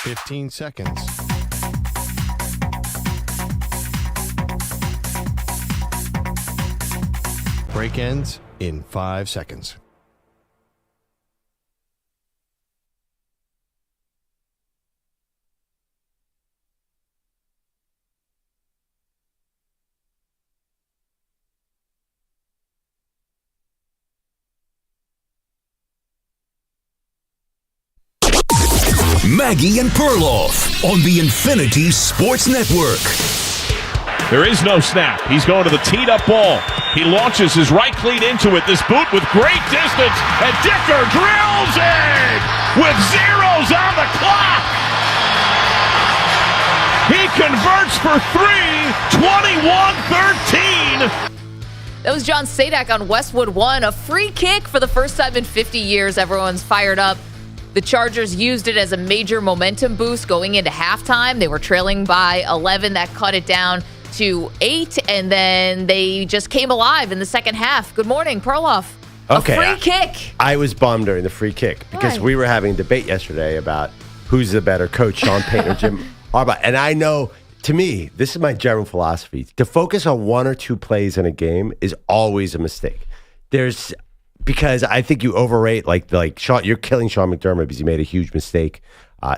15 seconds. Break ends in 5 seconds. Maggie and Perloff on the Infinity Sports Network. There is no snap. He's going to the teed-up ball. He launches his right cleat into it. This boot with great distance, and Dicker drills it with zeros on the clock. He converts for three, 21-13. That was John Sadak on Westwood One. A free kick for the first time in 50 years. Everyone's fired up. The Chargers used it as a major momentum boost going into halftime. They were trailing by 11. That cut it down to 8, and then they just came alive in the second half. Good morning, Perloff. Okay, a free kick. I was bummed during the free kick because we were having a debate yesterday about who's the better coach, Sean Payton or Jim Harbaugh. And I know, to me, this is my general philosophy. To focus on one or two plays in a game is always a mistake. Because I think you overrate, like Sean, you're killing Sean McDermott because he made a huge mistake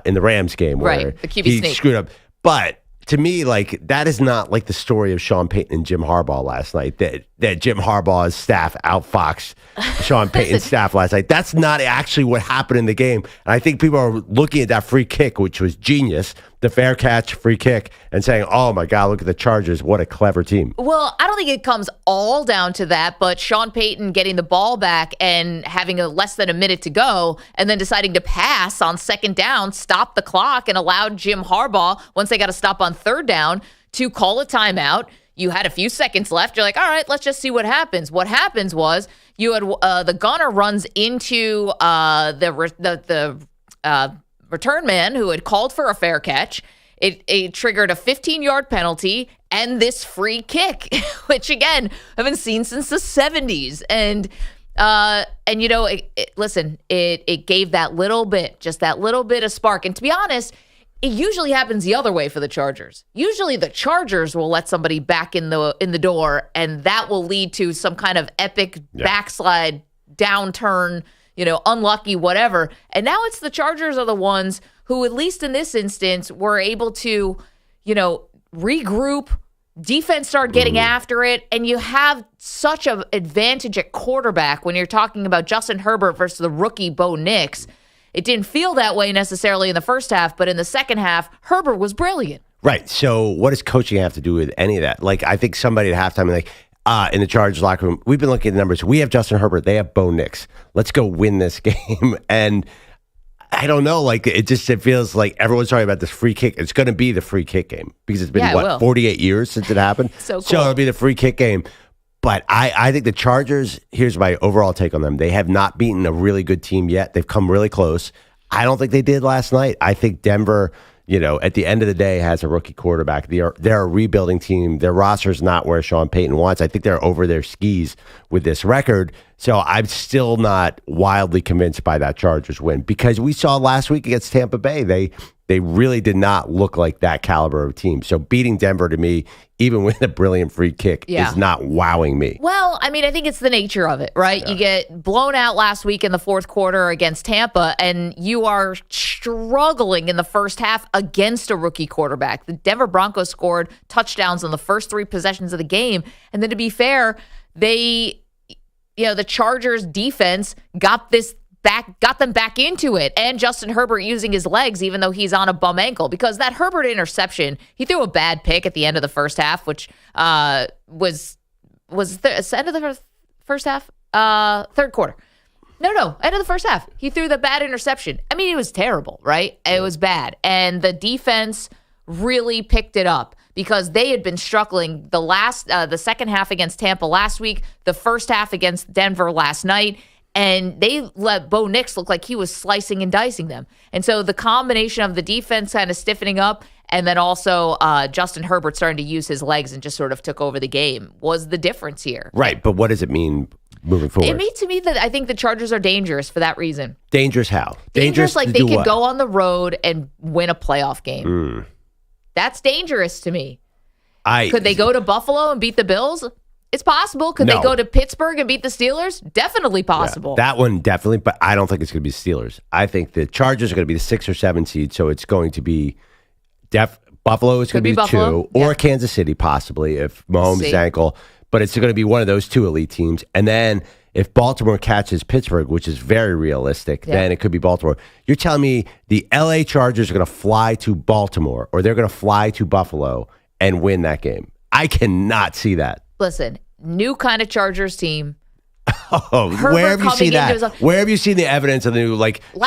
in the Rams game where the QB he sneak. screwed up. But to me, that is not like the story of Sean Payton and Jim Harbaugh last night. That Jim Harbaugh's staff outfoxed Sean Payton's staff last night. That's not actually what happened in the game. And I think people are looking at that free kick, which was genius, the fair catch free kick, and saying, oh my God, look at the Chargers. What a clever team. Well, I don't think it comes all down to that, but Sean Payton getting the ball back and having less than a minute to go and then deciding to pass on second down, stop the clock, and allowed Jim Harbaugh, once they got to stop on third down, to call a timeout. You had a few seconds left. You're like, all right, let's just see what happens. What happens was you had the gunner runs into the return man who had called for a fair catch. It triggered a 15-yard penalty and this free kick, which, again, I haven't seen since the 70s. And you know, it gave that little bit, just that little bit of spark. And to be honest, it usually happens the other way for the Chargers. Usually the Chargers will let somebody back in the door, and that will lead to some kind of epic backslide, downturn, unlucky, whatever. And now it's the Chargers are the ones who, at least in this instance, were able to, regroup. Defense started getting after it, and you have such an advantage at quarterback when you're talking about Justin Herbert versus the rookie Bo Nix. It didn't feel that way necessarily in the first half, but in the second half, Herbert was brilliant. Right. So what does coaching have to do with any of that? I think somebody at halftime, in the Chargers locker room, we've been looking at the numbers. We have Justin Herbert. They have Bo Nix. Let's go win this game. And I don't know. It feels like everyone's talking about this free kick. It's going to be the free kick game because it's been, 48 years since it happened? So cool. So it'll be the free kick game. But I think the Chargers, here's my overall take on them. They have not beaten a really good team yet. They've come really close. I don't think they did last night. I think Denver, at the end of the day, has a rookie quarterback. They're a rebuilding team. Their roster's not where Sean Payton wants. I think they're over their skis with this record. So I'm still not wildly convinced by that Chargers win because we saw last week against Tampa Bay, they really did not look like that caliber of team. So beating Denver, to me, even with a brilliant free kick, is not wowing me. Well, I think it's the nature of it, right? Yeah. You get blown out last week in the fourth quarter against Tampa, and you are struggling in the first half against a rookie quarterback. The Denver Broncos scored touchdowns on the first 3 possessions of the game. And then, to be fair, the Chargers defense got them back into it, and Justin Herbert using his legs even though he's on a bum ankle, because that Herbert interception, he threw a bad pick at the end of the first half, which was the end of the first half, third quarter. No, end of the first half. He threw the bad interception. It was terrible, right? It was bad, and the defense really picked it up because they had been struggling the second half against Tampa last week, the first half against Denver last night. And they let Bo Nix look like he was slicing and dicing them. And so the combination of the defense kind of stiffening up and then also Justin Herbert starting to use his legs and just sort of took over the game was the difference here. Right. But what does it mean moving forward. To me, that I think the Chargers are dangerous for that reason. Dangerous how? Dangerous like to they do could what? go on the road and win a playoff game. That's dangerous to me. Could they go to Buffalo and beat the Bills? It's possible. Could No. they go to Pittsburgh and beat the Steelers? Definitely possible. That one definitely, but I don't think it's going to be the Steelers. I think the Chargers are going to be the 6 or 7 seed, so it's going to be Buffalo is going to be the 2, or Kansas City possibly if Mahomes' ankle, but it's going to be one of those 2 elite teams. And then if Baltimore catches Pittsburgh, which is very realistic, then it could be Baltimore. You're telling me the LA Chargers are going to fly to Baltimore or they're going to fly to Buffalo and win that game? I cannot see that. Listen, new kind of Chargers team. Oh, where have you seen that? Where have you seen the evidence of the new,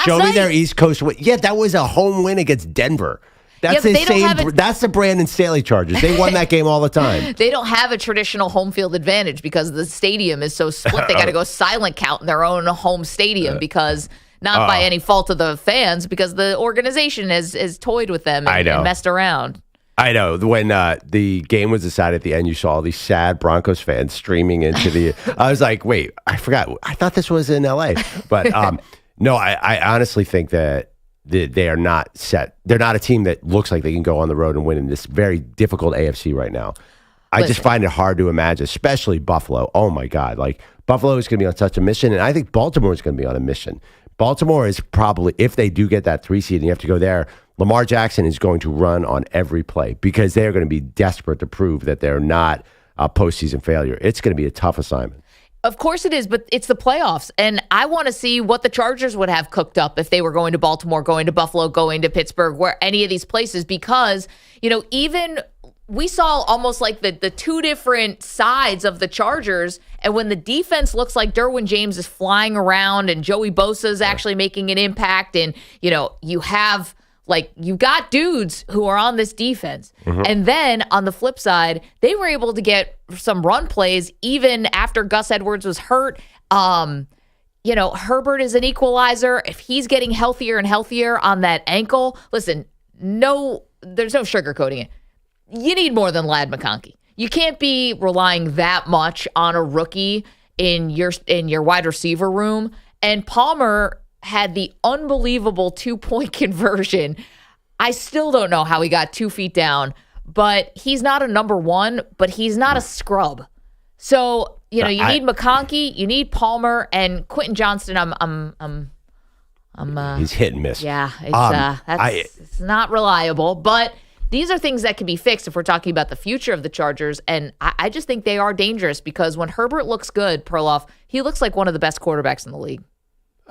show me their East Coast win? Yeah, that was a home win against Denver. That's the same. That's the Brandon Staley Chargers. They won that game all the time. They don't have a traditional home field advantage because the stadium is so split. They got to go silent count in their own home stadium because not by any fault of the fans, because the organization has toyed with them and messed around. I know. When the game was decided at the end, you saw all these sad Broncos fans streaming into the. I was like, wait, I forgot. I thought this was in LA. But no, I honestly think that they are not set. They're not a team that looks like they can go on the road and win in this very difficult AFC right now. I just find it hard to imagine, especially Buffalo. Oh, my God. Buffalo is going to be on such a mission, and I think Baltimore is going to be on a mission. Baltimore is probably, if they do get that 3 seed and you have to go there, Lamar Jackson is going to run on every play because they're going to be desperate to prove that they're not a postseason failure. It's going to be a tough assignment. Of course it is, but it's the playoffs, and I want to see what the Chargers would have cooked up if they were going to Baltimore, going to Buffalo, going to Pittsburgh, where any of these places, because, even we saw almost like the 2 different sides of the Chargers, and when the defense looks like Derwin James is flying around and Joey Bosa is actually making an impact, and, you have... you got dudes who are on this defense. And then on the flip side, they were able to get some run plays even after Gus Edwards was hurt. Herbert is an equalizer. If he's getting healthier and healthier on that ankle, listen, there's no sugarcoating it. You need more than Ladd McConkey. You can't be relying that much on a rookie in your wide receiver room. And Palmer had the unbelievable 2-point conversion. I still don't know how he got 2 feet down, but he's not a number 1, but he's not a scrub. So, you need McConkey, you need Palmer, and Quentin Johnston. He's hit and miss. Yeah, it's not reliable, but these are things that can be fixed if we're talking about the future of the Chargers, and I just think they are dangerous because when Herbert looks good, Perloff, he looks like one of the best quarterbacks in the league.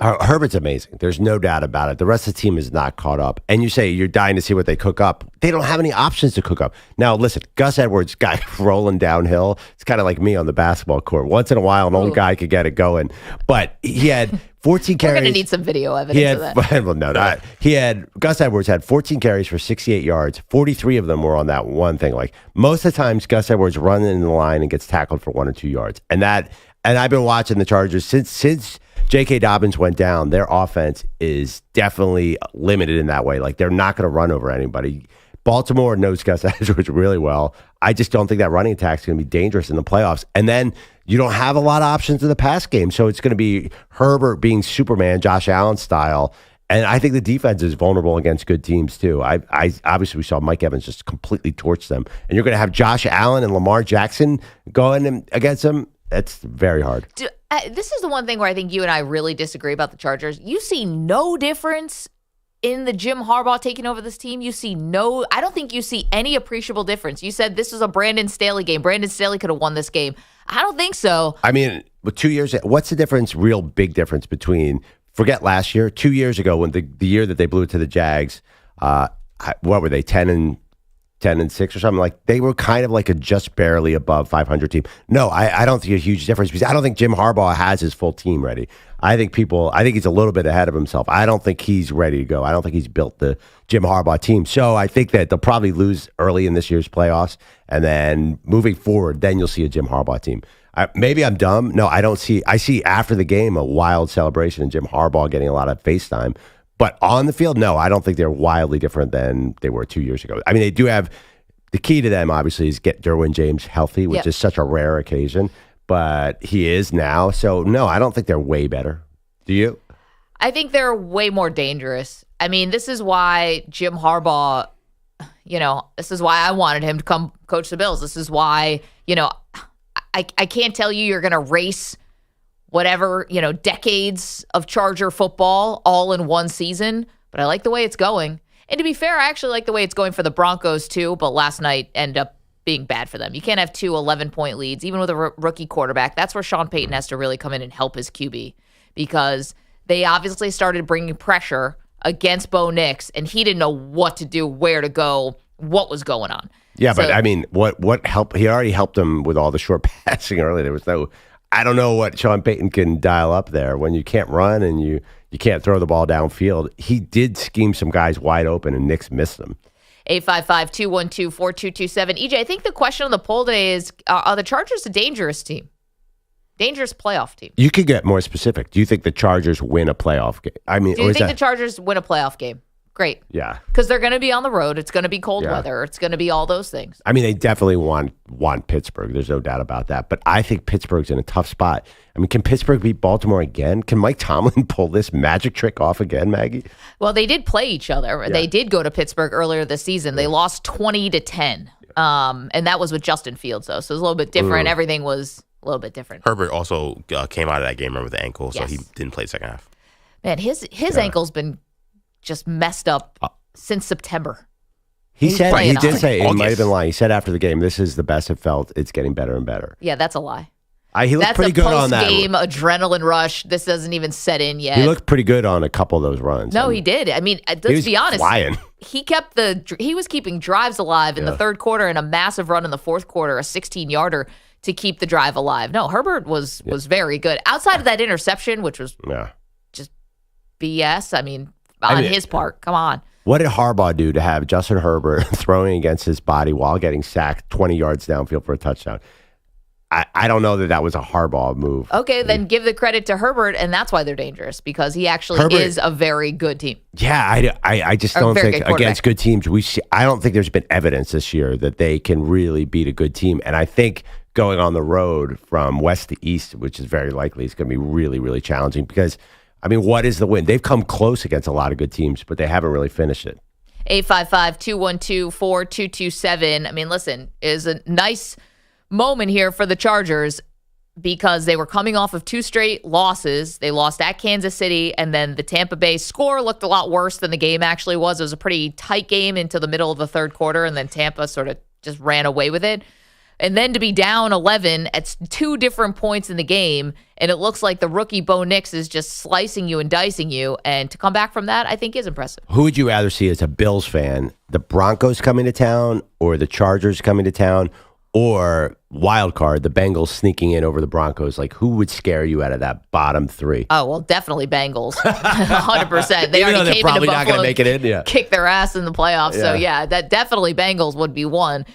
Herbert's amazing. There's no doubt about it. The rest of the team is not caught up. And you say you're dying to see what they cook up. They don't have any options to cook up. Now, listen, Gus Edwards guy rolling downhill. It's kind of like me on the basketball court. Once in a while, an old guy could get it going. But he had 14 carries. We're going to need some video evidence of that. Well, no, Gus Edwards had 14 carries for 68 yards. 43 of them were on that one thing. Most of the times, Gus Edwards runs in the line and gets tackled for 1 or 2 yards. And I've been watching the Chargers since J.K. Dobbins went down. Their offense is definitely limited in that way. They're not going to run over anybody. Baltimore knows Gus Edwards really well. I just don't think that running attack is going to be dangerous in the playoffs. And then you don't have a lot of options in the pass game. So it's going to be Herbert being Superman, Josh Allen style. And I think the defense is vulnerable against good teams, too. I obviously, we saw Mike Evans just completely torch them. And you're going to have Josh Allen and Lamar Jackson going against them. That's very hard. This is the one thing where I think you and I really disagree about the Chargers. You see no difference in the Jim Harbaugh taking over this team. I don't think you see any appreciable difference. You said this was a Brandon Staley game. Brandon Staley could have won this game. I don't think so. I mean, with 2 years, what's the difference, real big difference between, forget last year, 2 years ago when the year that they blew it to the Jags, what were they, 10-6 or something? They were kind of like a just barely above 500 team. No, I don't see a huge difference because I don't think Jim Harbaugh has his full team ready. I think he's a little bit ahead of himself. I don't think he's ready to go. I don't think he's built the Jim Harbaugh team. So I think that they'll probably lose early in this year's playoffs. And then moving forward, then you'll see a Jim Harbaugh team. Maybe I'm dumb. No, I see after the game a wild celebration and Jim Harbaugh getting a lot of FaceTime. But on the field, no, I don't think they're wildly different than they were 2 years ago. I mean, they do have the key to them, obviously, is get Derwin James healthy, which is such a rare occasion. but he is now. So, no, I don't think they're way better. Do you? I think they're way more dangerous. I mean, this is why Jim Harbaugh, this is why I wanted him to come coach the Bills. This is why, I can't tell you're going to race whatever, decades of Charger football all in one season, but I like the way it's going. And to be fair, I actually like the way it's going for the Broncos too, but last night ended up being bad for them. You can't have two 11-point leads, even with a rookie quarterback. That's where Sean Payton has to really come in and help his QB, because they obviously started bringing pressure against Bo Nix, and he didn't know what to do, where to go, what was going on. Yeah, but I mean, what helped? He already helped him with all the short passing early. There was no, I don't know what Sean Payton can dial up there when you can't run and you can't throw the ball downfield. He did scheme some guys wide open, and Nix missed them. 855-212-4227. EJ, I think the question on the poll today is, are the Chargers a dangerous team? Dangerous playoff team? You could get more specific. Do you think the Chargers win a playoff game? I mean, do you think the Chargers win a playoff game? Great. Yeah. Because they're going to be on the road. It's going to be cold weather. It's going to be all those things. I mean, they definitely want Pittsburgh. There's no doubt about that. But I think Pittsburgh's in a tough spot. I mean, can Pittsburgh beat Baltimore again? Can Mike Tomlin pull this magic trick off again, Maggie? Well, they did play each other. Yeah. They did go to Pittsburgh earlier this season. They lost 20-10. And that was with Justin Fields, though. So it was a little bit different. Everything was a little bit different. Herbert also came out of that game with the ankle, so he didn't play the second half. Man, his ankle's been just messed up since September. He did say, August. he might have been lying. He said after the game, this is the best it felt. It's getting better and better. Yeah, that's a lie. He looked pretty good on that. That's a post-game adrenaline rush. This doesn't even set in yet. He looked pretty good on a couple of those runs. No, he did. I mean, let's be honest. Flying. He was keeping drives alive in the third quarter and a massive run in the fourth quarter, a 16-yarder to keep the drive alive. No, Herbert was very good. Outside of that interception, which was just BS, I mean, his part. Come on. What did Harbaugh do to have Justin Herbert throwing against his body while getting sacked 20 yards downfield for a touchdown? I don't know that was a Harbaugh move. Okay, then give the credit to Herbert, and that's why they're dangerous, because he actually is a very good team. Yeah, I just don't think against good teams, I don't think there's been evidence this year that they can really beat a good team. And I think going on the road from west to east, which is very likely, is going to be really, really challenging because, I mean, what is the win? They've come close against a lot of good teams, but they haven't really finished it. 855-212-4227. I mean, listen, is a nice moment here for the Chargers because they were coming off of two straight losses. They lost at Kansas City, and then the Tampa Bay score looked a lot worse than the game actually was. It was a pretty tight game into the middle of the third quarter, and then Tampa sort of just ran away with it. And then to be down 11 at two different points in the game, and it looks like the rookie Bo Nix is just slicing you and dicing you, and to come back from that, I think is impressive. Who would you rather see as a Bills fan, the Broncos coming to town or the Chargers coming to town, or wild card, the Bengals sneaking in over the Broncos? Like, who would scare you out of that bottom three? Oh, well, definitely Bengals. 100%. They Even already came probably into not Buffalo, gonna make it in, kick their ass in the playoffs. So, that definitely Bengals would be one.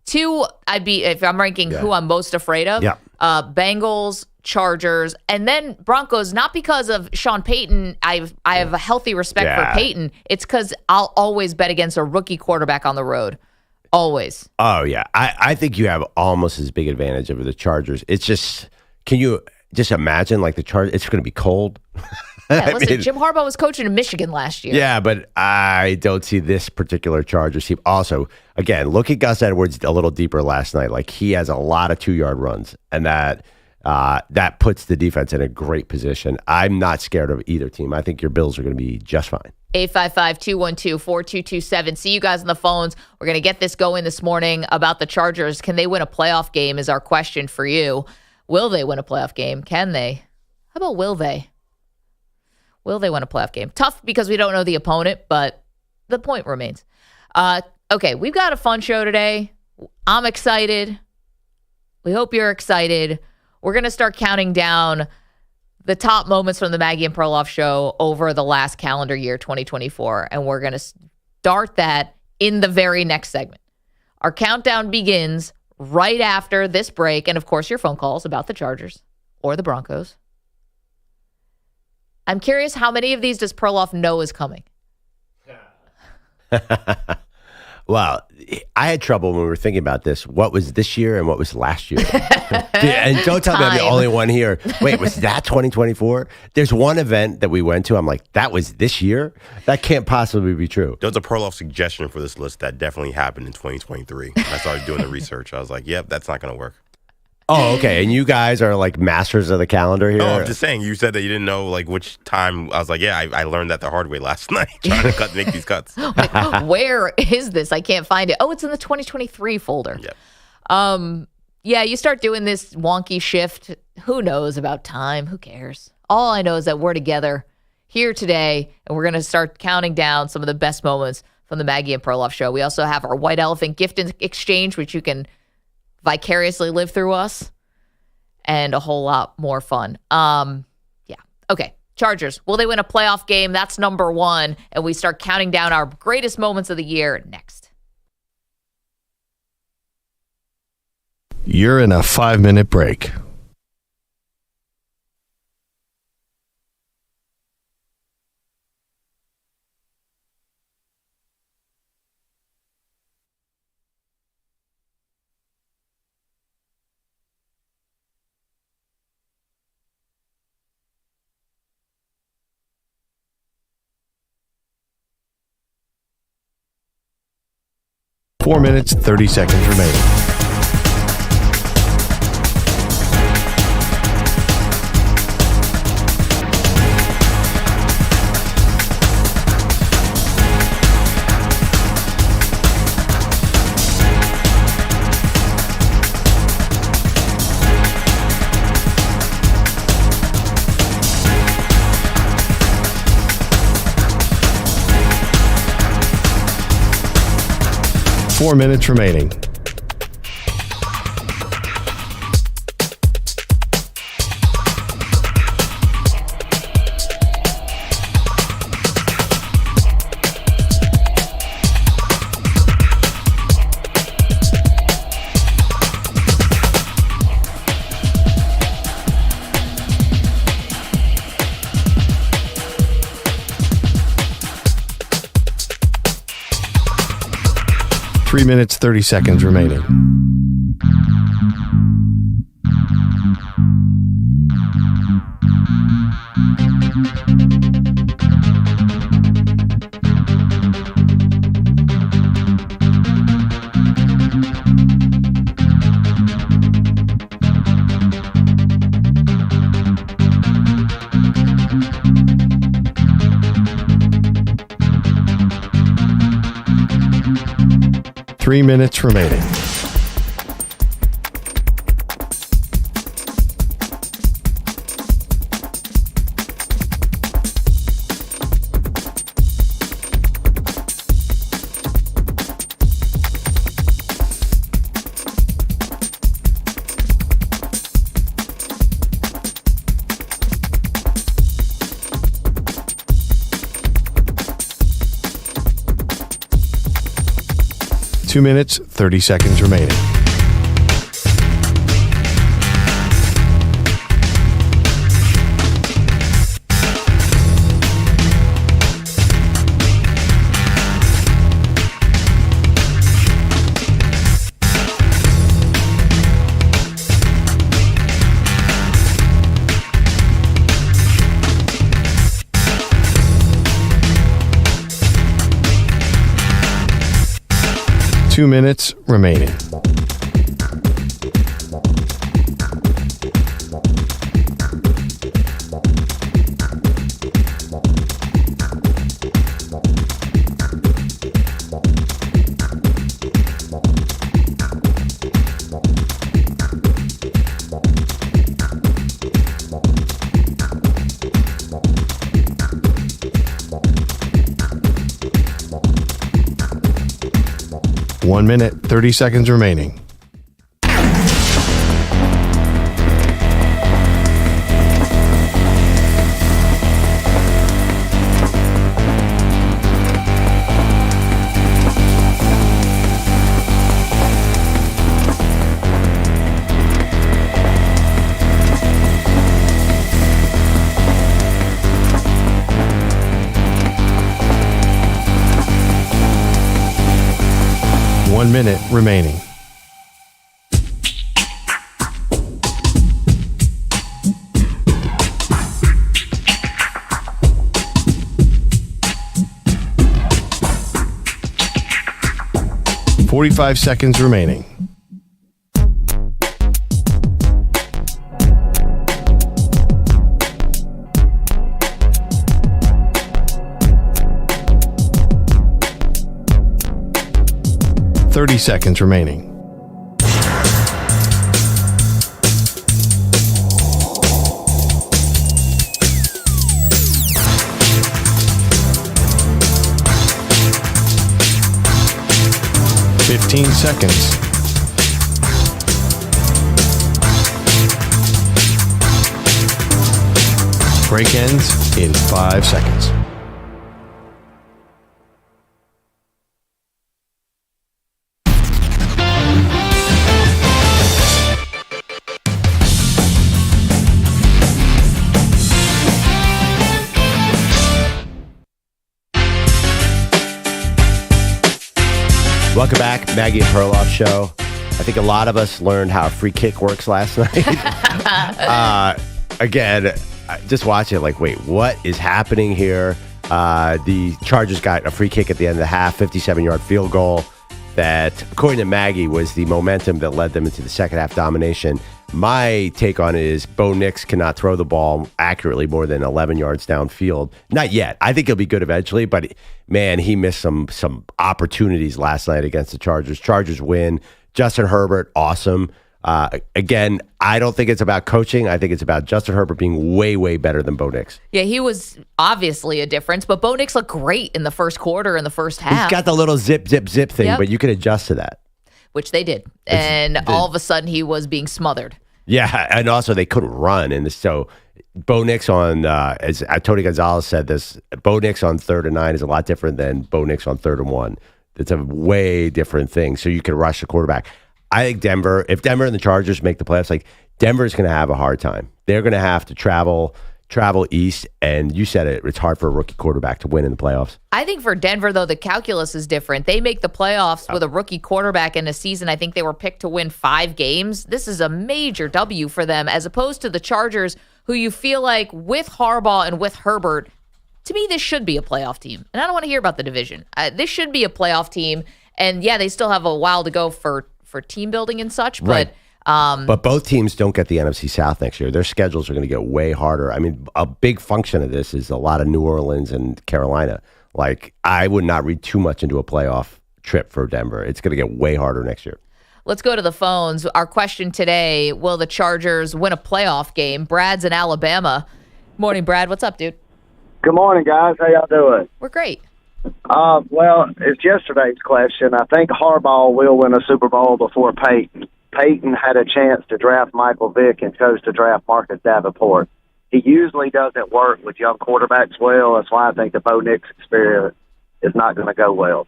Two, if I'm ranking who I'm most afraid of, Bengals, Chargers, and then Broncos, not because of Sean Payton. I have a healthy respect for Payton. It's because I'll always bet against a rookie quarterback on the road. Always. Oh, yeah. I think you have almost as big advantage over the Chargers. It's just, can you just imagine, like, the Chargers, it's going to be cold. Yeah, listen, Jim Harbaugh was coaching in Michigan last year. Yeah, but I don't see this particular Chargers team. Also, again, look at Gus Edwards a little deeper last night. Like, he has a lot of 2-yard runs, and that puts the defense in a great position. I'm not scared of either team. I think your Bills are going to be just fine. 855-212-4227. See you guys on the phones. We're going to get this going this morning about the Chargers. Can they win a playoff game is our question for you. Will they win a playoff game? Can they? How about will they? Will they win a playoff game? Tough because we don't know the opponent, but the point remains. Okay, we've got a fun show today. I'm excited. We hope you're excited. We're going to start counting down the top moments from the Maggie and Perloff show over the last calendar year, 2024. And we're going to start that in the very next segment. Our countdown begins right after this break. And, of course, your phone calls about the Chargers or the Broncos. I'm curious, how many of these does Perloff know is coming? Well, I had trouble when we were thinking about this. What was this year and what was last year? And don't tell me I'm the only one here. Wait, was that 2024? There's one event that we went to. I'm like, that was this year? That can't possibly be true. There was a Perloff suggestion for this list that definitely happened in 2023. I started doing the research. I was like, yep, that's not going to work. Oh, okay. And you guys are like masters of the calendar here? No, I'm just saying. You said that you didn't know like which time. I was like, yeah, I learned that the hard way last night trying to make these cuts. Like, where is this? I can't find it. Oh, it's in the 2023 folder. Yep. Yeah, you start doing this wonky shift. Who knows about time? Who cares? All I know is that we're together here today, and we're going to start counting down some of the best moments from the Maggie and Perloff show. We also have our White Elephant gift exchange, which you can vicariously live through us, and a whole lot more fun. Yeah. Okay. Chargers. Will they win a playoff game? That's number one. And we start counting down our greatest moments of the year next. You're in a 5-minute break. Four minutes, 30 seconds remaining. Four minutes remaining. Three minutes, 30 seconds remaining. Three minutes remaining. Two minutes, 30 seconds remaining. Two minutes remaining. One minute, 30 seconds remaining. 1 minute remaining. "45 seconds remaining. "30 seconds remaining. "15 seconds. Break ends in 5 seconds. Welcome back, Maggie and Perloff show. I think a lot of us learned how a free kick works last night. Again, just watching it like, wait, what is happening here? The Chargers got a free kick at the end of the half, 57-yard field goal that, according to Maggie, was the momentum that led them into the second half domination. My take on it is Bo Nix cannot throw the ball accurately more than 11 yards downfield. Not yet. I think he'll be good eventually, but man, he missed some opportunities last night against the Chargers. Chargers win. Justin Herbert, awesome. Again, I don't think it's about coaching. I think it's about Justin Herbert being way, way better than Bo Nix. Yeah, he was obviously a difference, but Bo Nix looked great in the first quarter and the first half. He's got the little zip thing, Yep. but you can adjust to that. Which they did. And all of a sudden he was being smothered. Yeah, and also they couldn't run. And so Bo Nix on, as Tony Gonzalez said this, Bo Nix on 3rd and 9 is a lot different than Bo Nix on 3rd and 1. It's a way different thing. So you can rush the quarterback. I think if Denver and the Chargers make the playoffs, like Denver's going to have a hard time. They're going to have to travel east, and you said it, it's hard for a rookie quarterback to win in the playoffs. I think for Denver, though, the calculus is different. They make the playoffs with a rookie quarterback in a season. I think they were picked to win 5 games. This is a major W for them, as opposed to the Chargers, who you feel like with Harbaugh and with Herbert, to me, this should be a playoff team. And I don't want to hear about the division. This should be a playoff team. And yeah, they still have a while to go for team building and such, but right. But both teams don't get the NFC South next year. Their schedules are going to get way harder. I mean, a big function of this is a lot of New Orleans and Carolina. Like, I would not read too much into a playoff trip for Denver. It's going to get way harder next year. Let's go to the phones. Our question today, will the Chargers win a playoff game? Brad's in Alabama. Morning, Brad. What's up, dude? Good morning, guys. How y'all doing? We're great. Well, it's yesterday's question. I think Harbaugh will win a Super Bowl before Peyton. Peyton had a chance to draft Michael Vick and chose to draft Marcus Davenport. He usually doesn't work with young quarterbacks well. That's why I think the Bo Nix experience is not going to go well.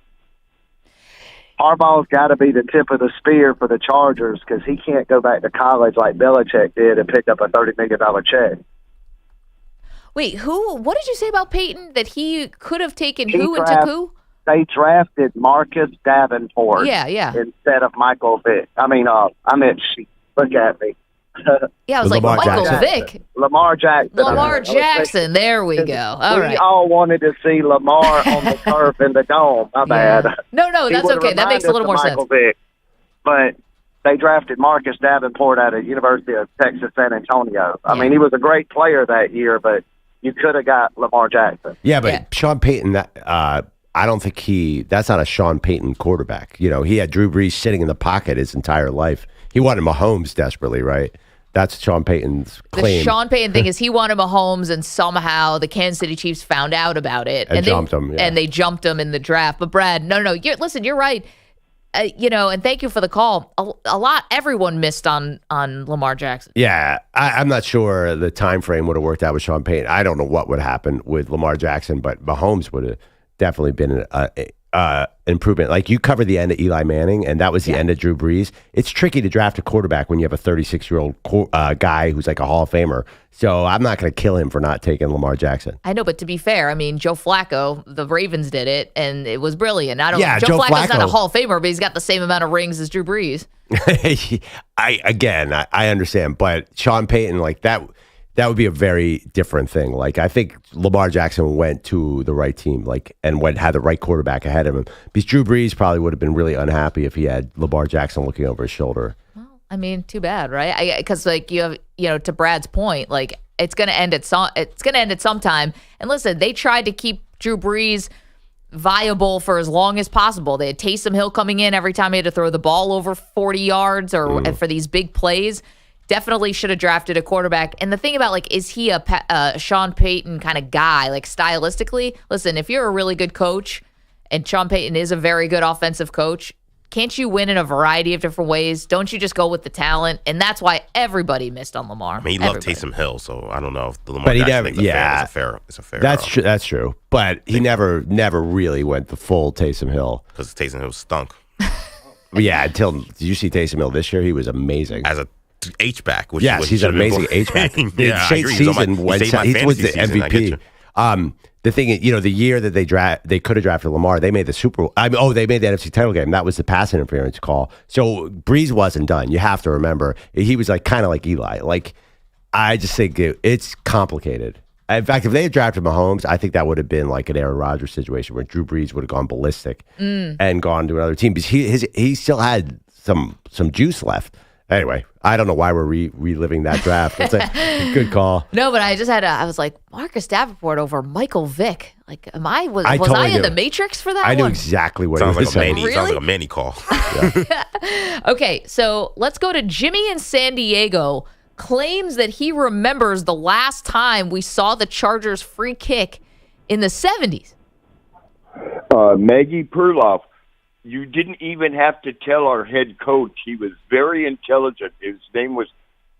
Harbaugh's got to be the tip of the spear for the Chargers because he can't go back to college like Belichick did and pick up a $30 million check. Wait, who? What did you say about Peyton? That he could have taken who and took who? They drafted Marcus Davenport instead of Michael Vick. I meant look at me. Yeah, I was like, Michael Vick. Lamar Jackson. Lamar Jackson. There we go. All right. We all wanted to see Lamar on the turf in the dome. My bad. No, that's okay. That makes a little more sense. Vick. But they drafted Marcus Davenport out of University of Texas San Antonio. I mean, he was a great player that year, but you could have got Lamar Jackson. Yeah, but Sean Payton, I don't think that's not a Sean Payton quarterback. You know, he had Drew Brees sitting in the pocket his entire life. He wanted Mahomes desperately, right? That's Sean Payton's claim. The Sean Payton thing is he wanted Mahomes, and somehow the Kansas City Chiefs found out about it. And jumped him. Yeah. And they jumped him in the draft. But Brad, no. Listen, you're right. And thank you for the call. Everyone missed on Lamar Jackson. Yeah, I'm not sure the time frame would have worked out with Sean Payton. I don't know what would happen with Lamar Jackson, but Mahomes would have definitely been improvement. Like you covered the end of Eli Manning, and that was the end of Drew Brees. It's tricky to draft a quarterback when you have a 36-year-old guy who's like a Hall of Famer. So I'm not going to kill him for not taking Lamar Jackson. I know, but to be fair, I mean, Joe Flacco, the Ravens did it, and it was brilliant. Joe Flacco's not a Hall of Famer, but he's got the same amount of rings as Drew Brees. I understand, but Sean Payton, like that would be a very different thing. Like I think Lamar Jackson went to the right team, like and had the right quarterback ahead of him. Because Drew Brees probably would have been really unhappy if he had Lamar Jackson looking over his shoulder. I mean, too bad, right? Because like you have, to Brad's point, like it's going to end at some time. And listen, they tried to keep Drew Brees viable for as long as possible. They had Taysom Hill coming in every time he had to throw the ball over 40 yards or for these big plays. Definitely should have drafted a quarterback. And the thing about, like, is he a Sean Payton kind of guy? Like, stylistically, listen, if you're a really good coach, and Sean Payton is a very good offensive coach, can't you win in a variety of different ways? Don't you just go with the talent? And that's why everybody missed on Lamar. I mean, he loved Taysom Hill, so I don't know if the Lamar Jackson thing is a fair. That's true. But he never really went the full Taysom Hill. Because Taysom Hill stunk. Yeah, did you see Taysom Hill this year? He was amazing. As a H-back. Yes, he's an amazing H-back. The season he was the MVP. The thing is, the year that they could have drafted Lamar, they made the Super Bowl. They made the NFC title game. That was the pass interference call. So Breeze wasn't done. You have to remember, he was like kind of like Eli. Like, I just think it's complicated. In fact, if they had drafted Mahomes, I think that would have been like an Aaron Rodgers situation where Drew Brees would have gone ballistic and gone to another team because he still had some juice left. Anyway, I don't know why we're reliving that draft. That's a good call. No, but I just I was like, Marcus Davenport over Michael Vick. Like, was I in the Matrix for that? I knew exactly what sounds he was saying. Really? Sounds like a Manny call. Okay, so let's go to Jimmy in San Diego. Claims that he remembers the last time we saw the Chargers free kick in the 70s. Maggie Perloff. You didn't even have to tell our head coach. He was very intelligent. His name was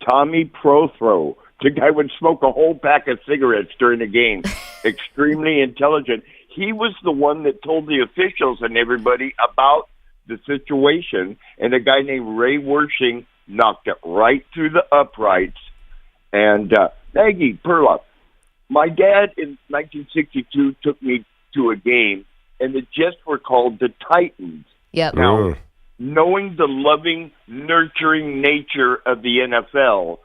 Tommy Prothrow. The guy would smoke a whole pack of cigarettes during the game. Extremely intelligent. He was the one that told the officials and everybody about the situation, and a guy named Ray Wershing knocked it right through the uprights. And Maggie Perloff, my dad in 1962 took me to a game, and the Jets were called the Titans. Yep. Now, knowing the loving, nurturing nature of the NFL,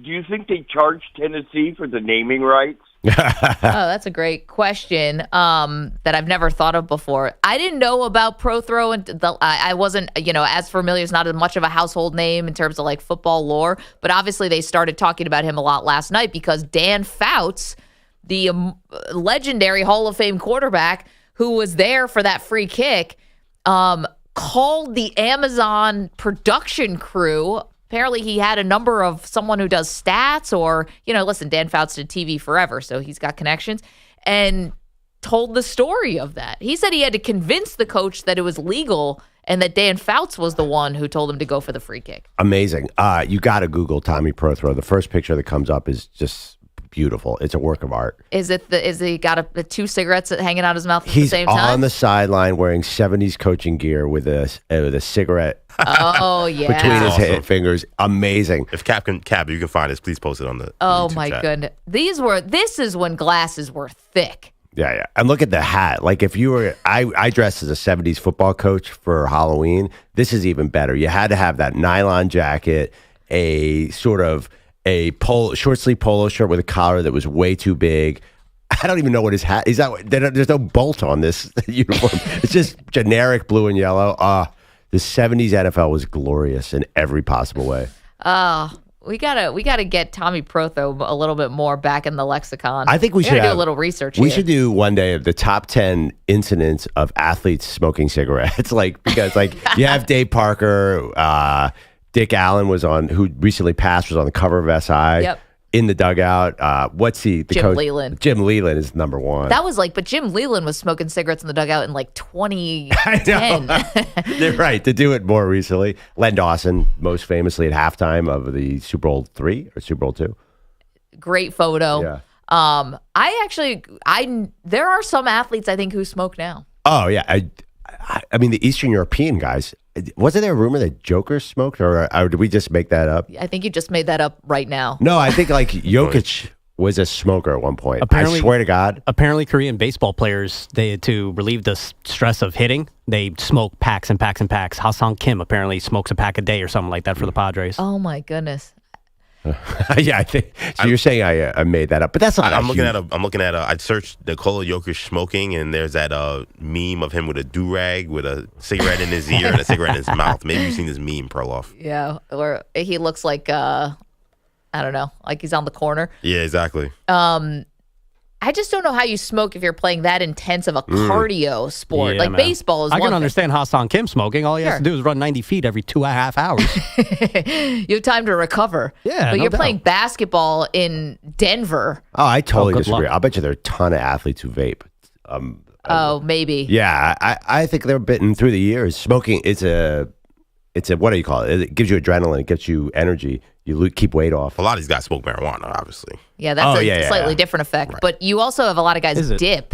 do you think they charged Tennessee for the naming rights? Oh, that's a great question that I've never thought of before. I didn't know about Prothrow, and I wasn't, as familiar. It's not as much of a household name in terms of like football lore, but obviously they started talking about him a lot last night because Dan Fouts, the legendary Hall of Fame quarterback who was there for that free kick, called the Amazon production crew. Apparently he had a number of someone who does stats or, listen, Dan Fouts did TV forever, so he's got connections, and told the story of that. He said he had to convince the coach that it was legal and that Dan Fouts was the one who told him to go for the free kick. Amazing. You got to Google Tommy Prothrow. The first picture that comes up is just beautiful. It's a work of art. Is he got two cigarettes hanging out his mouth at the same time? He's on the sideline wearing 70s coaching gear with a cigarette. Oh yeah, between his fingers. Amazing. If Cap, you can find this. Please post it on the. Oh YouTube my chat. goodness, this is when glasses were thick. Yeah. And look at the hat. Like if you were, I dressed as a 70s football coach for Halloween. This is even better. You had to have that nylon jacket, a sort of short sleeve polo shirt with a collar that was way too big. I don't even know what his hat is. There's no bolt on this uniform. It's just generic blue and yellow. The 70s NFL was glorious in every possible way. We gotta get Tommy Prothrow a little bit more back in the lexicon. I think we should do a little research. We should do one day of the top 10 incidents of athletes smoking cigarettes. Because you have Dave Parker, Dick Allen who recently passed, was on the cover of SI. Yep. In the dugout. What's Jim coach? Leland. Jim Leland is number one. That was but Jim Leland was smoking cigarettes in the dugout in 2010. They're right, to do it more recently. Len Dawson, most famously at halftime of the Super Bowl III or Super Bowl II. Great photo. Yeah. There are some athletes I think who smoke now. Oh yeah. I mean, the Eastern European guys. Wasn't there a rumor that Joker smoked, or did we just make that up? I think you just made that up right now. No, I think like Jokic was a smoker at one point. Apparently, I swear to God. Apparently, Korean baseball players, to relieve the stress of hitting, they smoke packs and packs and packs. Ha-Sung Kim apparently smokes a pack a day or something like that for the Padres. Oh my goodness. Yeah, I think. So you're saying I made that up, but that's not. I'm looking at I searched Nikola Jokic smoking, and there's that meme of him with a do-rag with a cigarette in his ear and a cigarette in his mouth. Maybe you've seen this meme, Perloff. Yeah, or he looks like I don't know, like he's on the corner. Yeah, exactly. I just don't know how you smoke if you're playing that intense of a cardio sport. Yeah, like man. baseball is I one can thing. understand Ha-Sung Kim smoking. All he has to do is run 90 feet every 2.5 hours. You have time to recover. Yeah, but no you're doubt. playing basketball in Denver. Oh, I totally good disagree. luck. I'll bet you there are a ton of athletes who vape. Oh, maybe. Yeah, I think they're bitten through the years. Smoking, it's a what do you call it? It gives you adrenaline. It gets you energy. You keep weight off. A lot of these guys smoke marijuana, obviously. Yeah, that's slightly different effect. Right. But you also have a lot of guys Is it? dip.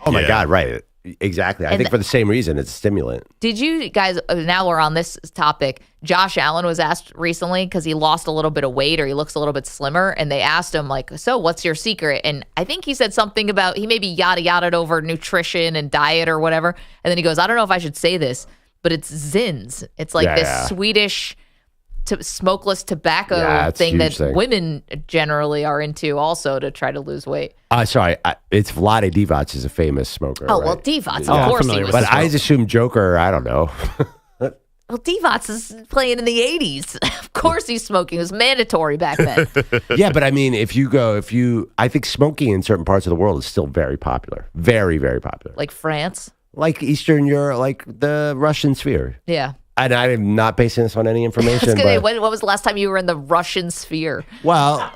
Oh my Yeah. God, right. Exactly. I think for the same reason, it's a stimulant. Did you guys, now we're on this topic, Josh Allen was asked recently because he lost a little bit of weight or he looks a little bit slimmer, and they asked him, like, so what's your secret? And I think he said something about, he maybe yada-yada'd over nutrition and diet or whatever, and then he goes, I don't know if I should say this, but it's Zins. It's like this Swedish smokeless tobacco it's a thing huge that thing. women generally are into also to try to lose weight. Sorry, it's Vlade Divac is a famous smoker. Oh, right? well, Divac, I'm of course he familiar was. with But I assume Joker, I don't know. Well, Divac is playing in the 80s. Of course he's smoking. It was mandatory back then. Yeah, but I mean, I think smoking in certain parts of the world is still very popular. Very, very popular. Like France. Like Eastern Europe, like the Russian sphere. Yeah. And I'm not basing this on any information. What but, was the last time you were in the Russian sphere? well,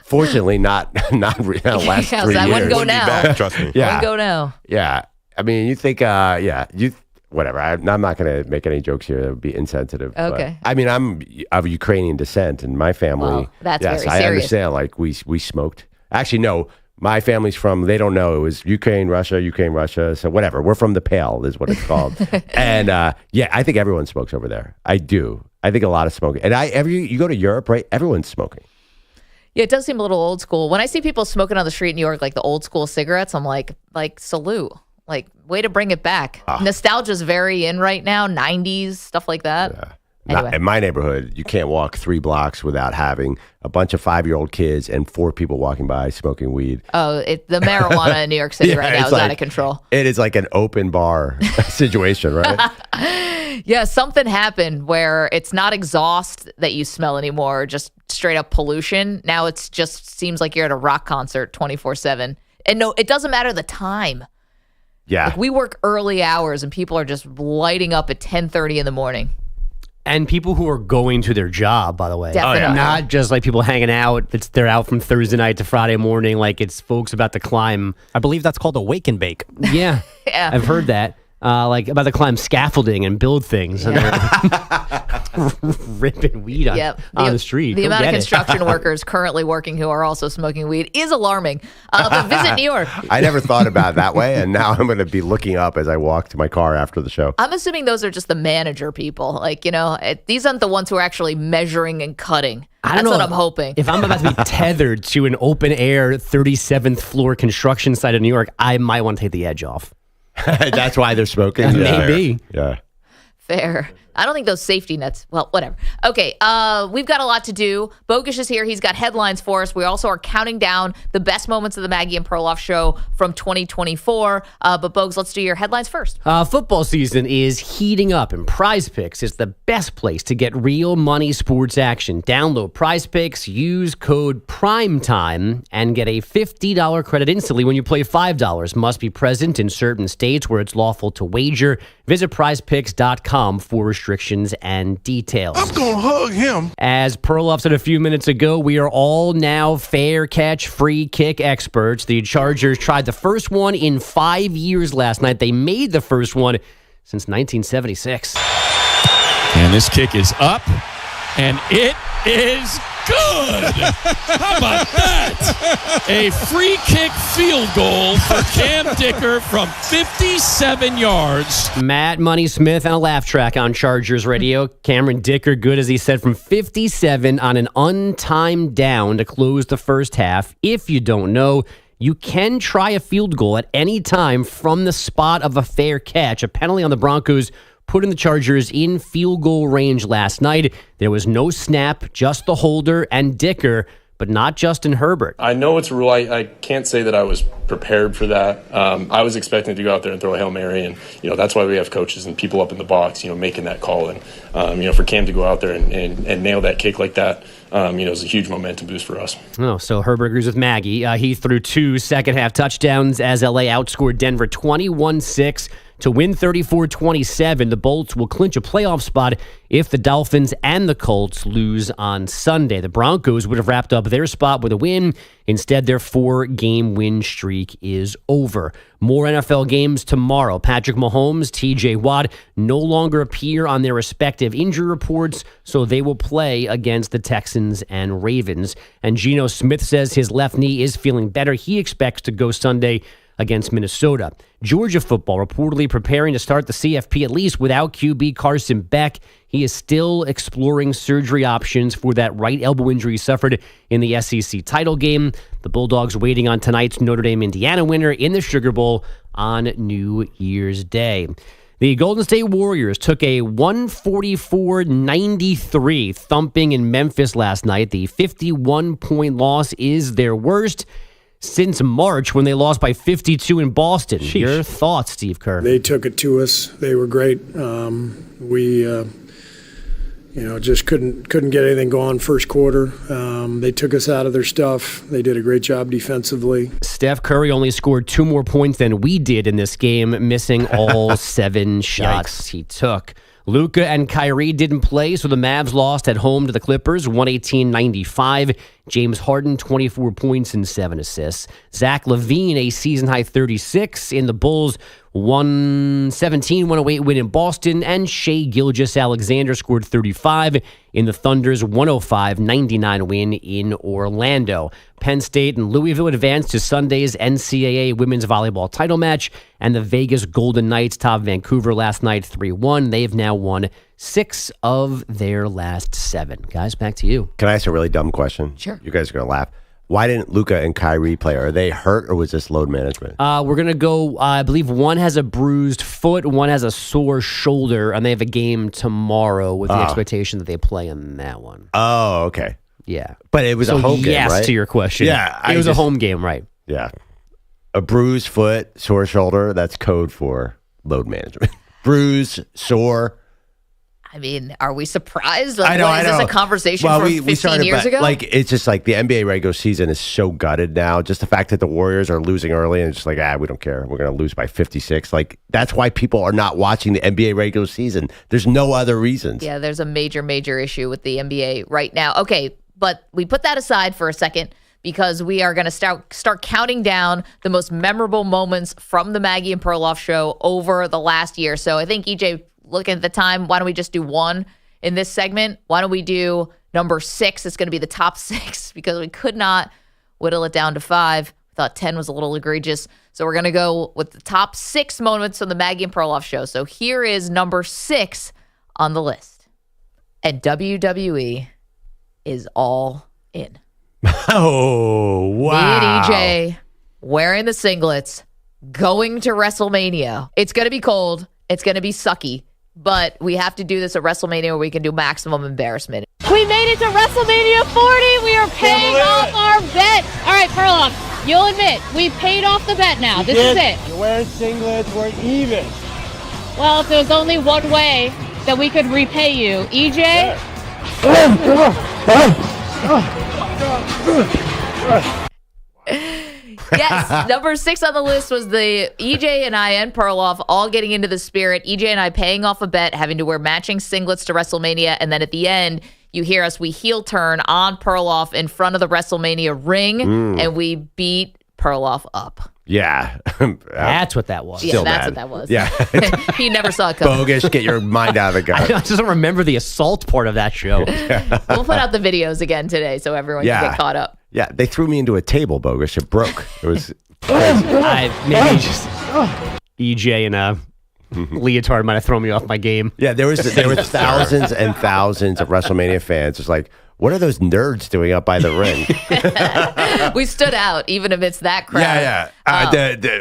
fortunately, not the last 3 years. I wouldn't go Wouldn't be now. bad, trust me. Yeah. Wouldn't go now. Yeah. I mean, you think, whatever. I'm not going to make any jokes here that would be insensitive. but, Okay. I mean, I'm of Ukrainian descent, and my family. Well, that's yes, very I serious. understand. Like we smoked. Actually, no. My family's from. They don't know. It was Ukraine, Russia. So whatever. We're from the Pale, is what it's called. And I think everyone smokes over there. I do. I think a lot of smoking. And you go to Europe, right? Everyone's smoking. Yeah, it does seem a little old school. When I see people smoking on the street in New York, like the old school cigarettes, I'm like salute. Like, way to bring it back. Nostalgia's very in right now. 90s, stuff like that. Yeah. Anyway. In my neighborhood, you can't walk 3 blocks without having a bunch of 5-year-old kids and 4 people walking by smoking weed. Oh, the marijuana in New York City right now it's is out like- of control. It is like an open bar situation, right? Yeah, something happened where it's not exhaust that you smell anymore, just straight up pollution. Now it's just seems like you're at a rock concert 24/7. And no, it doesn't matter the time. Yeah. Like we work early hours and people are just lighting up at 10:30 in the morning. And people who are going to their job, by the way. Definitely. Not just like people hanging out. They're out from Thursday night to Friday morning. Like it's folks about to climb. I believe that's called a wake and bake. Yeah. Yeah. I've heard that. Like about to climb scaffolding and build things. And they're ripping weed on, Yep. on the street. The Go amount of get it. construction workers currently working who are also smoking weed is alarming. But visit New York. I never thought about it that way, and now I'm going to be looking up as I walk to my car after the show. I'm assuming those are just the manager people. Like, these aren't the ones who are actually measuring and cutting. I don't That's know what I'm hoping. If I'm about to be tethered to an open air 37th floor construction site in New York, I might want to take the edge off. That's why they're smoking. Maybe. Yeah. Fair. I don't think those safety nets, well, whatever. Okay, we've got a lot to do. Bogusch is here. He's got headlines for us. We also are counting down the best moments of the Maggie and Perloff show from 2024. But Bogusch, let's do your headlines first. Football season is heating up, and Prize Picks is the best place to get real money sports action. Download Prize Picks, use code PRIMETIME, and get a $50 credit instantly when you play $5. Must be present in certain states where it's lawful to wager. Visit prizepicks.com for restrictions and details. I'm gonna hug him. As Perloff said a few minutes ago, we are all now fair catch, free kick experts. The Chargers tried the first one in 5 years last night. They made the first one since 1976. And this kick is up, and it is Good. How about that? A free kick field goal for Cam Dicker from 57 yards. Matt Money Smith and a laugh track on Chargers radio. Cameron Dicker, good as he said, from 57 on an untimed down to close the first half. If you don't know, you can try a field goal at any time from the spot of a fair catch. A penalty on the Broncos putting the Chargers in field goal range last night. There was no snap, just the holder and Dicker, but not Justin Herbert. I know it's a rule. I can't say that I was prepared for that. I was expecting to go out there and throw a Hail Mary, and that's why we have coaches and people up in the box, making that call. And for Cam to go out there and nail that kick like that, is a huge momentum boost for us. Oh, so Herbert agrees with Maggie. He threw 2 second-half touchdowns as LA outscored Denver 21-6. To win 34-27, the Bolts will clinch a playoff spot if the Dolphins and the Colts lose on Sunday. The Broncos would have wrapped up their spot with a win. Instead, their 4-game win streak is over. More NFL games tomorrow. Patrick Mahomes, TJ Watt no longer appear on their respective injury reports, so they will play against the Texans and Ravens. And Geno Smith says his left knee is feeling better. He expects to go Sunday against Minnesota. Georgia football reportedly preparing to start the CFP at least without QB Carson Beck. He is still exploring surgery options for that right elbow injury he suffered in the SEC title game. The Bulldogs waiting on tonight's Notre Dame-Indiana winner in the Sugar Bowl on New Year's Day. The Golden State Warriors took a 144-93 thumping in Memphis last night. The 51-point loss is their worst since March when they lost by 52 in Boston. Sheesh. Your thoughts, Steve Kerr? They took it to us. They were great. We just couldn't get anything going first quarter. They took us out of their stuff. They did a great job defensively. Steph Curry only scored 2 more points than we did in this game, missing all 7 shots he took. Luka and Kyrie didn't play, so the Mavs lost at home to the Clippers, 118-95. James Harden, 24 points and 7 assists. Zach LaVine, a season-high 36 in the Bulls, 117-108 win in Boston. And Shai Gilgeous-Alexander scored 35 in the Thunder's 105-99 win in Orlando. Penn State and Louisville advanced to Sunday's NCAA women's volleyball title match, and the Vegas Golden Knights topped Vancouver last night 3-1. They've now won 6 of their last 7. Guys, back to you. Can I ask a really dumb question? Sure. You guys are going to laugh. Why didn't Luka and Kyrie play? Are they hurt or was this load management? We're going to go, I believe one has a bruised foot, one has a sore shoulder, and they have a game tomorrow with the expectation that they play in that one. Oh, okay. Yeah. But it was a home game, right? Yes to your question. Yeah. It was a home game, right? Yeah. A bruised foot, sore shoulder, that's code for load management. Bruise, sore. I mean, are we surprised? Like, I know. Is this a conversation from 15 years ago? It's just like the NBA regular season is so gutted now. Just the fact that the Warriors are losing early and it's just like, we don't care. We're going to lose by 56. Like, that's why people are not watching the NBA regular season. There's no other reasons. Yeah, there's a major issue with the NBA right now. Okay, but we put that aside for a second because we are going to start counting down the most memorable moments from the Maggie and Perloff show over the last year. So I think, EJ, looking at the time, why don't we just do one in this segment? Why don't we do number 6? It's going to be the top 6 because we could not whittle it down to 5. I thought 10 was a little egregious. So we're going to go with the top 6 moments from the Maggie and Perloff show. So here is number 6 on the list. And WWE is all in. Oh, wow. Me and EJ wearing the singlets, going to WrestleMania. It's going to be cold. It's going to be sucky. But we have to do this at WrestleMania where we can do maximum embarrassment. We made it to WrestleMania 40. We are paying off our bet. All right, Perloff, you'll admit, we paid off the bet now. This is it. You're wearing singlets. We're even. Well, if there's only one way that we could repay you, EJ? Yes, number 6 on the list was the EJ and I and Perloff all getting into the spirit. EJ and I paying off a bet, having to wear matching singlets to WrestleMania, and then at the end, you hear us, we heel turn on Perloff in front of the WrestleMania ring, and we beat Perloff up. Yeah. That's what that was. Yeah, Still that's mad. what that was. Yeah. He never saw it coming. Bogusch, get your mind out of the I guy. just don't remember the assault part of that show. We'll put out the videos again today so everyone can get caught up. Yeah, they threw me into a table, Bogusch. It broke. It was Maybe just EJ and a leotard might have thrown me off my game. Yeah, there were thousands and thousands of WrestleMania fans. It's like, what are those nerds doing up by the ring? We stood out even amidst that crowd. Yeah.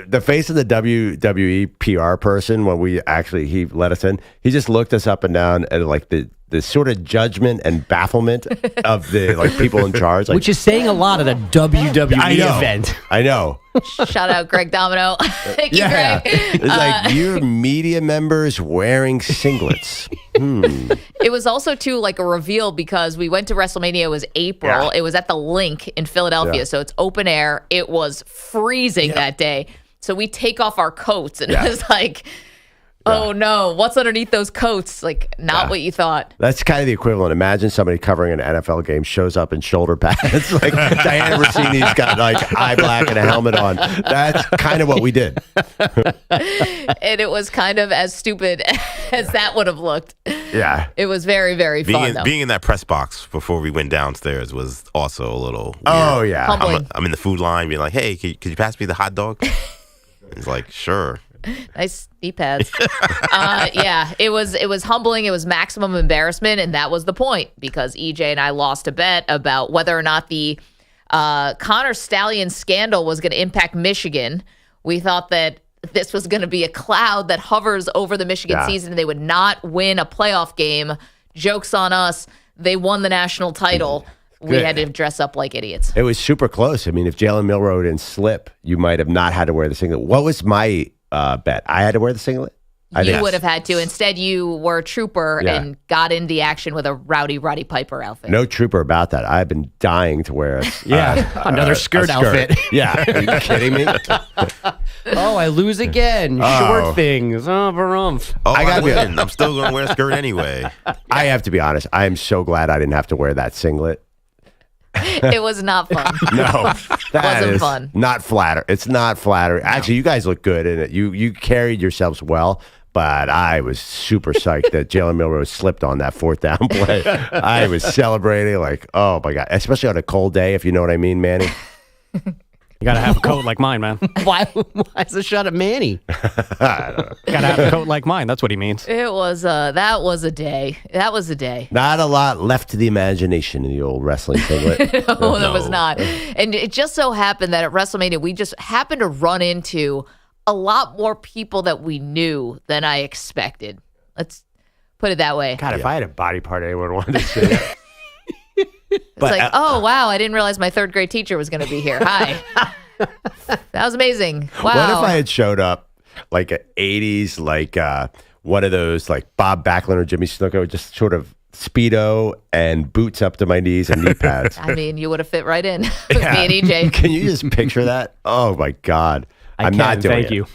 The face of the WWE PR person when he let us in, he just looked us up and down and like the sort of judgment and bafflement of the like people in charge, like, which is saying a lot at a WWE event. I know. Shout out Greg Domino. Thank you, Greg. It's like your media members wearing singlets. It was also too like a reveal because we went to WrestleMania. It was April. It was at the Link in Philadelphia, so it's open air. It was freezing that day, so we take off our coats, and it was like, oh no, what's underneath those coats? Like, not what you thought. That's kind of the equivalent. Imagine somebody covering an NFL game shows up in shoulder pads. Like Dianna Russini's got like eye black and a helmet on. That's kind of what we did. And it was kind of as stupid as that would have looked. Yeah. It was very, very fun, though. Being in that press box before we went downstairs was also a little weird. Oh, yeah. Humbling. I'm in the food line being like, hey, could you pass me the hot dog? He's like, sure. Nice knee pads. It was humbling. It was maximum embarrassment, and that was the point because EJ and I lost a bet about whether or not the Connor Stallion scandal was going to impact Michigan. We thought that this was going to be a cloud that hovers over the Michigan season, and they would not win a playoff game. Joke's on us. They won the national title. We had to dress up like idiots. It was super close. I mean, if Jalen Milroe didn't slip, you might have not had to wear the singlet. What was my bet? I had to wear the singlet? You would have had to. Instead, you were a trooper and got in the action with a Roddy Piper outfit. No trooper about that. I've been dying to wear another skirt outfit. Yeah. Are you kidding me? Oh, I lose again. Short things. Oh, barumph. I gotta win. I'm still going to wear a skirt anyway. I have to be honest. I am so glad I didn't have to wear that singlet. It was not fun. No, that wasn't is fun. Not flattering. It's not flattering. Actually, you guys look good in it. You carried yourselves well, but I was super psyched that Jalen Milroe slipped on that fourth down play. I was celebrating like, oh my God, especially on a cold day, if you know what I mean, Manny. You gotta have a coat like mine, man. Why is a shot at Manny? Gotta have a coat like mine. That's what he means. It was that was a day. That was a day. Not a lot left to the imagination in the old wrestling singlet. No, there was not. And it just so happened that at WrestleMania, we just happened to run into a lot more people that we knew than I expected. Let's put it that way. God, if I had a body part anyone wanted to see. It's like, oh, wow, I didn't realize my third grade teacher was going to be here. Hi. That was amazing. Wow. What if I had showed up like an 80s, like one of those like Bob Backlund or Jimmy Snuka, just sort of Speedo and boots up to my knees and knee pads? I mean, you would have fit right in with me and EJ. Can you just picture that? Oh, my God. I'm not doing thank it. you.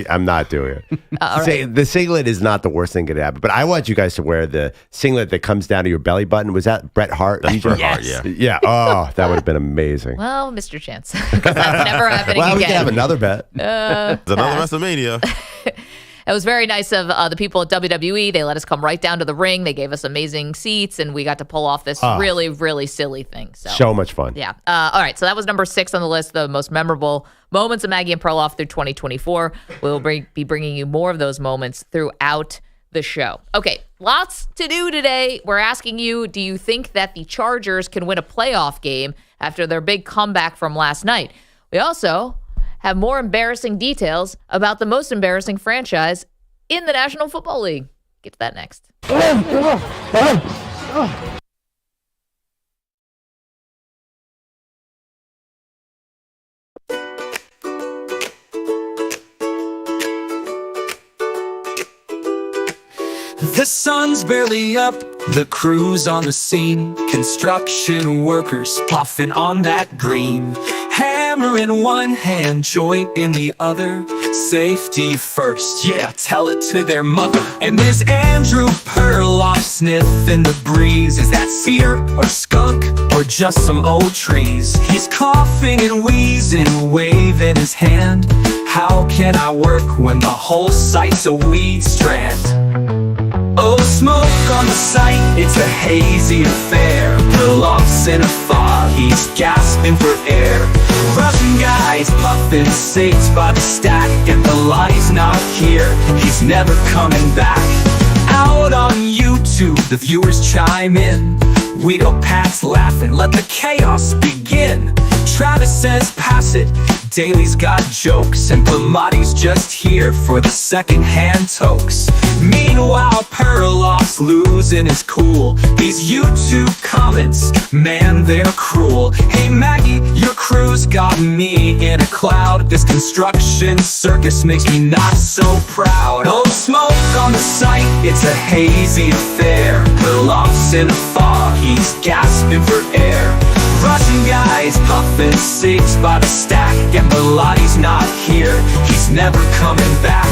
I'm not doing it. Right. The singlet is not the worst thing that could happen, but I want you guys to wear the singlet that comes down to your belly button. Was that Bret Hart? That's Bret Hart, yeah. Yeah. Oh, that would have been amazing. Well, Mr. Chance. Because that's never happening Well, again. we can have another bet. It's another WrestleMania. It was very nice of the people at WWE. They let us come right down to the ring. They gave us amazing seats, and we got to pull off this really, really silly thing. So much fun. Yeah. All right. So that was number 6 on the list, the most memorable moments of Maggie and Perloff through 2024. We'll be bringing you more of those moments throughout the show. Okay. Lots to do today. We're asking you, do you think that the Chargers can win a playoff game after their big comeback from last night? We also have more embarrassing details about the most embarrassing franchise in the National Football League. Get to that next. The sun's barely up, the crew's on the scene. Construction workers puffing on that green. Hammer in one hand, joint in the other. Safety first, yeah, tell it to their mother. And there's Andrew Perloff sniffing the breeze. Is that cedar or skunk or just some old trees? He's coughing and wheezing, waving his hand. How can I work when the whole site's a weed strand? Oh, smoke on the site, it's a hazy affair. Perloff's in a fog, he's gasping for air. Russian guys puffing cigs by the stack, and the line's not here, he's never coming back. Out on YouTube, the viewers chime in. We go past laughing, let the chaos begin. Travis says pass it, Daly's got jokes, and Pamati's just here for the second-hand tokes. Meanwhile, Perloff's losing his cool. These YouTube comments, man, they're cruel. Hey Maggie, your crew's got me in a cloud. This construction circus makes me not so proud. Oh, smoke on the site, it's a hazy affair. Perloff's in a fog, he's gasping for air. Russian guys puffing cigs by the stack, and Belotti's not here, he's never coming back.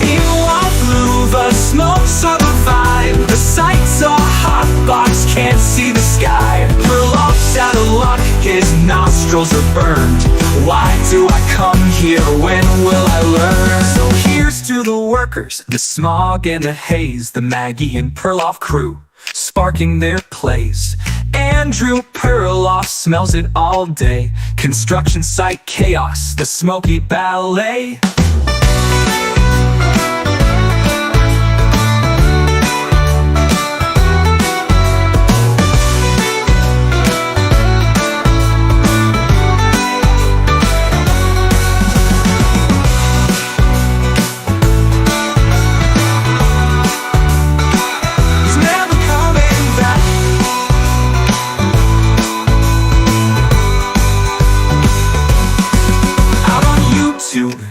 Meanwhile, through the smoke's on the vibe, the site's a hot box, can't see the sky. Perloff's out of luck, his nostrils are burned. Why do I come here, when will I learn? So here's to the workers, the smog and the haze, the Maggie and Perloff crew, sparking their plays. Andrew Perloff smells it all day. Construction site chaos, the smoky ballet.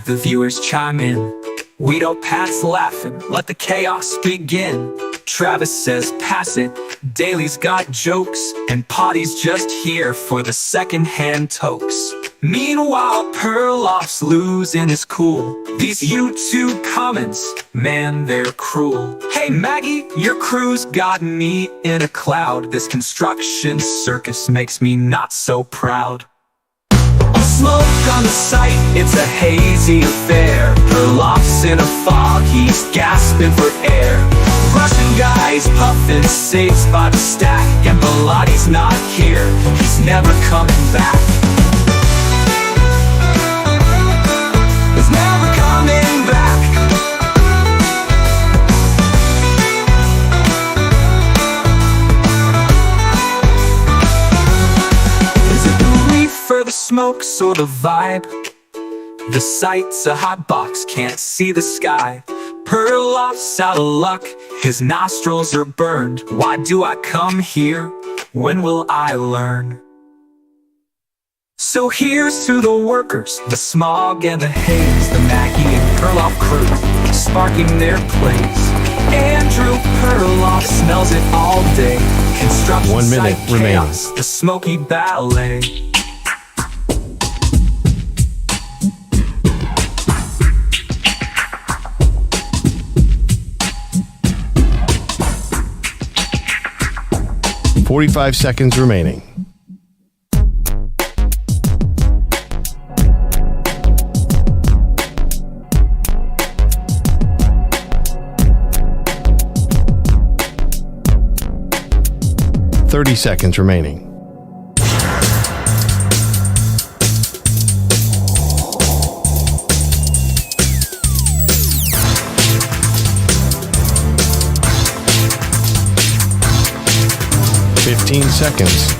The viewers chime in. We don't pass laughing, let the chaos begin. Travis says pass it, Daly's got jokes, and Potty's just here for the second-hand tokes. Meanwhile, Perloff's losing his cool. These YouTube comments, man, they're cruel. Hey Maggie, your crew's got me in a cloud. This construction circus makes me not so proud. Smoke on the site, it's a hazy affair. Perloff's in a fog, he's gasping for air. Russian guys puffing cigs by the stack, and Belotti's not here, he's never coming back. He's never coming back. For the smokes or the vibe, the site's a hot box, can't see the sky. Perloff's out of luck, his nostrils are burned. Why do I come here, when will I learn? So here's to the workers, the smog and the haze, the Maggie and Perloff crew, sparking their plays. Andrew Perloff smells it all day. Construction 1 minute site remaining. chaos, the smoky ballet. .45 seconds remaining. .30 seconds remaining. Seconds.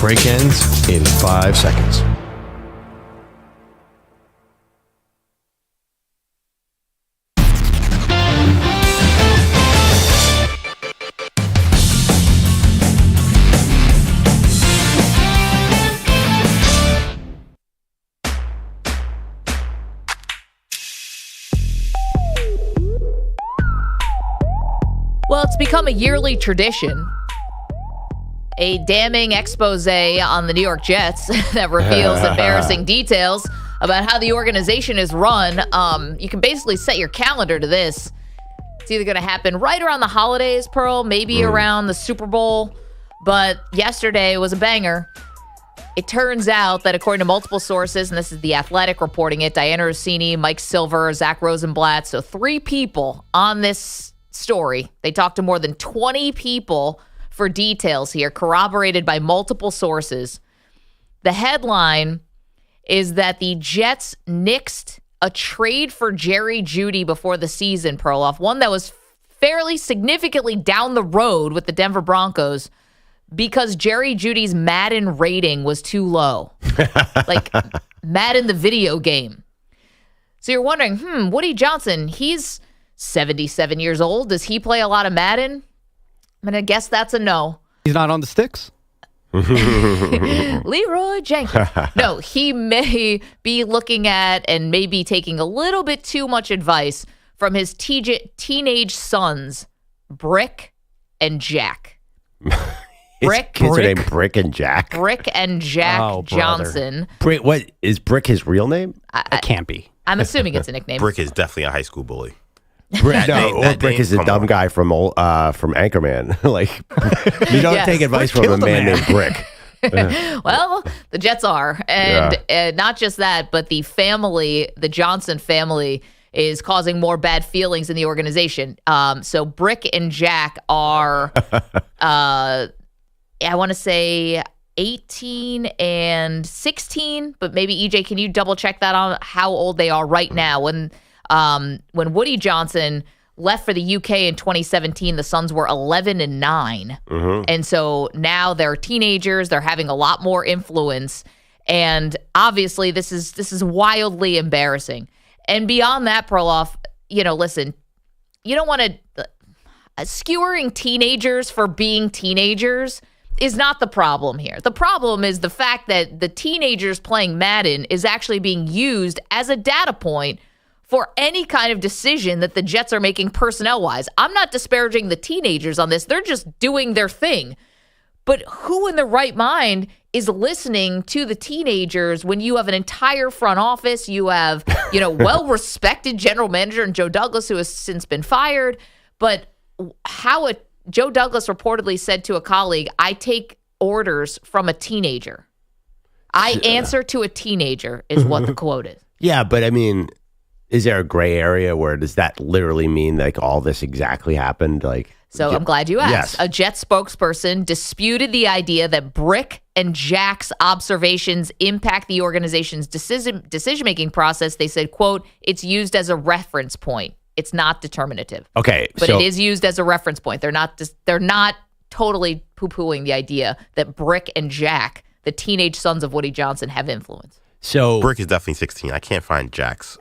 Break ends in 5 seconds. Well, it's become a yearly tradition. A damning expose on the New York Jets that reveals embarrassing details about how the organization is run. You can basically set your calendar to this. It's either going to happen right around the holidays, Pearl, maybe around the Super Bowl. But yesterday was a banger. It turns out that according to multiple sources, and this is The Athletic reporting it, Dianna Russini, Mike Silver, Zach Rosenblatt, so 3 people on this story. They talked to more than 20 people for details here, corroborated by multiple sources. The headline is that the Jets nixed a trade for Jerry Jeudy before the season, Perloff, one that was fairly significantly down the road with the Denver Broncos, because Jerry Jeudy's Madden rating was too low. Like Madden the video game. So you're wondering, Woody Johnson, he's 77 years old. Does he play a lot of Madden? I'm going to guess that's a no. He's not on the sticks? Leroy Jenkins. No, he may be looking at and maybe taking a little bit too much advice from his teenage sons, Brick and Jack. Kids are named Brick and Jack. Brick and Jack Johnson. Brick, what is Brick his real name? It can't be. I'm assuming it's a nickname. Brick is definitely a high school bully. Brick is a dumb guy from Anchorman. Like, you don't take advice from a man named Brick. Well, the Jets are. And not just that, but the Johnson family is causing more bad feelings in the organization. So Brick and Jack are, I want to say 18 and 16, but maybe EJ, can you double check that on how old they are right now? When Woody Johnson left for the UK in 2017, the Suns were 11 and 9. And so now they're teenagers. They're having a lot more influence. And obviously this is wildly embarrassing. And beyond that, Perloff, listen, you don't want to skewering teenagers for being teenagers is not the problem here. The problem is the fact that the teenagers playing Madden is actually being used as a data point for any kind of decision that the Jets are making personnel-wise. I'm not disparaging the teenagers on this. They're just doing their thing. But who in their right mind is listening to the teenagers when you have an entire front office, you have, well-respected general manager and Joe Douglas, who has since been fired, but how Joe Douglas reportedly said to a colleague, I take orders from a teenager. I answer to a teenager is what the quote is. Yeah, but I mean, is there a gray area where does that literally mean like all this exactly happened? So I'm glad you asked. Yes. A Jets spokesperson disputed the idea that Brick and Jack's observations impact the organization's decision-making process. They said, quote, it's used as a reference point. It's not determinative. Okay. But it is used as a reference point. They're not totally poo-pooing the idea that Brick and Jack, the teenage sons of Woody Johnson, have influence. So Brick is definitely 16. I can't find Jack's.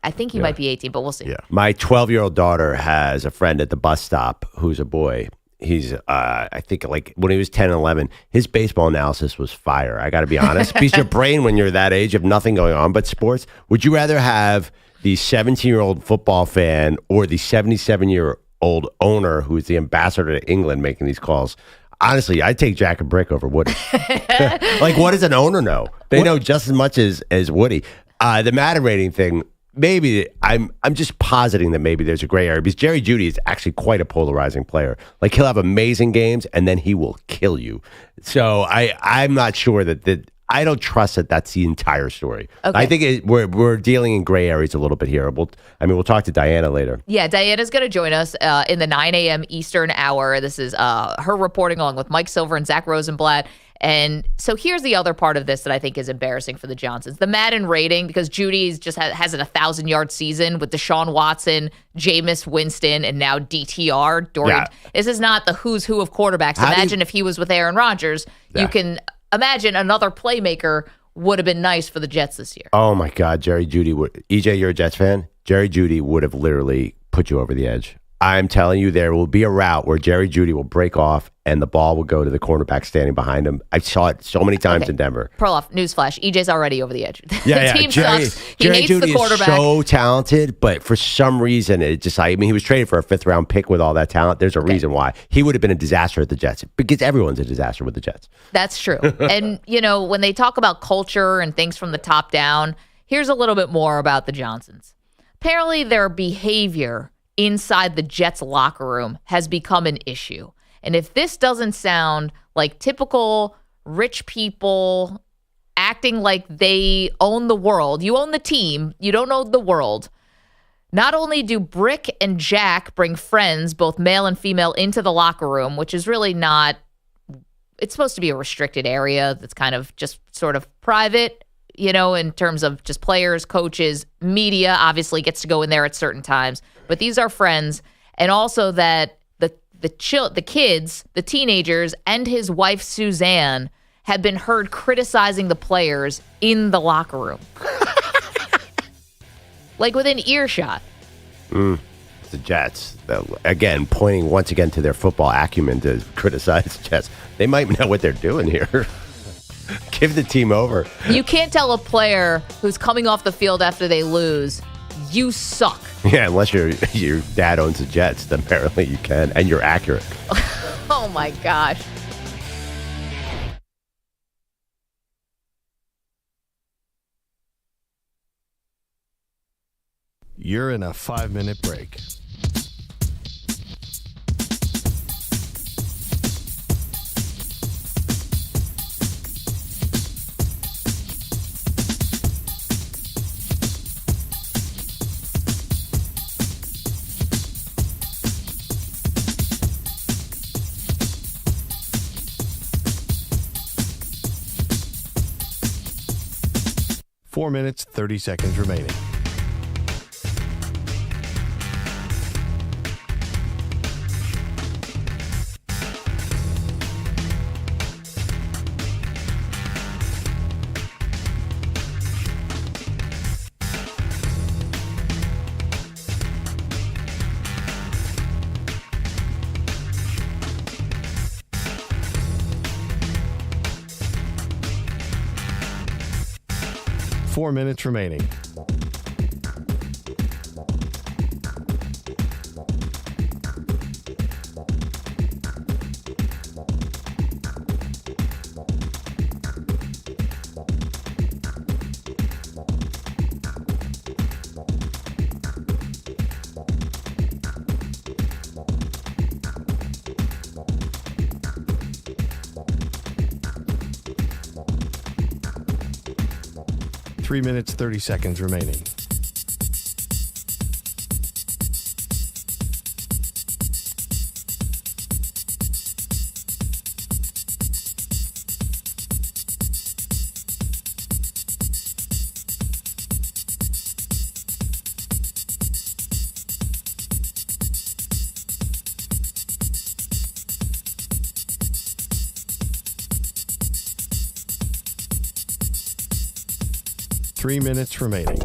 I think he might be 18, but we'll see. Yeah. My 12-year-old daughter has a friend at the bus stop who's a boy. He's, I think, like when he was 10 and 11, his baseball analysis was fire. I got to be honest. Because your brain, when you're that age, of nothing going on but sports, would you rather have the 17-year-old football fan or the 77-year-old owner who's the ambassador to England making these calls? Honestly, I'd take Jack and Brick over Woody. Like, what does an owner know? They know just as much as Woody. The Madden rating thing, maybe I'm just positing that maybe there's a gray area because Jerry Jeudy is actually quite a polarizing player. Like, he'll have amazing games and then he will kill you. So I'm not sure that I don't trust that that's the entire story. Okay. I think we're dealing in gray areas a little bit here. We'll talk to Dianna later. Yeah, Diana's going to join us in the 9 a.m. Eastern hour. This is her reporting along with Mike Silver and Zach Rosenblatt. And so here's the other part of this that I think is embarrassing for the Johnsons. The Madden rating, because Judy's just has an 1,000-yard season with Deshaun Watson, Jameis Winston, and now DTR. This is not the who's who of quarterbacks. Imagine if he was with Aaron Rodgers. Yeah. You can imagine another playmaker would have been nice for the Jets this year. Oh, my God. Jerry Jeudy would. EJ, you're a Jets fan? Jerry Jeudy would have literally put you over the edge. I'm telling you, there will be a route where Jerry Jeudy will break off and the ball will go to the cornerback standing behind him. I saw it so many times in Denver. Perloff, newsflash, EJ's already over the edge. Yeah, the team sucks. He Jerry hates Jeudy the quarterback. is so talented, but for some reason, he was traded for a 5th-round pick with all that talent. There's a reason why. He would have been a disaster at the Jets because everyone's a disaster with the Jets. That's true. And, when they talk about culture and things from the top down, here's a little bit more about the Johnsons. Apparently, their behavior inside the Jets locker room has become an issue. And if this doesn't sound like typical rich people acting like they own the world, you own the team, you don't own the world. Not only do Brick and Jack bring friends, both male and female, into the locker room, which is really not, it's supposed to be a restricted area that's kind of just sort of private, in terms of just players, coaches, media obviously gets to go in there at certain times. But these are friends. And also that the kids, the teenagers, and his wife, Suzanne, have been heard criticizing the players in the locker room. Like within earshot. The Jets, again, pointing once again to their football acumen to criticize the Jets. They might know what they're doing here. Give the team over. You can't tell a player who's coming off the field after they lose, you suck. Yeah, unless your dad owns the Jets, then apparently you can, and you're accurate. Oh my gosh. You're in a 5-minute break. Four minutes, 30 seconds remaining. Four minutes remaining. Three minutes, 30 seconds remaining. Three minutes remaining.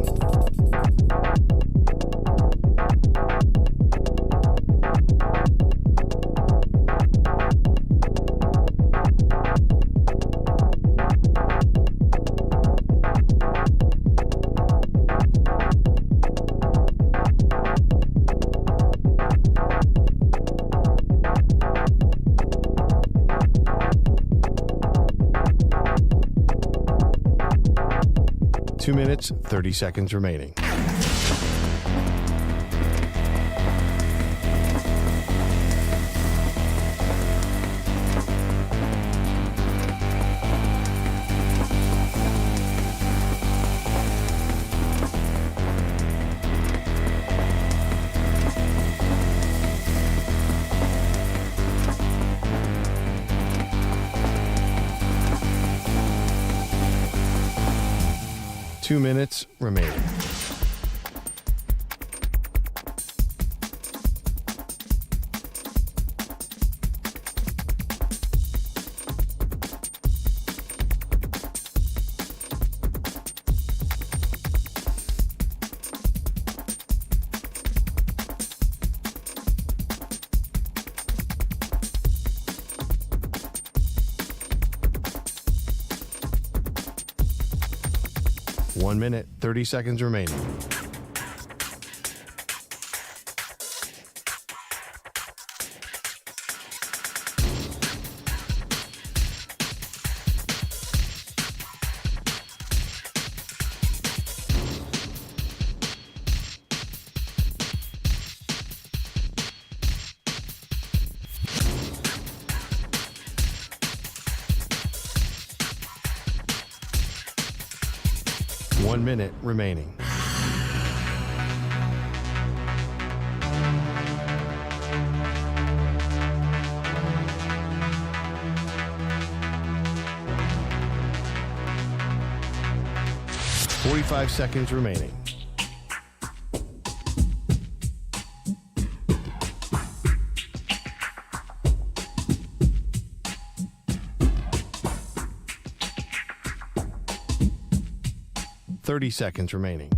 Two minutes, 30 seconds remaining. Two minutes remaining. One minute, 30 seconds remaining. 1 minute remaining. $45 seconds remaining. $30 seconds remaining.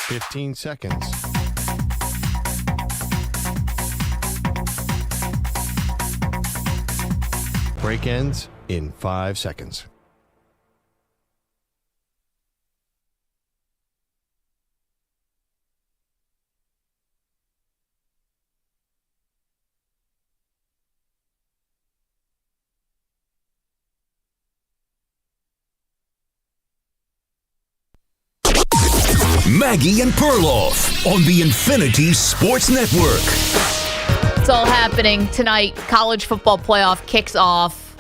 $15 seconds. Break ends in 5 seconds. Maggie and Perloff on the Infinity Sports Network. It's all happening tonight. College football playoff kicks off.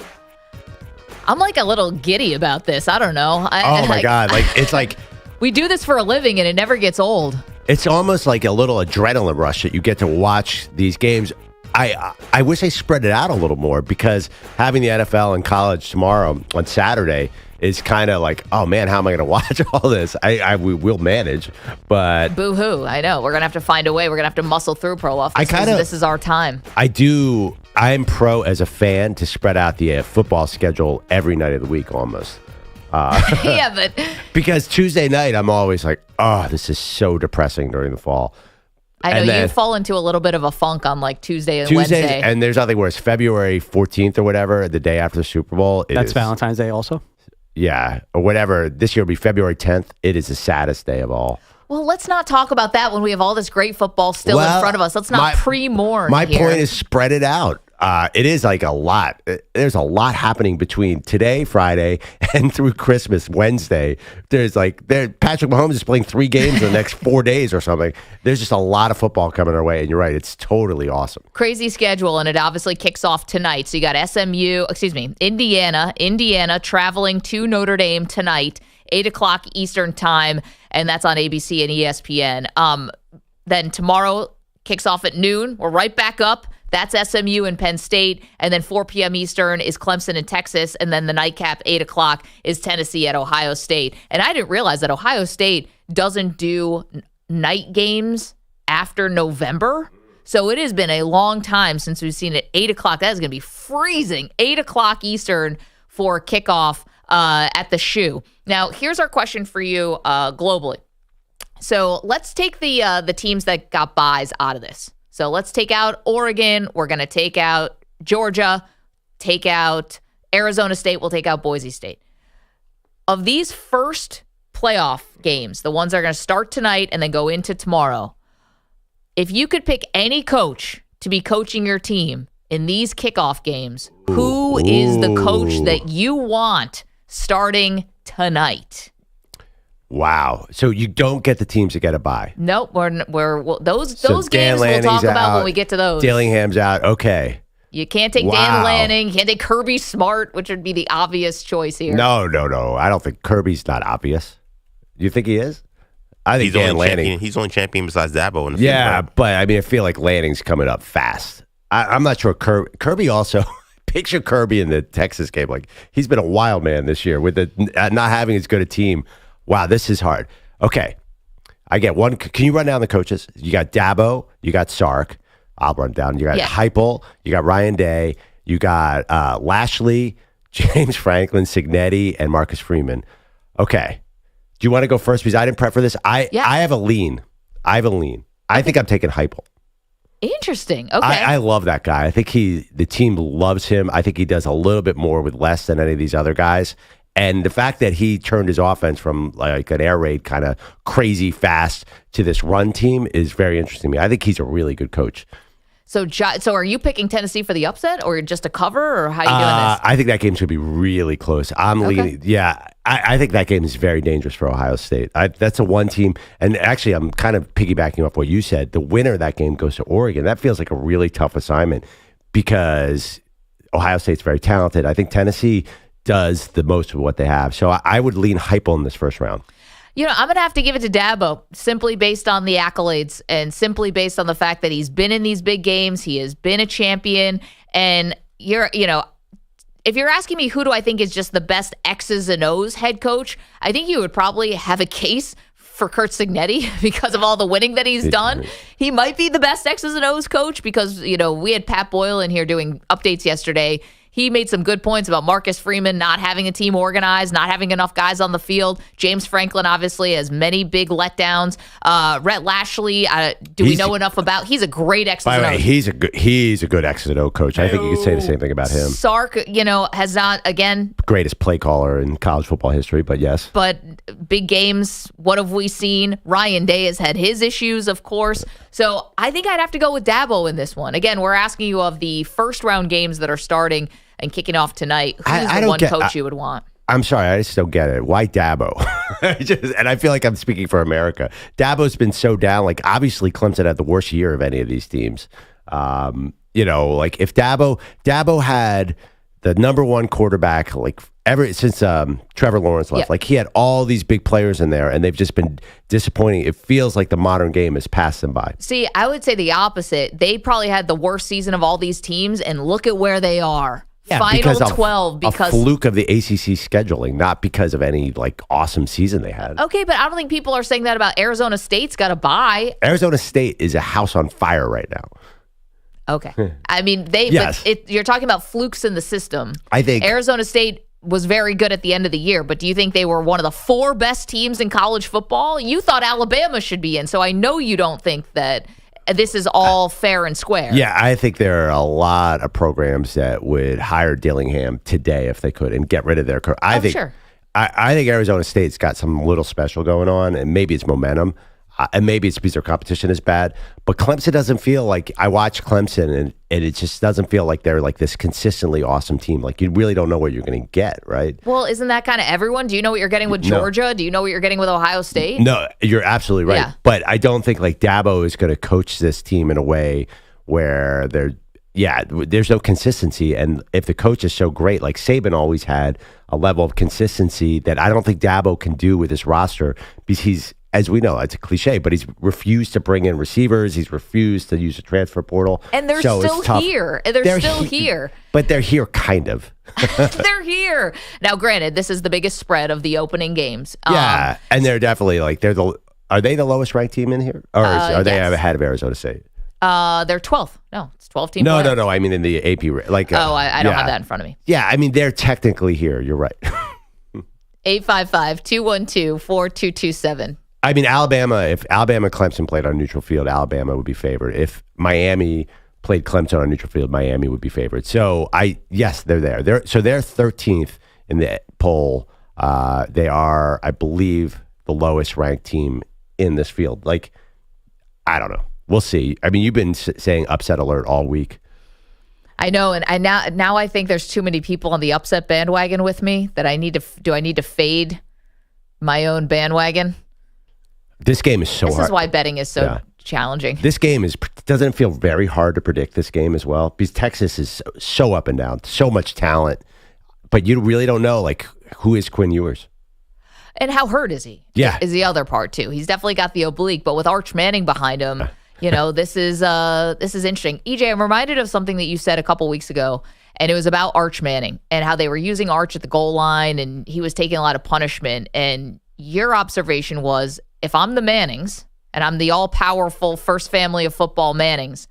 I'm like a little giddy about this. I don't know. Oh my God. It's like we do this for a living and it never gets old. It's almost like a little adrenaline rush that you get to watch these games. I wish they spread it out a little more, because having the NFL and college tomorrow on Saturday is kind of like, oh man, how am I going to watch all this? We will manage, but boo-hoo. I know. We're going to have to find a way. We're going to have to muscle through, Perloff. This is our time. I'm pro as a fan to spread out the football schedule every night of the week almost. Yeah, but because Tuesday night, I'm always like, oh, this is so depressing during the fall. I know you fall into a little bit of a funk on like Tuesday and Wednesday. And there's nothing worse. February 14th or whatever, the day after the Super Bowl. That's Valentine's Day also? Yeah, or whatever. This year will be February 10th. It is the saddest day of all. Well, let's not talk about that when we have all this great football still in front of us. Let's not pre-mourn My here. point is spread it out. It is like a lot. There's a lot happening between today, Friday, and through Christmas, Wednesday. Patrick Mahomes is playing 3 games in the next 4 days or something. There's just a lot of football coming our way, and you're right. It's totally awesome. Crazy schedule, and it obviously kicks off tonight. So you got Indiana traveling to Notre Dame tonight, 8 o'clock Eastern time, and that's on ABC and ESPN. Then tomorrow kicks off at noon. We're right back up. That's SMU and Penn State. And then 4 p.m. Eastern is Clemson and Texas. And then the nightcap, 8 o'clock, is Tennessee at Ohio State. And I didn't realize that Ohio State doesn't do night games after November. So it has been a long time since we've seen it 8 o'clock. That is going to be freezing. 8 o'clock Eastern for kickoff at the Shoe. Now, here's our question for you globally. So let's take the teams that got buys out of this. So let's take out Oregon. We're going to take out Georgia, take out Arizona State. We'll take out Boise State. Of these first playoff games, the ones that are going to start tonight and then go into tomorrow, if you could pick any coach to be coaching your team in these kickoff games, who is the coach that you want starting tonight? Wow. So you don't get the teams that get a bye. Nope. Those games we'll talk about when we get to those. Dillingham's out. Okay. You can't take Dan Lanning. You can't take Kirby Smart, which would be the obvious choice here. No. I don't think Kirby's not obvious. You think he is? I think Dan Lanning. He's only champion besides Dabo in the field. But I mean, I feel like Lanning's coming up fast. I'm not sure. Kirby also. Picture Kirby in the Texas game. Like, he's been a wild man this year with not having as good a team. Wow, this is hard. Okay, I get one. Can you run down the coaches? You got Dabo, you got Sark. I'll run down. You got Heupel, you got Ryan Day, you got Lashley, James Franklin, Signetti, and Marcus Freeman. Okay, do you want to go first? Because I didn't prep for this. I have a lean. I think I'm taking Heupel. Interesting. Okay. I love that guy. I think the team loves him. I think he does a little bit more with less than any of these other guys. And the fact that he turned his offense from like an air raid kind of crazy fast to this run team is very interesting to me. I think he's a really good coach. So are you picking Tennessee for the upset or just a cover, or how are you doing this? I think that game's going to be really close. I'm leaning. Yeah, I think that game is very dangerous for Ohio State. That's a one team. And actually, I'm kind of piggybacking off what you said. The winner of that game goes to Oregon. That feels like a really tough assignment because Ohio State's very talented. I think Tennessee does the most of what they have. So I would lean Heupel in this first round. I'm going to have to give it to Dabo simply based on the accolades and simply based on the fact that he's been in these big games. He has been a champion. And if you're asking me who do I think is just the best X's and O's head coach, I think you would probably have a case for Curt Cignetti because of all the winning that he's done. He might be the best X's and O's coach because, we had Pat Boyle in here doing updates yesterday. He made some good points about Marcus Freeman not having a team organized, not having enough guys on the field. James Franklin obviously has many big letdowns. Rhett Lashley, we know enough about? He's a great X's and O's. By the way, he's a good X's and O coach. I think you could say the same thing about him. Sark, has not, again, greatest play caller in college football history, but yes. But big games, what have we seen? Ryan Day has had his issues, of course. So I think I'd have to go with Dabo in this one. Again, we're asking you of the first round games that are starting and kicking off tonight. Who's the one coach you would want? I'm sorry, I just don't get it. Why Dabo? And I feel like I'm speaking for America. Dabo's been so down. Like, obviously, Clemson had the worst year of any of these teams. Like if Dabo had the number one quarterback, like ever since Trevor Lawrence left, like he had all these big players in there, and they've just been disappointing. It feels like the modern game has passed them by. See, I would say the opposite. They probably had the worst season of all these teams, and look at where they are. Yeah, Final 12 because a fluke of the ACC scheduling, not because of any like awesome season they had. Okay, but I don't think people are saying that about Arizona State's got a bye. Arizona State is a house on fire right now. Okay. I mean, you're talking about flukes in the system. I think Arizona State was very good at the end of the year, but do you think they were one of the 4 best teams in college football? You thought Alabama should be in, so I know you don't think that this is all fair and square. Yeah, I think there are a lot of programs that would hire Dillingham today if they could and get rid of their coach. I think Arizona State's got some little special going on, and maybe it's momentum. And maybe it's because their competition is bad. But Clemson doesn't feel like, I watch Clemson and it just doesn't feel like they're like this consistently awesome team. Like you really don't know what you're going to get, right? Well, isn't that kind of everyone? Do you know what you're getting with Georgia? No. Do you know what you're getting with Ohio State? No, you're absolutely right. Yeah. But I don't think like Dabo is going to coach this team in a way where there's no consistency. And if the coach is so great, like Saban always had a level of consistency that I don't think Dabo can do with this roster because he's, as we know, it's a cliche, but he's refused to bring in receivers. He's refused to use the transfer portal. And they're still here. They're still here. But they're here kind of. They're here. Now, granted, this is the biggest spread of the opening games. Yeah, and they're definitely like, are they the lowest ranked team in here? Or are they ahead of Arizona State? They're 12th. No, it's 12 team. No. I mean, in the AP, like. I don't have that in front of me. Yeah, I mean, they're technically here. You're right. 855-212-4227. I mean, if Alabama Clemson played on neutral field, Alabama would be favored. If Miami played Clemson on neutral field, Miami would be favored. So they're there. They're 13th in the poll. They are, I believe, the lowest ranked team in this field. Like, I don't know. We'll see. I mean, you've been saying upset alert all week. I know, and now I think there's too many people on the upset bandwagon with me that I need to. Do I need to fade my own bandwagon? This game is so hard. This is why betting is so challenging. This game doesn't feel very hard to predict this game as well because Texas is so up and down, so much talent, but you really don't know like who is Quinn Ewers. And how hurt is he? Yeah. Is the other part too. He's definitely got the oblique, but with Arch Manning behind him, this is interesting. EJ, I'm reminded of something that you said a couple weeks ago, and it was about Arch Manning and how they were using Arch at the goal line and he was taking a lot of punishment. And your observation was, if I'm the Mannings, and I'm the all-powerful first family of football Mannings,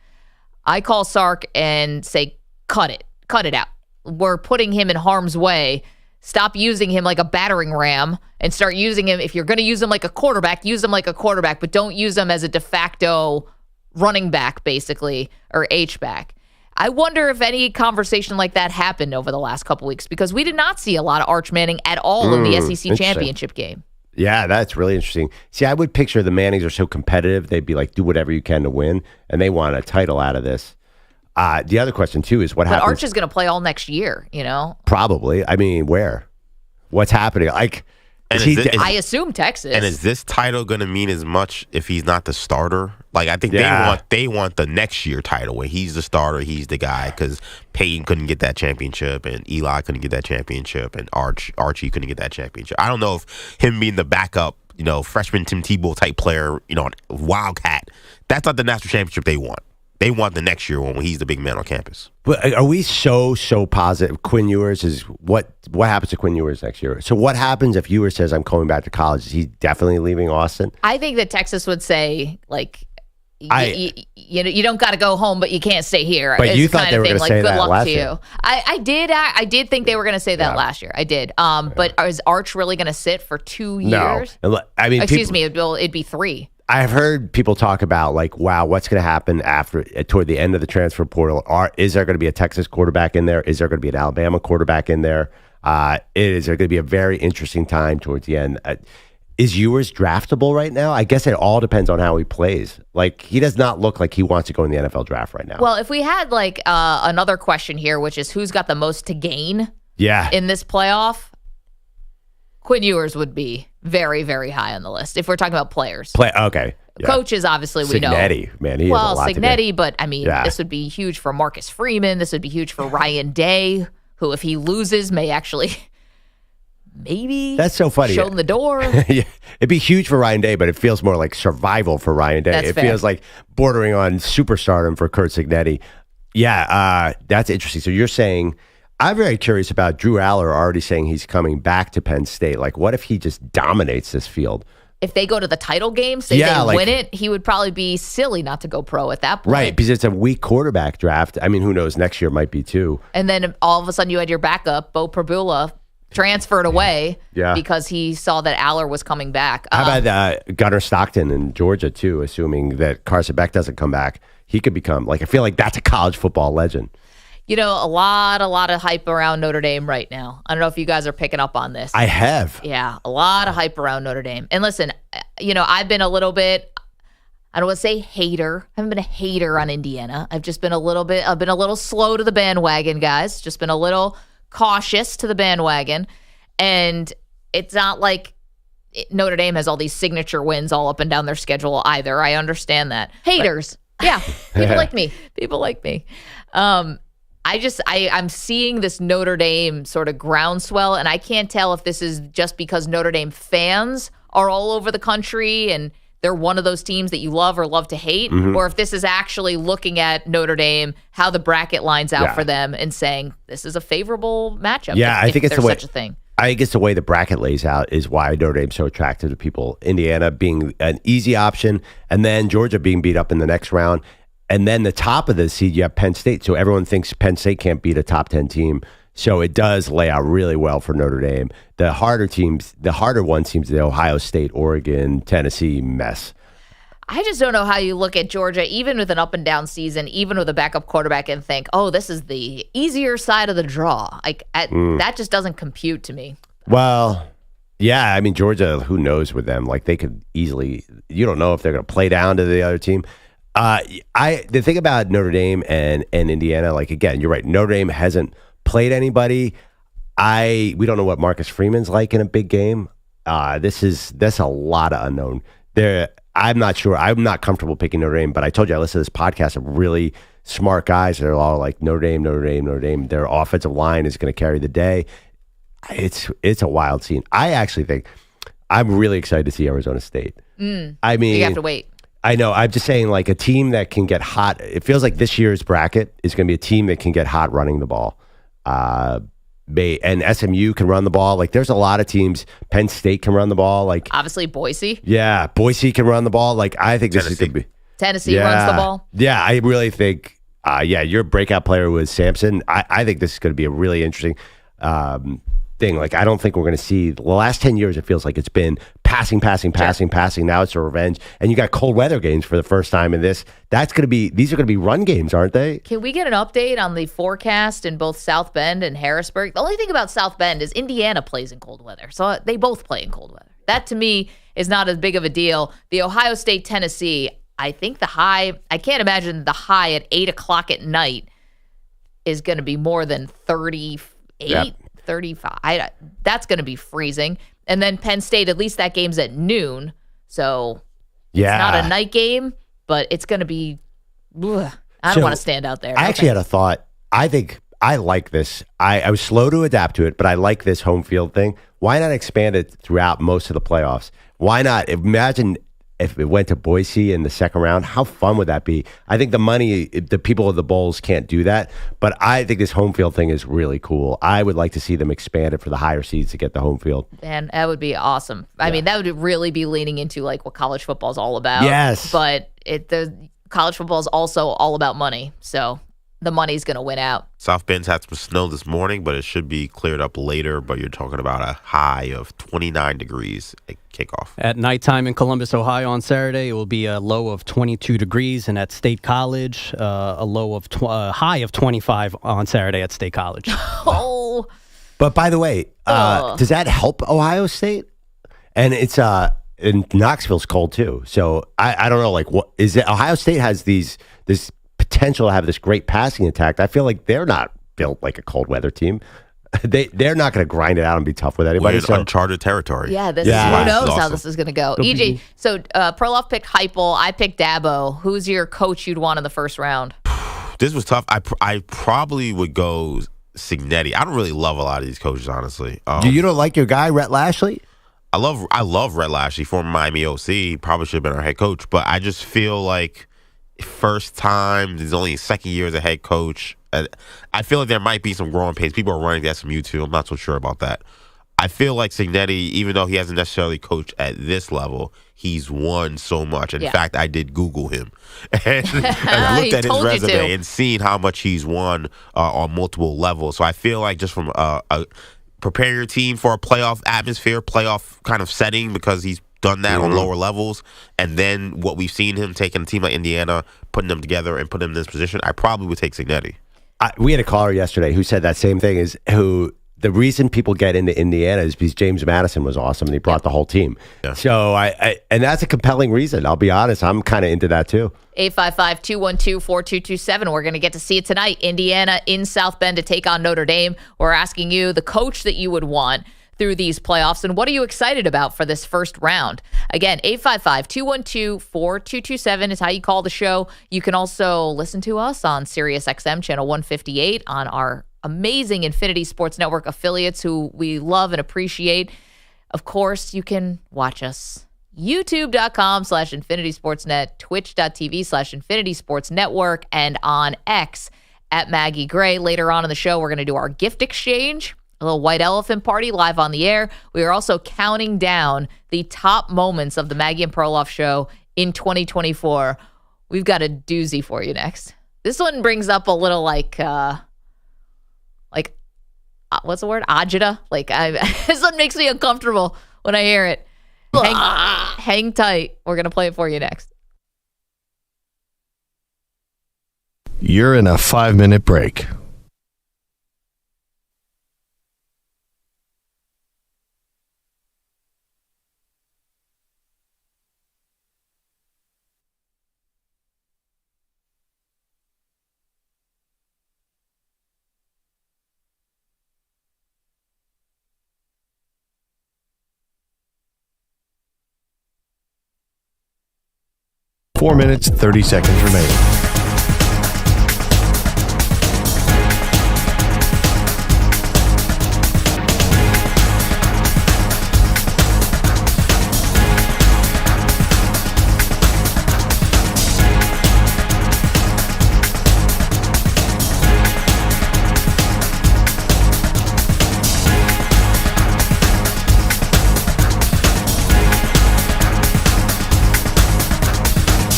I call Sark and say, cut it out. We're putting him in harm's way. Stop using him like a battering ram and start using him. If you're going to use him like a quarterback, use him like a quarterback, but don't use him as a de facto running back, basically, or H-back. I wonder if any conversation like that happened over the last couple weeks because we did not see a lot of Arch Manning at all in the SEC championship game. Yeah, that's really interesting. See, I would picture the Mannings are so competitive, they'd be like, do whatever you can to win, and they want a title out of this. The other question too is what But happens. Arch is going to play all next year. Probably. I mean, where? What's happening? Like, I assume Texas. And is this title going to mean as much if he's not the starter? Like, I think they want the next year title where he's the starter, he's the guy, because Peyton couldn't get that championship, and Eli couldn't get that championship, and Archie couldn't get that championship. I don't know if him being the backup, freshman Tim Tebow type player, Wildcat, that's not the national championship they want. They want the next year when he's the big man on campus. But are we so positive? Quinn Ewers is what happens to Quinn Ewers next year? So what happens if Ewers says, I'm coming back to college? Is he definitely leaving Austin? I think that Texas would say, like, you don't got to go home, but you can't stay here. But you thought they were going to say good that luck last to year. you. I did think they were going to say that last year. I did. But is Arch really going to sit for 2 years? No. I mean, excuse me, it'd be 3. I've heard people talk about, like, wow, what's going to happen toward the end of the transfer portal? Is there going to be a Texas quarterback in there? Is there going to be an Alabama quarterback in there? Is there going to be a very interesting time towards the end? Is Ewers draftable right now? I guess it all depends on how he plays. Like, he does not look like he wants to go in the NFL draft right now. Well, if we had, like, another question here, which is who's got the most to gain in this playoff, Quinn Ewers would be very, very high on the list if we're talking about players. Okay. Yeah. Coaches, obviously, we know. Signetti, man, he has a lot to do. Signetti, but I mean, this would be huge for Marcus Freeman. This would be huge for Ryan Day, who, if he loses, may actually that's so funny. show him the door. Yeah. It'd be huge for Ryan Day, but it feels more like survival for Ryan Day. That's fair. Feels like bordering on superstardom for Kurt Signetti. Yeah, that's interesting. So you're saying, I'm very curious about Drew Aller already saying he's coming back to Penn State. Like, what if he just dominates this field? If they go to the title game, say they win it, he would probably be silly not to go pro at that point. Right, because it's a weak quarterback draft. I mean, who knows? Next year might be too. And then all of a sudden you had your backup, Bo Prabula, transferred away because he saw that Aller was coming back. How about Gunnar Stockton in Georgia too, assuming that Carson Beck doesn't come back? He could become, like, I feel like that's a college football legend. A lot of hype around Notre Dame right now. I don't know if you guys are picking up on this. I have. Yeah, a lot of hype around Notre Dame. And listen, I've been a little bit, I don't want to say hater. I haven't been a hater on Indiana. I've been a little slow to the bandwagon, guys. Just been a little cautious to the bandwagon. And it's not like Notre Dame has all these signature wins all up and down their schedule either. I understand that. Haters. Yeah, people like me. People like me. I'm seeing this Notre Dame sort of groundswell, and I can't tell if this is just because Notre Dame fans are all over the country and they're one of those teams that you love or love to hate, or if this is actually looking at Notre Dame, how the bracket lines out for them, and saying this is a favorable matchup. Yeah, I think it's the way, such a thing. I think it's the way the bracket lays out is why Notre Dame's so attractive to people. Indiana being an easy option, and then Georgia being beat up in the next round. And then the top of the seed, you have Penn State. So everyone thinks Penn State can't beat a top 10 team. So it does lay out really well for Notre Dame. The harder one seems the Ohio State, Oregon, Tennessee mess. I just don't know how you look at Georgia, even with an up and down season, even with a backup quarterback, and think, oh, this is the easier side of the draw. That just doesn't compute to me. Well, yeah, I mean, Georgia, who knows with them? Like, they could easily, you don't know if they're going to play down to the other team. The thing about Notre Dame and Indiana, like, again, you're right. Notre Dame hasn't played anybody. We don't know what Marcus Freeman's like in a big game. That's a lot of unknown. I'm not sure. I'm not comfortable picking Notre Dame, but I told you I listen to this podcast of really smart guys that are all like Notre Dame, Notre Dame, Notre Dame. Their offensive line is going to carry the day. It's a wild scene. I actually think I'm really excited to see Arizona State. I mean, you have to wait. I know. I'm just saying, like, a team that can get hot. It feels like this year's bracket is going to be a team that can get hot running the ball. And SMU can run the ball. Like, there's a lot of teams. Penn State can run the ball. Like, obviously Boise. Yeah, Boise can run the ball. Like, I think this is going to be. Tennessee runs the ball. Yeah, I really think. Your breakout player was Sampson. I think this is going to be a really interesting thing. Like, I don't think we're going to see the last 10 years. It feels like it's been passing. Now it's a revenge, and you got cold weather games for the first time in this. These are going to be run games, aren't they? Can we get an update on the forecast in both South Bend and Harrisburg? The only thing about South Bend is Indiana plays in cold weather, so they both play in cold weather. That to me is not as big of a deal. The Ohio State Tennessee, I think the high, I can't imagine the high at 8 o'clock at night is going to be more than 38, 35. That's going to be freezing. And then Penn State, at least that game's at noon. So it's not a night game, but it's going to be, I don't want to stand out there. I actually had a thought. I think I like this. I was slow to adapt to it, but I like this home field thing. Why not expand it throughout most of the playoffs? Why not? Imagine if it went to Boise in the second round. How fun would that be? I think the people of the bowls can't do that, but I think this home field thing is really cool. I would like to see them expand it for the higher seeds to get the home field. And that would be awesome. I mean, that would really be leaning into like what college football is all about. Yes. But the college football is also all about money. So the money's going to win out. South Bend's had some snow this morning, but it should be cleared up later. But you're talking about a high of 29 degrees at kickoff. At nighttime in Columbus, Ohio on Saturday, it will be a low of 22 degrees. And at State College, a high of 25 on Saturday at State College. Oh. But by the way, does that help Ohio State? And it's and Knoxville's cold too. So I don't know, like, what is it? Ohio State has this potential to have this great passing attack. I feel like they're not built like a cold weather team. They're not going to grind it out and be tough with anybody. We're in uncharted territory. Yeah, who knows how this is going to go. EJ, so Perloff picked Heupel. I picked Dabo. Who's your coach you'd want in the first round? This was tough. I probably would go Cignetti. I don't really love a lot of these coaches, honestly. You don't like your guy, Rhett Lashley? I love Rhett Lashley, former Miami OC. Probably should have been our head coach, but I just feel like first time, he's only his second year as a head coach. I feel like there might be some growing pains. People are running to SMU too. I'm not so sure about that. I feel like Cignetti, even though he hasn't necessarily coached at this level, he's won so much. In fact, I did Google him and I looked at his resume and seen how much he's won on multiple levels. So I feel like just from preparing your team for a playoff atmosphere, playoff kind of setting, because he's done that on lower levels, and then what we've seen him taking a team like Indiana, putting them together and putting them in this position, I probably would take Cignetti. We had a caller yesterday who said that same thing, is who the reason people get into Indiana is because James Madison was awesome and he brought the whole team. Yeah. So and that's a compelling reason. I'll be honest, I'm kind of into that too. 855-212-4227. We're going to get to see it tonight. Indiana in South Bend to take on Notre Dame. We're asking you the coach that you would want through these playoffs, and what are you excited about for this first round? Again, 855-212-4227 is how you call the show. You can also listen to us on Sirius XM channel 158 on our amazing Infinity Sports Network affiliates who we love and appreciate. Of course, you can watch us youtube.com/Infinity Sportsnet, twitch.tv/Infinity Sports Network, and on X at Maggie Gray. Later on in the show, we're going to do our gift exchange, a little white elephant party live on the air. We are also counting down the top moments of the Maggie and Perloff show in 2024. We've got a doozy for you next. This one brings up a little what's the word? Agita. This one makes me uncomfortable when I hear it. Hang tight. We're going to play it for you next. You're in a 5-minute break. Four minutes, 30 seconds remaining.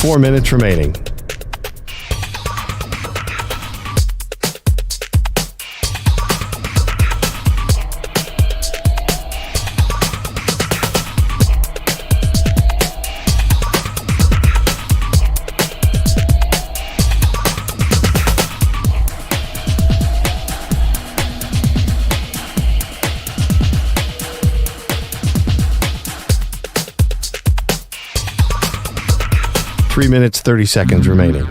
Four minutes remaining. 3 minutes, 30 seconds remaining.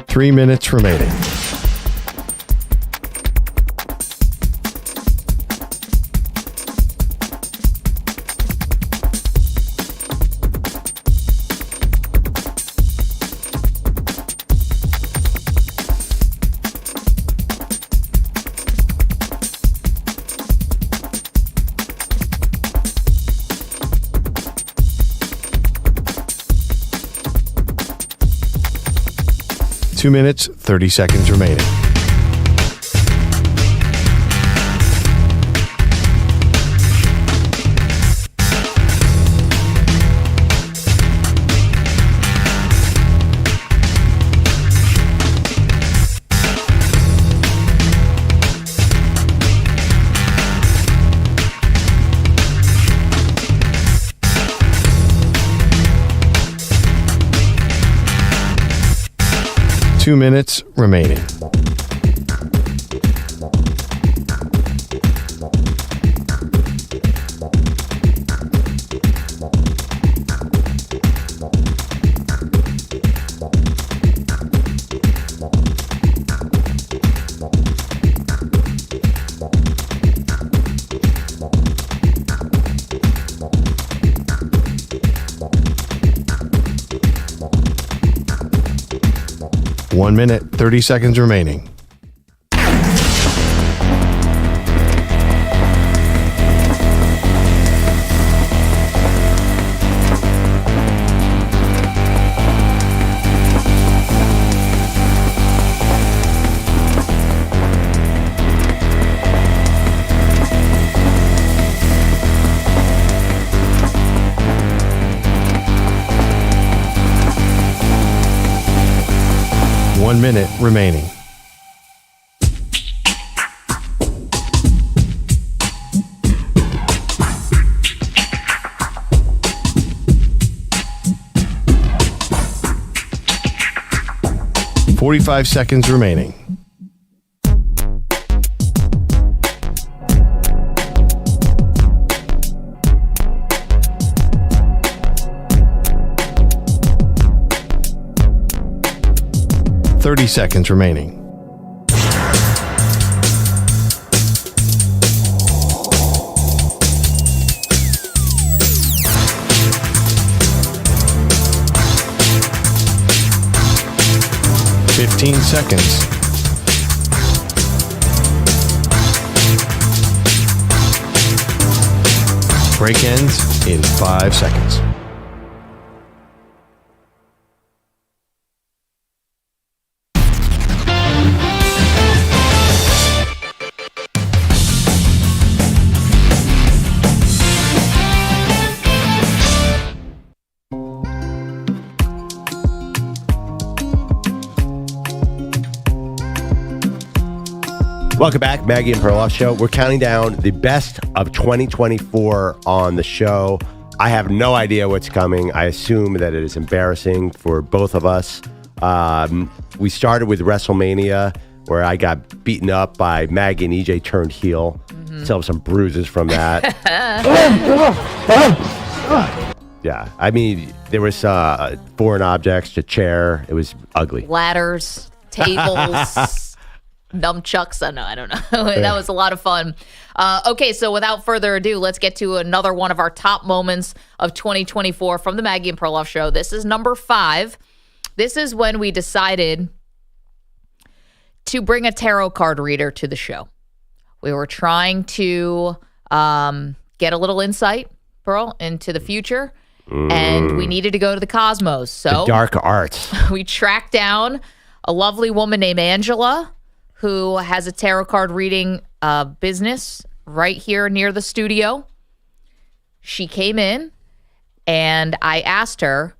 Three minutes remaining. Two minutes, 30 seconds remaining. Two minutes remaining. 1 minute, 30 seconds remaining. One minute remaining. .45 seconds remaining. .30 seconds remaining. .15 seconds. Break ends in 5 seconds. Welcome back, Maggie and Perloff Show. We're counting down the best of 2024 on the show. I have no idea what's coming. I assume that it is embarrassing for both of us. We started with WrestleMania, where I got beaten up by Maggie and EJ turned heel. Still have some bruises from that. Yeah, I mean, there was foreign objects, a chair. It was ugly. Ladders, tables. Nunchucks. I don't know. That was a lot of fun. Okay, so without further ado, let's get to another one of our top moments of 2024 from the Maggie and Perloff Show. This is number 5. This is when we decided to bring a tarot card reader to the show. We were trying to get a little insight, Pearl, into the future, and we needed to go to the cosmos. So the dark arts. We tracked down a lovely woman named Angela, who has a tarot card reading business right here near the studio. She came in, and I asked her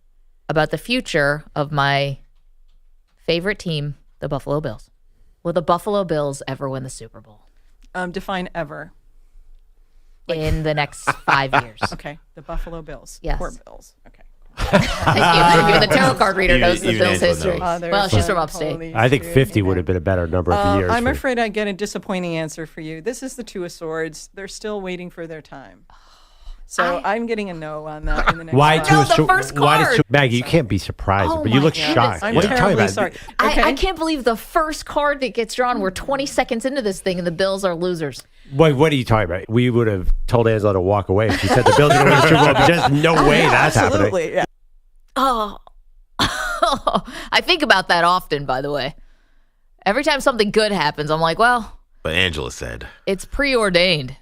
about the future of my Favorite team, the Buffalo Bills. Will the Buffalo Bills ever win the Super Bowl? Define ever. In the next 5 years. Okay, the Buffalo Bills. Yes. Poor Bills. Okay. Thank you. The tarot card reader knows the Bills' history. Well, she's from upstate. I think 50 would have been a better number of years. I'm afraid I get a disappointing answer for you. This is the Two of Swords. They're still waiting for their time. So I'm getting a no on that in the next Why five. Two of the Swords? first Why card. Maggie, you can't be surprised, Oh but you my look goodness. shocked. I'm What are you talking terribly about? sorry. Okay. I can't believe the first card that gets drawn, we're 20 seconds into this thing and the Bills are losers. Wait, what are you talking about? We would have told Angela to walk away if she said the Bills are going to win the Super Bowl. But there's no way that's Absolutely, happening. yeah. Oh, I think about that often, by the way. Every time something good happens, I'm like, well, But Angela said, it's preordained.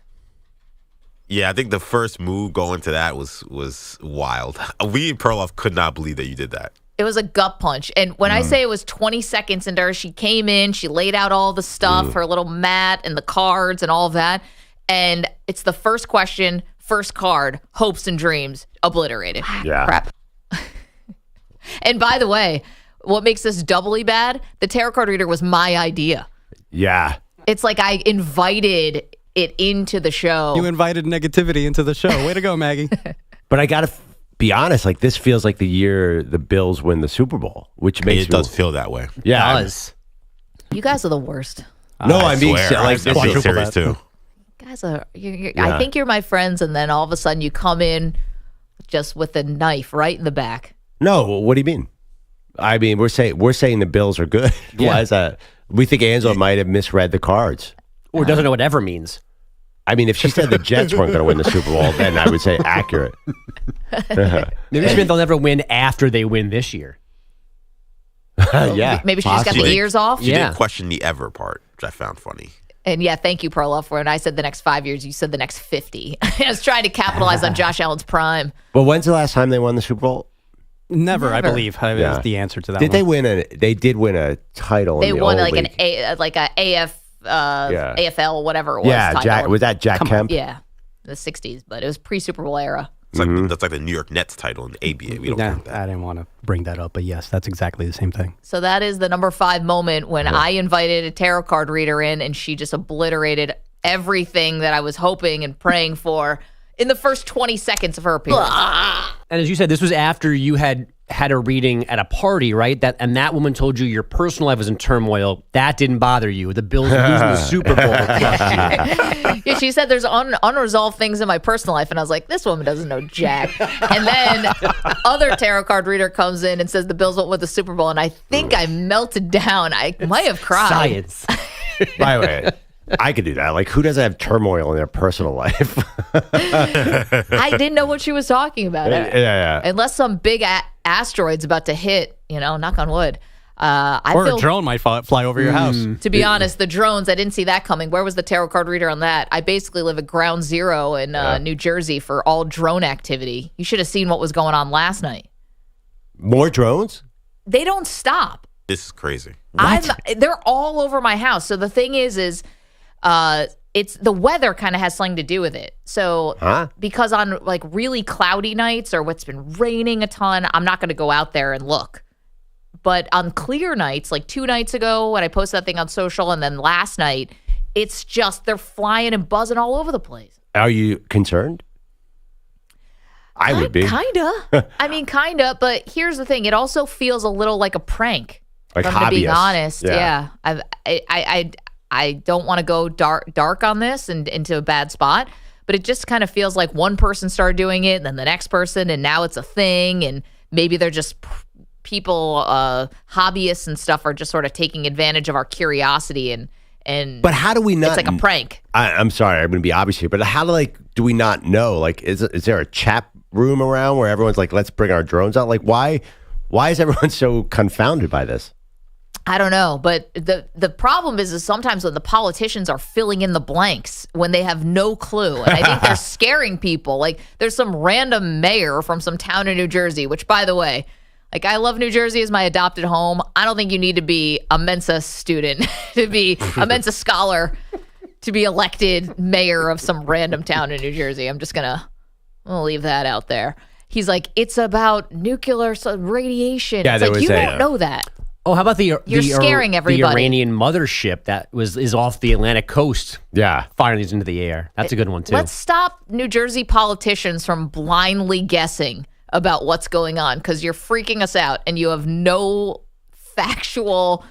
yeah, I think the first move going to that was wild. We in Perloff could not believe that you did that. It was a gut punch. And when I say it was 20 seconds into her, she came in, she laid out all the stuff, her little mat and the cards and all of that. And it's the first question, first card, hopes and dreams, obliterated. Yeah. Crap. And by the way, what makes this doubly bad, the tarot card reader was my idea. Yeah. It's like I invited it into the show. You invited negativity into the show. Way to go, Maggie. But I got to be honest, like this feels like the year the Bills win the Super Bowl, which makes It does feel that way. Yeah. It does. You guys are the worst. No, I'm being swear, like I'm being serious that. too. Guys are. I Yeah. think you're my friends, and then all of a sudden you come in just with a knife right in the back. No, what do you mean? I mean, we're saying the Bills are good. Why is that? We think Angela might have misread the cards. Or doesn't know what ever means. I mean, if she said the Jets weren't going to win the Super Bowl, then I would say accurate. Maybe she meant they'll never win after they win this year. Yeah. Maybe she just got the possibly. ears off. She Yeah. did question the ever part, which I found funny. And yeah, thank you, Perloff. When I said the next 5 years, you said the next 50. I was trying to capitalize on Josh Allen's prime. But when's the last time they won the Super Bowl? Never, I Never. believe, is Yeah. the answer to that Did one. they win They did win a title. They in the won old like league. an AF, Yeah. AFL, whatever it was. Yeah, title. was that Jack Kemp? Yeah, in the 60s, but it was pre-Super Bowl era. It's like that's like the New York Nets title in the ABA. We don't Nah, want that. I didn't want to bring that up, but yes, that's exactly the same thing. So that is the number 5 moment when I invited a tarot card reader in, and she just obliterated everything that I was hoping and praying for in the first 20 seconds of her appearance. And as you said, this was after you had a reading at a party, right? That woman told you your personal life was in turmoil. That didn't bother you. The Bills losing the Super Bowl. Yeah, she said there's unresolved things in my personal life, and I was like, this woman doesn't know jack. And then other tarot card reader comes in and says the Bills won't win the Super Bowl, and I think I melted down. I might have cried. Science. By the way, I could do that. Like, who doesn't have turmoil in their personal life? I didn't know what she was talking about. Yeah. Unless some big asteroid's about to hit, knock on wood. Or a drone might fly over your house. To be honest, the drones, I didn't see that coming. Where was the tarot card reader on that? I basically live at ground zero in New Jersey for all drone activity. You should have seen what was going on last night. More drones? They don't stop. This is crazy. They're all over my house. So the thing is it's the weather kind of has something to do with it. So because on like really cloudy nights or what's been raining a ton, I'm not going to go out there and look. But on clear nights, like 2 nights ago when I posted that thing on social, and then last night, it's just they're flying and buzzing all over the place. Are you concerned? I would be. Kinda. I mean, kinda. But here's the thing: it also feels a little like a prank. Like if I'm to be hobbyists. honest, Yeah. I don't want to go dark on this and into a bad spot, but it just kind of feels like one person started doing it, and then the next person, and now it's a thing, and maybe they're just people, hobbyists and stuff, are just sort of taking advantage of our curiosity and. But how do we not? It's like a prank. I'm sorry, I'm going to be obvious here, but how do we not know? Like, is there a chat room around where everyone's like, let's bring our drones out? Like, why is everyone so confounded by this? I don't know, but the problem is sometimes when the politicians are filling in the blanks when they have no clue, and I think they're scaring people. Like there's some random mayor from some town in New Jersey, which, by the way, like I love New Jersey as my adopted home. I don't think you need to be a Mensa student to be a Mensa scholar to be elected mayor of some random town in New Jersey. I'm gonna leave that out there. He's like, it's about nuclear radiation. Yeah, it's there like was you don't know that. Oh, how about You're scaring everybody. The Iranian mothership that is off the Atlantic coast? Yeah. Firing these into the air. That's a good one, too. Let's stop New Jersey politicians from blindly guessing about what's going on, because you're freaking us out and you have no factual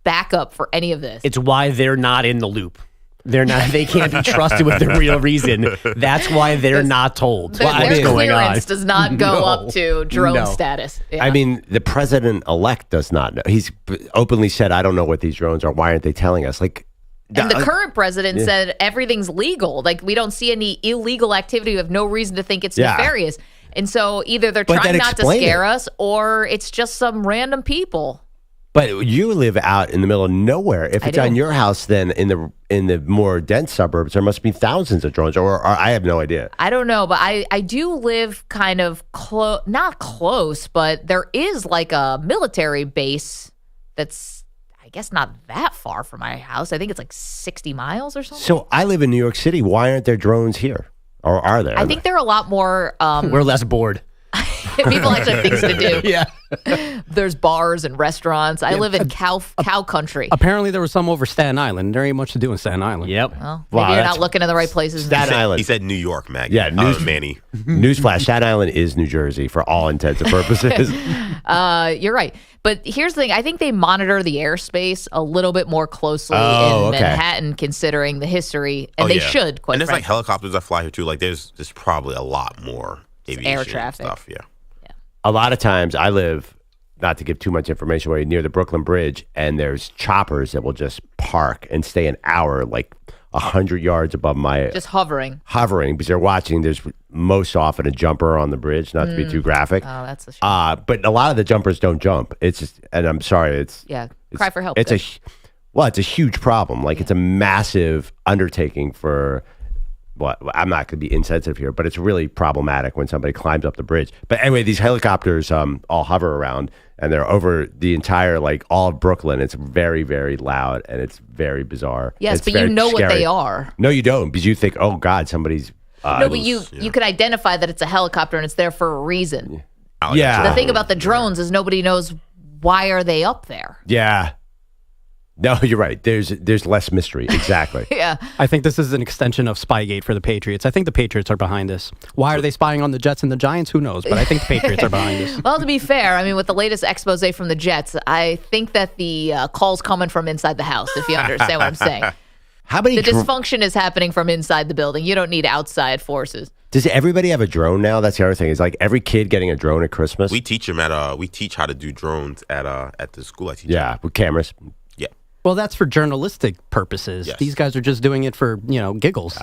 backup for any of this. It's why they're not in the loop. They're not. They can't be trusted with the real reason. That's why they're not told what's going on. Their clearance does not go up to drone status. Yeah. I mean, the president-elect does not know. He's openly said, I don't know what these drones are. Why aren't they telling us? And the current president said everything's legal. Like, we don't see any illegal activity. We have no reason to think it's nefarious. And so either they're trying not to scare us, or it's just some random people. But you live out in the middle of nowhere. If it's on your house, then in the more dense suburbs, there must be thousands of drones, or I have no idea. I don't know, but I do live kind of not close, but there is like a military base that's, I guess, not that far from my house. I think it's like 60 miles or something. So I live in New York City. Why aren't there drones here? Or are there? I think they're a lot more... We're less bored. People actually have things to do. Yeah. There's bars and restaurants. I live in cow country. Apparently, there was some over Staten Island. There ain't much to do in Staten Island. Yep. Well, maybe you're not looking in the right places. Staten Island. He said New York, Maggie. Yeah, Manny. Newsflash, Staten Island is New Jersey for all intents and purposes. You're right. But here's the thing. I think they monitor the airspace a little bit more closely in Manhattan, considering the history. And they should, quite And there's frankly. like helicopters that fly here, too. Like, there's probably a lot more aviation air traffic stuff. Yeah. A lot of times I live, not to give too much information away, near the Brooklyn Bridge, and there's choppers that will just park and stay an hour, like 100 yards above my... Just hovering. Hovering, because they're watching. There's most often a jumper on the bridge, not to be too graphic. Oh, that's a shame. But a lot of the jumpers don't jump. It's just, and I'm sorry, it's... Yeah, cry for help. It's it's a huge problem. Like, it's a massive undertaking for... Well, I'm not going to be insensitive here, but it's really problematic when somebody climbs up the bridge. But anyway, these helicopters all hover around, and they're over the entire, like, all of Brooklyn. It's very, very loud, and it's very bizarre. Yes, but you know what they are. No, you don't, because you think, oh, God, somebody's... No, but you can identify that it's a helicopter, and it's there for a reason. Yeah. The thing about the drones is nobody knows why are they up there. Yeah. No, you're right. There's less mystery. Exactly. Yeah. I think this is an extension of Spygate for the Patriots. I think the Patriots are behind this. Why are they spying on the Jets and the Giants? Who knows? But I think the Patriots are behind this. Well, to be fair, I mean, with the latest expose from the Jets, I think that the call's coming from inside the house, if you understand what I'm saying. How many the dysfunction is happening from inside the building. You don't need outside forces. Does everybody have a drone now? That's the other thing. Is like every kid getting a drone at Christmas? We teach them we teach how to do drones at the school I teach. Yeah, with cameras. Yeah. Well, that's for journalistic purposes. Yes. These guys are just doing it for, giggles.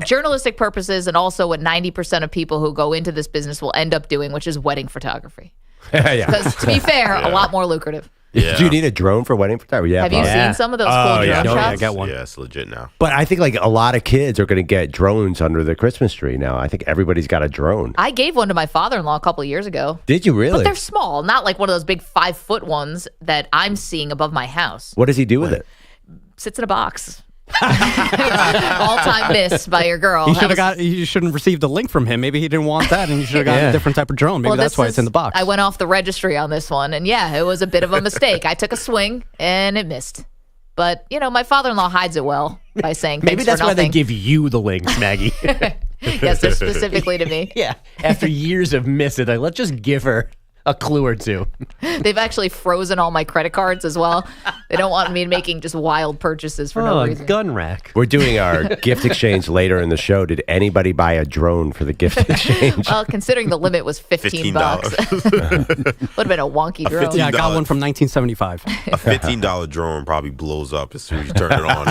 Journalistic purposes, and also what 90% of people who go into this business will end up doing, which is wedding photography. Because to be fair, a lot more lucrative. Yeah. Do you need a drone for wedding photography? Yeah. Have you seen some of those cool drone shots? I got one. Yeah, it's legit now. But I think like a lot of kids are going to get drones under the Christmas tree now. I think everybody's got a drone. I gave one to my father-in-law a couple of years ago. Did you really? But they're small, not like one of those big 5-foot ones that I'm seeing above my house. What does he do with it? Sits in a box. All-time miss by your girl. You shouldn't have received a link from him. Maybe he didn't want that, and you should have gotten a different type of drone. Maybe that's why it's in the box. I went off the registry on this one, and yeah, it was a bit of a mistake. I took a swing, and it missed. But, my father-in-law hides it well by saying maybe that's why they give you the links, Maggie. Yes, they're specifically to me. Yeah, after years of missing, let's just give her a clue or two. They've actually frozen all my credit cards as well. They don't want me making just wild purchases for no reason. Gun rack. We're doing our gift exchange later in the show. Did anybody buy a drone for the gift exchange? Well, considering the limit was $15. Would have been a wonky drone. Yeah, I got one from 1975. A $15 drone probably blows up as soon as you turn it on.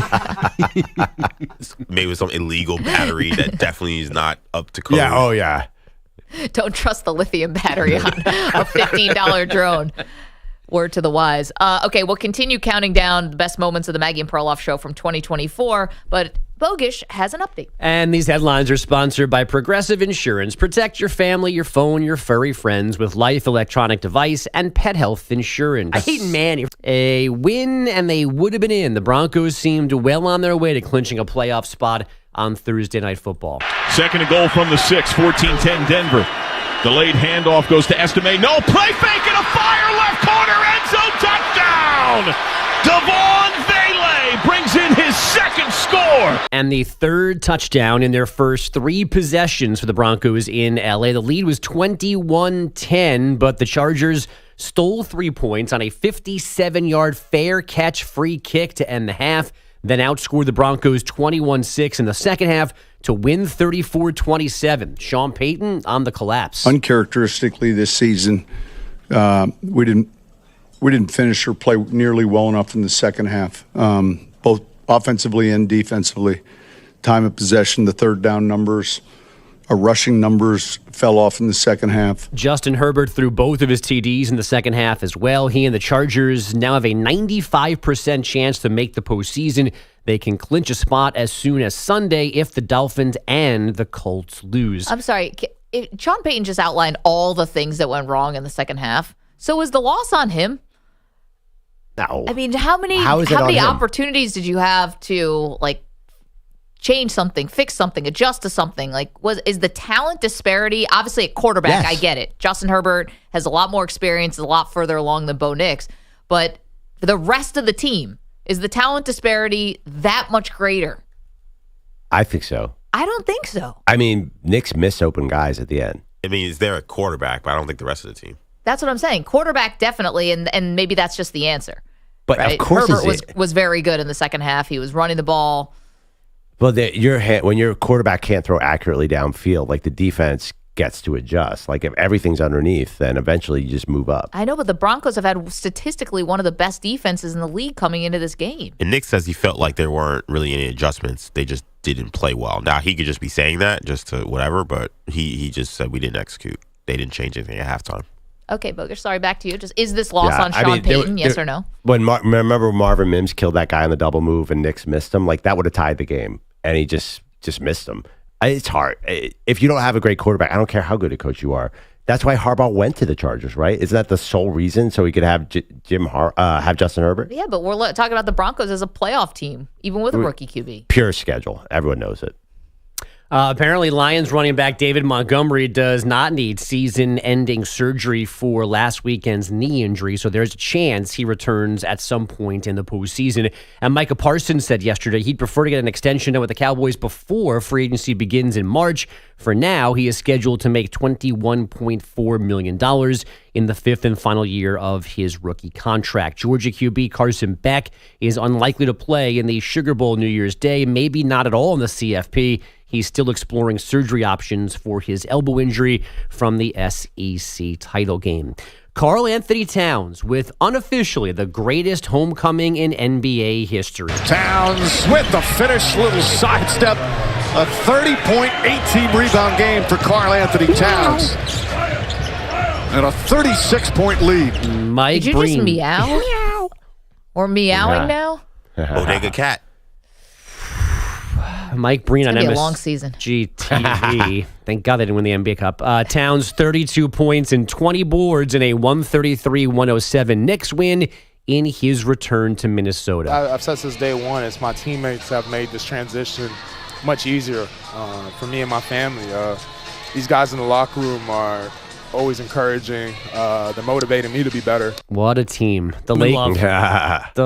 Maybe with some illegal battery that definitely is not up to code. Yeah, oh yeah. Don't trust the lithium battery on a $15 drone. Word to the wise. Okay, we'll continue counting down the best moments of the Maggie and Perloff show from 2024, but Bogusch has an update. And these headlines are sponsored by Progressive Insurance. Protect your family, your phone, your furry friends with life, electronic device, and pet health insurance. I hate Manny. A win, and they would have been in. The Broncos seemed well on their way to clinching a playoff spot on Thursday Night Football. Second and goal from the 6, 14-10 Denver. Delayed handoff goes to Estime. No play fake and a fire left corner end zone touchdown. and the third touchdown in their first 3 possessions for the Broncos in LA. The lead was 21-10, but the Chargers stole 3 points on a 57-yard fair catch free kick to end the half, then outscored the Broncos 21-6 in the second half to win 34-27. Sean Payton on the collapse. Uncharacteristically this season, we didn't finish or play nearly well enough in the second half, both offensively and defensively. Time of possession, the third down numbers, our rushing numbers fell off in the second half. Justin Herbert threw both of his TDs in the second half as well. He and the Chargers now have a 95% chance to make the postseason. They can clinch a spot as soon as Sunday if the Dolphins and the Colts lose. I'm sorry. Sean Payton just outlined all the things that went wrong in the second half. So is the loss on him? No. I mean, how many opportunities did you have to change something, fix something, adjust to something? Is the talent disparity obviously at quarterback? Yes. I get it. Justin Herbert has a lot more experience, is a lot further along than Bo Nix, but for the rest of the team, is the talent disparity that much greater? I think so. I don't think so. I mean, Nick's missed open guys at the end. I mean, is there a quarterback? But I don't think the rest of the team. That's what I'm saying. Quarterback definitely, and maybe that's just the answer. But right? of course, Herbert was very good in the second half. He was running the ball. Well, when your quarterback can't throw accurately downfield, the defense gets to adjust. If everything's underneath, then eventually you just move up. I know, but the Broncos have had statistically one of the best defenses in the league coming into this game. And Nick says he felt like there weren't really any adjustments. They just didn't play well. Now, he could just be saying that just to whatever, but he just said we didn't execute. They didn't change anything at halftime. Okay, Bogusch, sorry, back to you. Is this loss on Sean Payton, yes or no? Remember Marvin Mims killed that guy on the double move and Nick's missed him? That would have tied the game, and he just missed him. It's hard. If you don't have a great quarterback, I don't care how good a coach you are. That's why Harbaugh went to the Chargers, right? Isn't that the sole reason? So he could have have Justin Herbert? Yeah, but we're talking about the Broncos as a playoff team, even with a rookie QB. Pure schedule. Everyone knows it. Apparently, Lions running back David Montgomery does not need season-ending surgery for last weekend's knee injury, so there's a chance he returns at some point in the postseason. And Micah Parsons said yesterday he'd prefer to get an extension done with the Cowboys before free agency begins in March. For now, he is scheduled to make $21.4 million in the 5th and final year of his rookie contract. Georgia QB Carson Beck is unlikely to play in the Sugar Bowl New Year's Day, maybe not at all in the CFP. He's still exploring surgery options for his elbow injury from the SEC title game. Karl Anthony Towns with unofficially the greatest homecoming in NBA history. Towns with the finish, little sidestep. A 30-point, 18 rebound game for Karl Anthony Towns. And a 36-point lead. Mike Did you Breen. just meow? Or meowing now? Bodega Cat. Mike Breen on It's gonna be a long season. MSG-TV. Thank God they didn't win the NBA Cup. Towns, 32 points and 20 boards in a 133-107 Knicks win in his return to Minnesota. I've said since day one, it's my teammates have made this transition much easier for me and my family. These guys in the locker room are always encouraging. They're motivating me to be better. What a team. The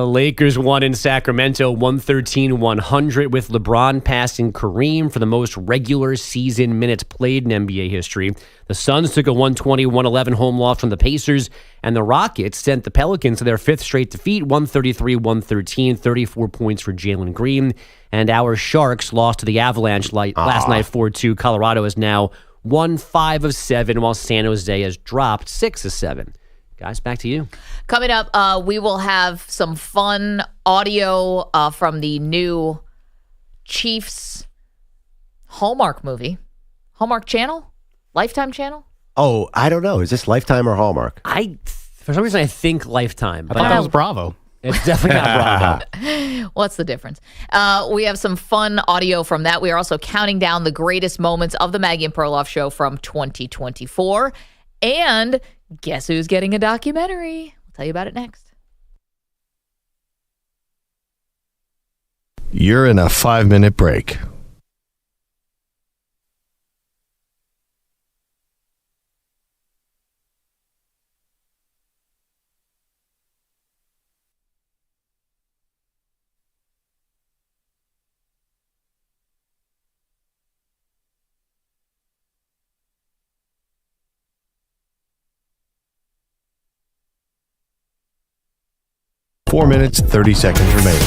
Lakers won in Sacramento 113-100 with LeBron passing Kareem for the most regular season minutes played in NBA history. The Suns took a 120-111 home loss from the Pacers, and the Rockets sent the Pelicans to their 5th straight defeat, 133-113, 34 points for Jalen Green. And our Sharks lost to the Avalanche last night 4-2. Colorado is now won 5 of 7, while San Jose has dropped 6 of 7. Guys, back to you. Coming up, we will have some fun audio from the new Chiefs Hallmark movie. Hallmark Channel? Lifetime Channel? Oh, I don't know. Is this Lifetime or Hallmark? For some reason, I think Lifetime. I thought that was Bravo. It's definitely not Bravo. What's the difference? We have some fun audio from that. We are also counting down the greatest moments of the Maggie and Perloff show from 2024. And guess who's getting a documentary? We'll tell you about it next. You're in a 5-minute break. 4 minutes, 30 seconds remaining.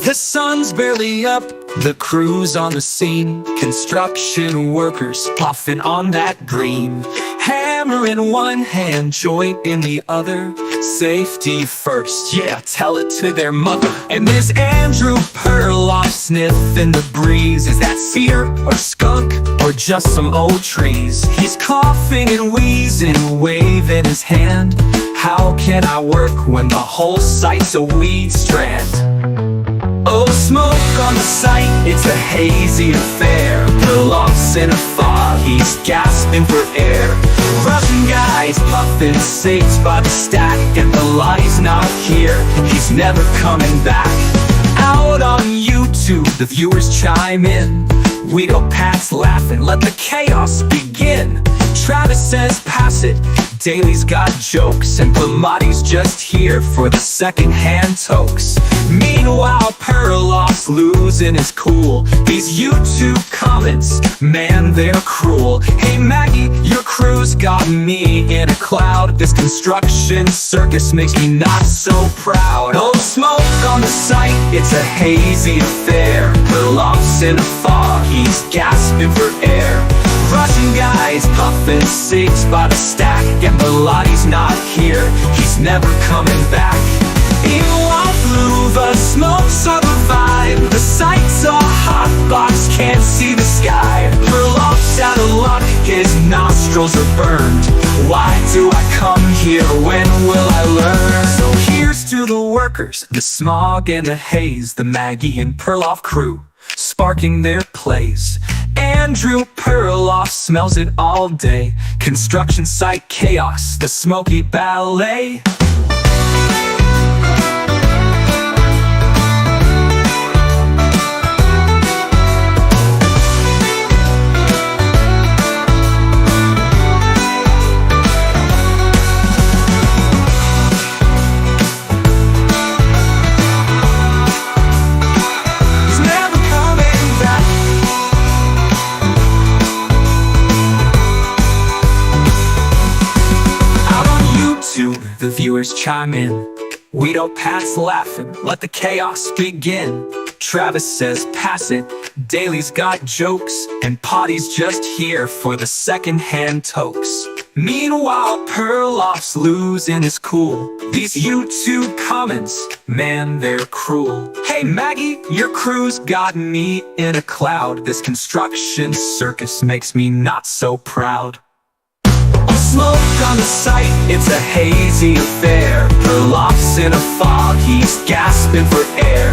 The sun's barely up, the crew's on the scene. Construction workers puffing on that green. Hammer in one hand, joint in the other. Safety first, yeah, tell it to their mother. And there's Andrew Perloff sniffing the breeze. Is that cedar or skunk or just some old trees? He's coughing and wheezing, waving his hand. How can I work when the whole site's a weed strand? Oh, smoke on the site, it's a hazy affair. Perloff's in a fog, he's gasping for air. Russian guys puffing cigs by the stack, and the lie's not here, he's never coming back. Out on YouTube, the viewers chime in. We go past laughing, let the chaos begin. Travis says pass it, Daly's got jokes, and Blamati's just here for the second-hand tokes. Meanwhile, Perloff's losing his cool. These YouTube comments, man, they're cruel. Hey Maggie, your crew's got me in a cloud. This construction circus makes me not so proud. Oh, smoke on the site, it's a hazy affair. Perloff's in a fog, he's gasping for air. Russian guys puffing cigs by the stack, and Belotti's not here, he's never coming back. Meanwhile, Fluva smokes are the vibe. The site's a hot box, can't see the sky. Perloff's out of luck, his nostrils are burned. Why do I come here, when will I learn? So here's to the workers, the smog and the haze. The Maggie and Perloff crew, sparking their plays. Andrew Perloff smells it all day. Construction site chaos, the smoky ballet. The viewers chime in. We don't pass laughing, let the chaos begin. Travis says pass it, Daly's got jokes, and Potty's just here for the second-hand tokes. Meanwhile, Perloff's losing his cool. These YouTube comments, man, they're cruel. Hey Maggie, your crew's got me in a cloud. This construction circus makes me not so proud. Smoke on the site, it's a hazy affair. Perloff's in a fog, he's gasping for air.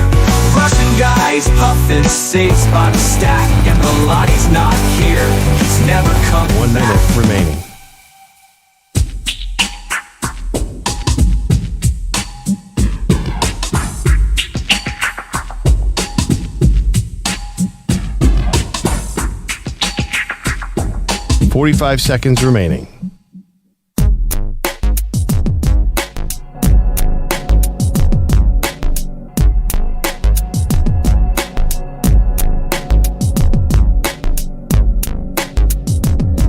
Russian guys puffing cigs by the stack, and Belotti's not here, he's never come 1 back. minute remaining. "45 seconds remaining.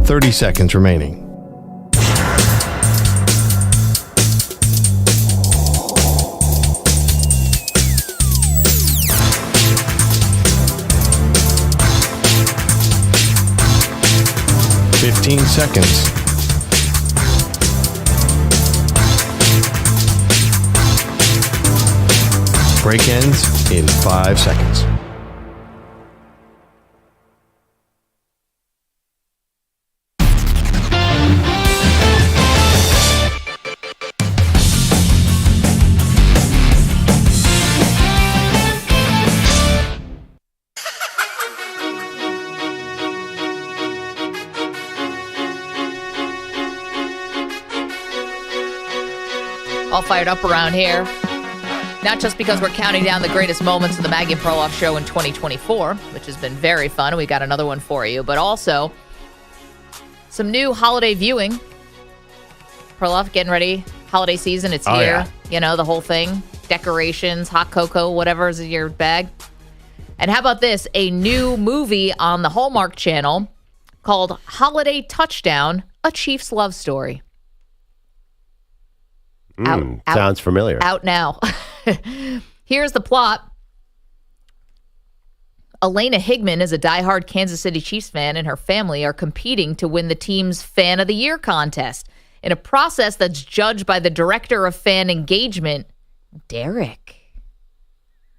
"30 seconds remaining. "15 seconds. Break ends in 5 seconds. All fired up around here. Not just because we're counting down the greatest moments of the Maggie and Perloff show in 2024, which has been very fun, and we got another one for you, but also Some new holiday viewing. Perloff, getting ready. Holiday season, it's here. Yeah. You know, the whole thing. Decorations, hot cocoa, whatever's in your bag. And how about this? A new movie on the Hallmark Channel called Holiday Touchdown, A Chief's Love Story. Sounds familiar. Out now. Here's the plot. Elena Higman is a diehard Kansas City Chiefs fan, and her family are competing to win the team's Fan of the Year contest in a process that's judged by the director of fan engagement, Derek.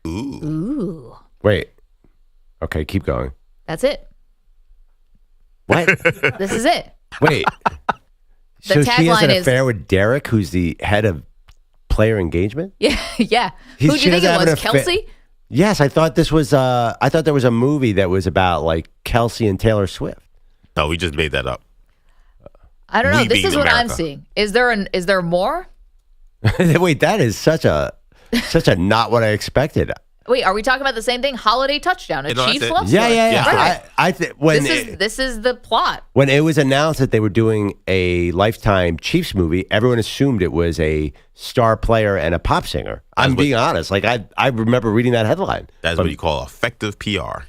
Ooh. Wait. Okay, keep going. That's it. What? This is it. Wait. The So she has an tagline is- affair with Derek, who's the head of player engagement? Yeah. He- Who do she you think doesn't it have an was? affair- Kelsey? Yes, I thought this was. I thought there was a movie that was about like Kelsey and Taylor Swift. No, we just made that up. I don't know. We This being is what I'm America. seeing. Is there more? Wait, that is such a not what I expected. Wait, are we talking about the same thing? Holiday Touchdown, a No, that's Chiefs it. love Yeah, story. yeah, yeah. Right. I when This is the plot. when it was announced that they were doing a Lifetime Chiefs movie, everyone assumed it was a star player and a pop singer. I'm being honest. Like I remember reading that headline. That's what you call effective PR.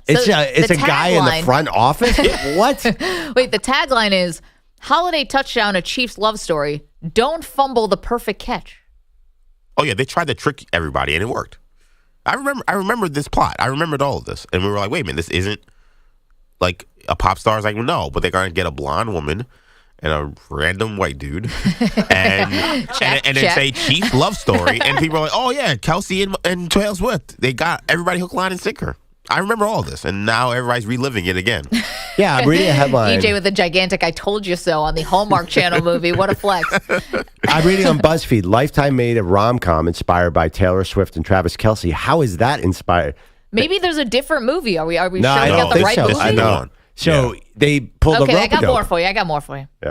It's So it's the a guy in the tagline- front office. What? Wait, the tagline is Holiday Touchdown, a Chiefs love story. Don't fumble the perfect catch. Oh yeah, they tried to trick everybody and it worked. I remember this plot. I remembered all of this, and we were like, "Wait a minute, this isn't like a pop star." It's like, no, but they're gonna get a blonde woman and a random white dude, and then say Chiefs love story, and people are like, "Oh yeah, Kelsey and Taylor Swift." They got everybody hook, line, and sinker. I remember all this, and now everybody's reliving it again. Yeah, I'm reading a headline. EJ with the gigantic "I told you so" on the Hallmark Channel movie. What a flex! I'm reading on BuzzFeed. Lifetime made a rom-com inspired by Taylor Swift and Travis Kelce. How is that inspired? Maybe there's a different movie. Are we sure we I got don't the think right so. movie? I know. So they pulled Okay, the I rope. got more for you. Yeah.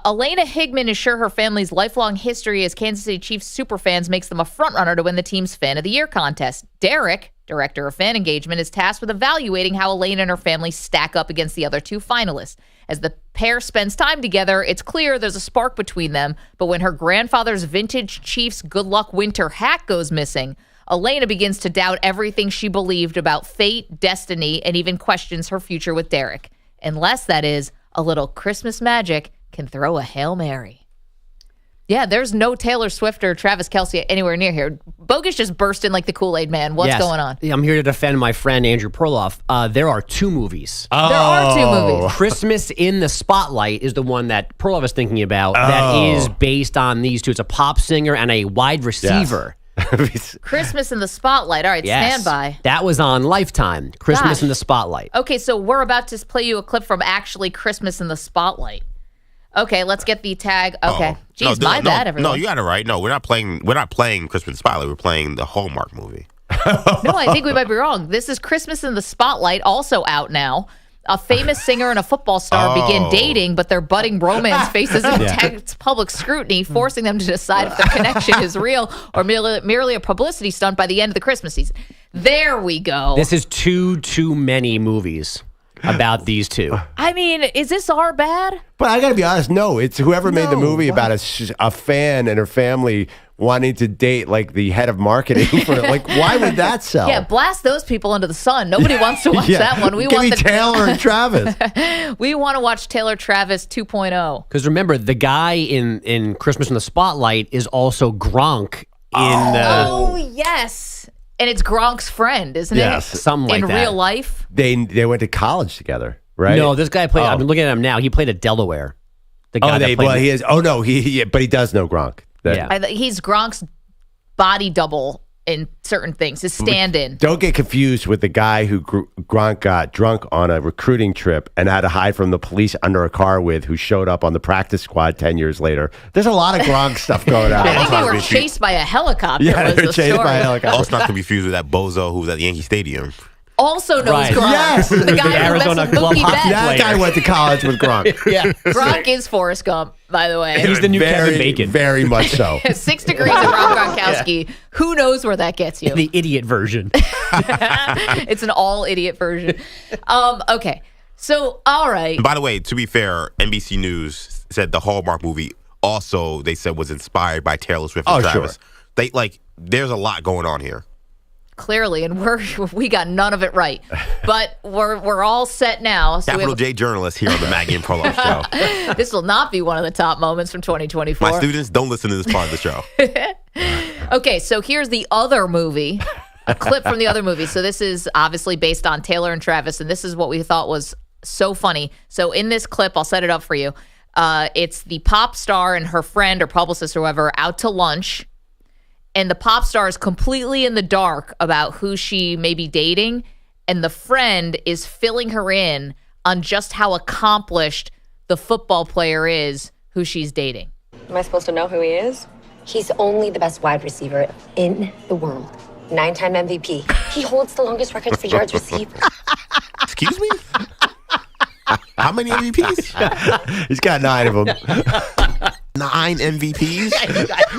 Elena Higman is sure her family's lifelong history as Kansas City Chiefs superfans makes them a frontrunner to win the team's Fan of the Year contest. Derek, director of fan engagement, is tasked with evaluating how Elena and her family stack up against the other two finalists. As the pair spends time together, it's clear there's a spark between them, but when her grandfather's vintage Chiefs Good Luck Winter hat goes missing, Elena begins to doubt everything she believed about fate, destiny, and even questions her future with Derek. Unless, that is, a little Christmas magic can throw a Hail Mary. Yeah, there's no Taylor Swift or Travis Kelce anywhere near here. Bogusch just burst in like the Kool-Aid man. What's Yes. going on? I'm here to defend my friend Andrew Perloff. There are two movies. There are two movies. Christmas in the Spotlight is the one that Perloff is thinking about. That is based on these two. It's a pop singer and a wide receiver. Christmas in the Spotlight. All right, Yes. stand by. That was on Lifetime. Christmas Gosh. in the Spotlight. Okay, so we're about to play you a clip from actually Christmas in the Spotlight. Okay, let's get the tag. Okay. Jeez, my bad, everyone. No, you got it right. No, we're not playing Christmas in the Spotlight. We're playing the Hallmark movie. No, I think we might be wrong. This is Christmas in the Spotlight, also out now. A famous singer and a football star begin dating, but their budding romance faces intense public scrutiny, forcing them to decide if their connection is real or merely a publicity stunt by the end of the Christmas season. There we go. This is too many movies about these two. I mean, is this our bad? But I got to be honest. No, it's whoever made the movie about a fan and her family wanting to date like the head of marketing for like. Why would that sell? Yeah, blast those people into the sun. Nobody wants to watch that one. Give me Taylor and Travis. We want to watch Taylor Travis 2.0. Because remember, the guy in Christmas in the Spotlight is also Gronk Oh, yes. And it's Gronk's friend, isn't it? Something like in that. real life. They went to college together, right? No, this guy played. I've been looking at him now. He played at Delaware. The guy that played well, he is. Oh no, but he does know Gronk. He's Gronk's body double in certain things, his stand-in. Don't get confused with the guy who Gronk got drunk on a recruiting trip and had to hide from the police under a car with, who showed up on the practice squad 10 years later. There's a lot of Gronk stuff going on. I think they were chased by a helicopter. Yeah, was they were the chased story. by a helicopter. Also not to be confused with that bozo who was at Yankee Stadium. Also knows Right. Gronk. Yes. The guy who Arizona messed with club Mookie hockey Betts. That guy went to college with Gronk. Yeah. Gronk is Forrest Gump, by the way. He's the new Kevin Bacon. Very much so. 6 degrees of Rob Gronkowski. Who knows where that gets you? The idiot version. It's an all idiot version. Okay. So, all right. And by the way, to be fair, NBC News said the Hallmark movie also, they said, was inspired by Taylor Swift and Travis. Sure. There's a lot going on here. Clearly, and we got none of it right. But we're all set now. So Capital J journalist here on the Maggie and Perloff show. This will not be one of the top moments from 2024. My students, don't listen to this part of the show. Okay, so here's the other movie, a clip from the other movie. So this is obviously based on Taylor and Travis, and this is what we thought was so funny. So in this clip, I'll set it up for you. It's the pop star and her friend or publicist or whoever out to lunch. And the pop star is completely in the dark about who she may be dating. And the friend is filling her in on just how accomplished the football player is who she's dating. Am I supposed to know who he is? He's only the best wide receiver in the world. 9-time MVP. He holds the longest records for yards received. Excuse me? How many MVPs? He's got 9 of them. 9 MVPs?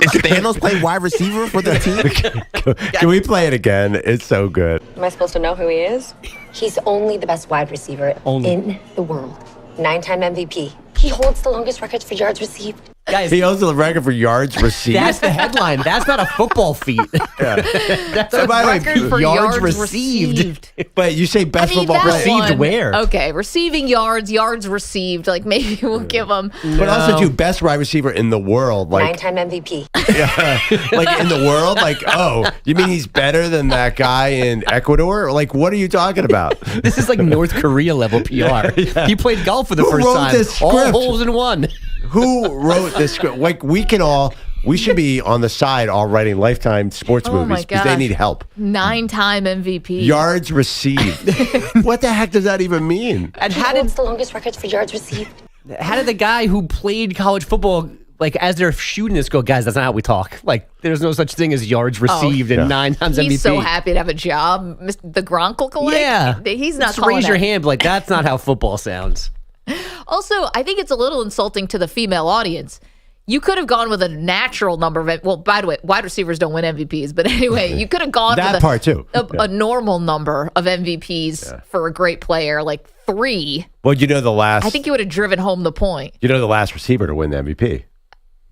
Is Thanos play wide receiver for the team? Can we play it again? It's so good. Am I supposed to know who he is? He's only the best wide receiver in the world. 9-time MVP. He holds the longest records for yards received. Guys, he holds the record for yards received. That's the headline. That's not a football feat. That's The a record for yards received. But you say best football that player. Received where? Okay, receiving yards received. Like maybe we'll give them. But also, too, best wide receiver in the world. 9-time MVP. Yeah, like in the world? Like, oh, you mean he's better than that guy in Ecuador? Like, what are you talking about? This is like North Korea level PR. Yeah. He played golf for the Who first wrote time. this script? All holes in one. Who wrote this script? Like, we should be on the side all writing Lifetime sports movies because they need help. 9-time MVP. Yards received. What the heck does that even mean? And how holds the longest records for yards received. How did the guy who played college football, like as they're shooting this, go, guys, that's not how we talk. Like, there's no such thing as yards received and 9 times MVP. He's so happy to have a job. The Gronkle, like, yeah. He's not Just calling raise your that. hand, like, that's not how football sounds. Also, I think it's a little insulting to the female audience. You could have gone with a natural number of, well, by the way, wide receivers don't win MVPs, but anyway, you could have gone that with part too. A normal number of MVPs for a great player, like 3. Well, you know the last. I think you would have driven home the point. You know the last receiver to win the MVP.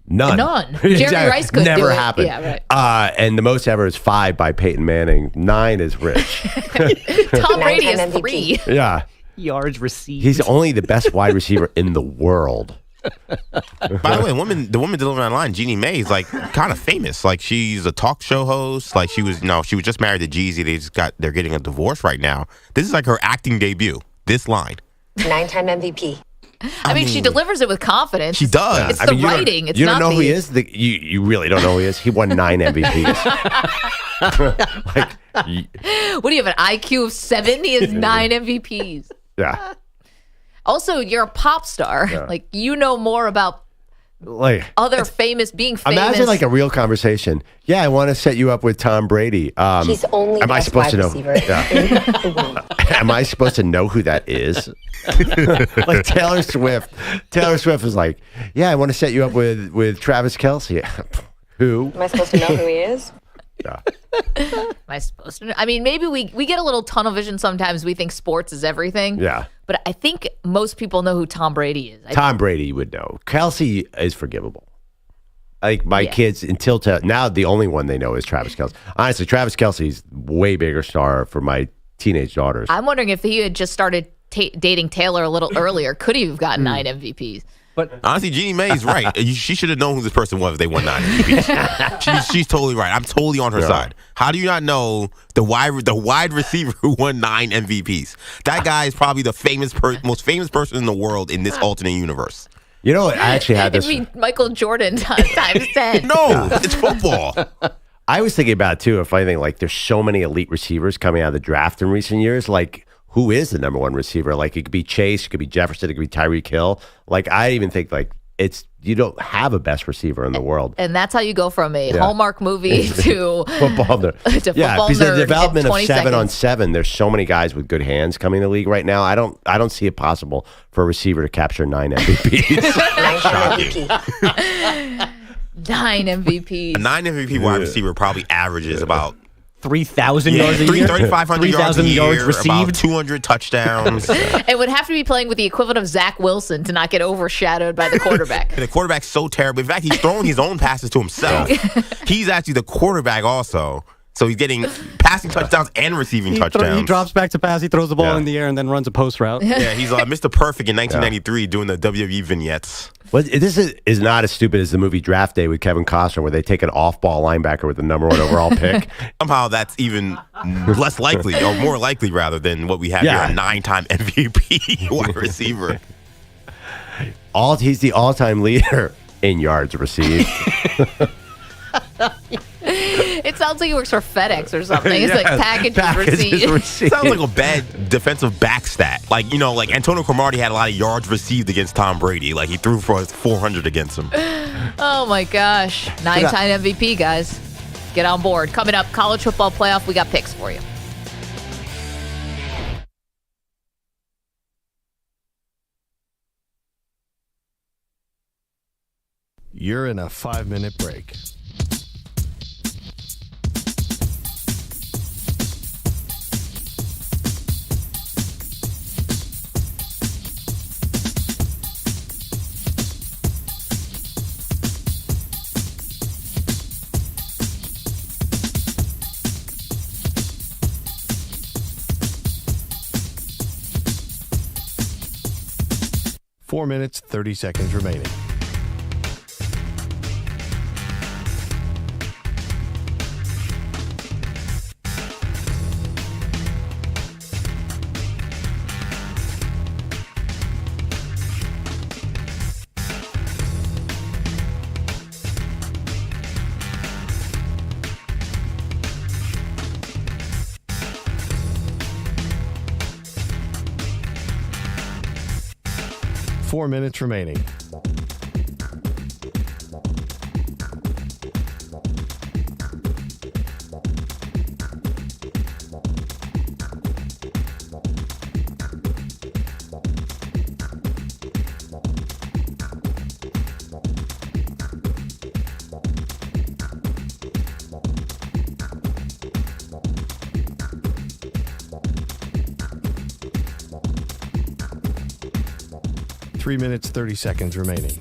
None. Jerry Rice could never do it. happened. Yeah, right. And the most ever is 5 by Peyton Manning. 9 is Rich. Tom Brady is 3. Yeah. Yards received. He's only the best wide receiver in the world. By the way, the woman delivering online, Jeannie Mae, is like kind of famous. Like she's a talk show host. Like she was just married to Jeezy. They're getting a divorce right now. This is like her acting debut. This line. 9-time MVP. I mean, she delivers it with confidence. She does. It's the writing. It's you not don't know who the- he is? You really don't know who he is? He won 9 MVPs. What do you have, an IQ of 7? He has 9 MVPs. Yeah. Also, you're a pop star. Yeah. Like, you know more about other being famous. Imagine like a real conversation. Yeah, I want to set you up with Tom Brady. He's only the best wide receiver in the world. Am I supposed to know who that is? Like Taylor Swift. Taylor Swift is like, yeah, I want to set you up with Travis Kelce. Who? Am I supposed to know who he is? Yeah. Am I supposed to know? I mean, maybe we get a little tunnel vision sometimes. We think sports is everything. Yeah. But I think most people know who Tom Brady is. Tom Brady would know. Kelce is forgivable. Like my kids, until now, the only one they know is Travis Kelce. Honestly, Travis Kelce's way bigger star for my teenage daughters. I'm wondering if he had just started dating Taylor a little earlier, could he have gotten 9 MVPs? But honestly, Jeannie Mae's right. She should have known who this person was if they won 9 MVPs. She's totally right. I'm totally on her side. How do you not know the wide receiver who won 9 MVPs? That guy is probably the most famous person in the world in this alternate universe. You know what? I actually had this. I mean, Michael Jordan times 10. No, it's football. I was thinking about it too. If I think like there's so many elite receivers coming out of the draft in recent years, like. Who is the number 1 receiver? Like it could be Chase, it could be Jefferson, it could be Tyreek Hill. Like I even think like you don't have a best receiver in the world. And that's how you go from a Hallmark movie to football nerd. To yeah, football because the nerd development in of 20 7-on-7, there's so many guys with good hands coming in the league right now. I don't see it possible for a receiver to capture 9 MVPs. 9 MVPs. A 9 MVP wide receiver probably averages about 3,000 yards a year? 3,500 yards a 3,000 yards year, received? about 200 touchdowns. It would have to be playing with the equivalent of Zach Wilson to not get overshadowed by the quarterback. The quarterback's so terrible. In fact, he's throwing his own passes to himself. He's actually the quarterback also. So he's getting passing touchdowns and receiving touchdowns. He drops back to pass. He throws the ball in the air and then runs a post route. Yeah, he's Mr. Perfect in 1993 doing the WWE vignettes. Well, this is not as stupid as the movie Draft Day with Kevin Costner, where they take an off-ball linebacker with the number 1 overall pick. Somehow that's even less likely, or more likely rather, than what we have here, a 9-time MVP wide receiver. He's the all-time leader in yards received. It sounds like he works for FedEx or something. It's like packages received. Sounds like a bad defensive back stat. Like Antonio Cromartie had a lot of yards received against Tom Brady. Like he threw for 400 against him. Oh my gosh. 9-time MVP, guys. Get on board. Coming up, college football playoff. We got picks for you. You're in a 5-minute break. Four minutes, 30 seconds remaining. Four minutes remaining. Three minutes, 30 seconds remaining.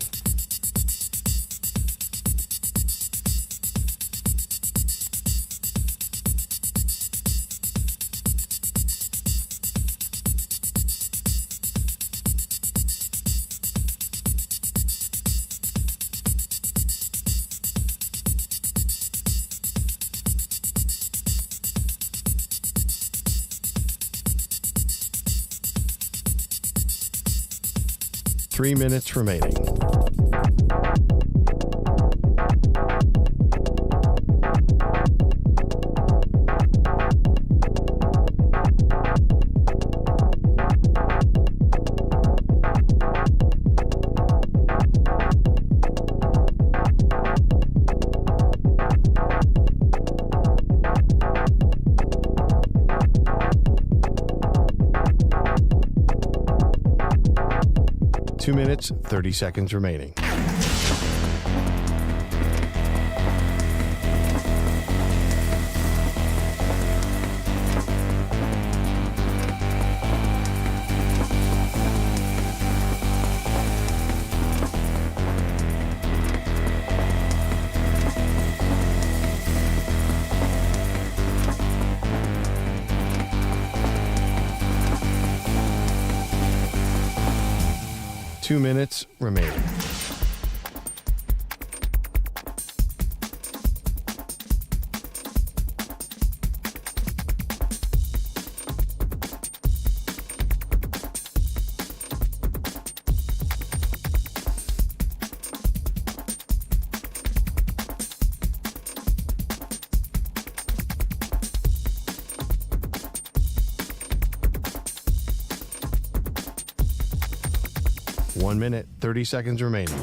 Three minutes remaining. Two minutes, 30 seconds remaining. Two minutes remaining. One minute, 30 seconds remaining.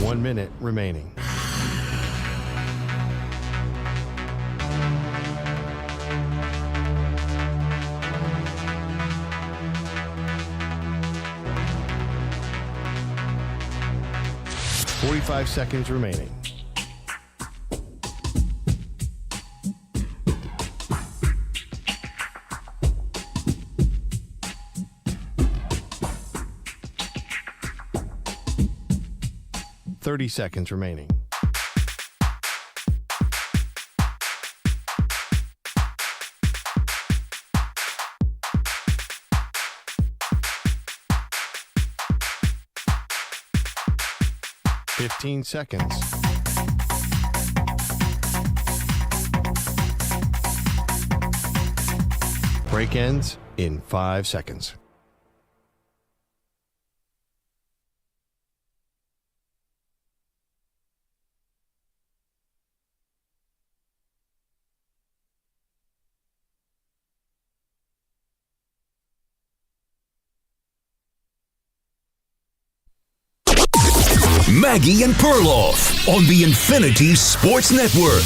1 minute remaining. $45 seconds remaining. $30 seconds remaining. $15 seconds. Break ends in 5 seconds. Maggie and Perloff on the Infinity Sports Network.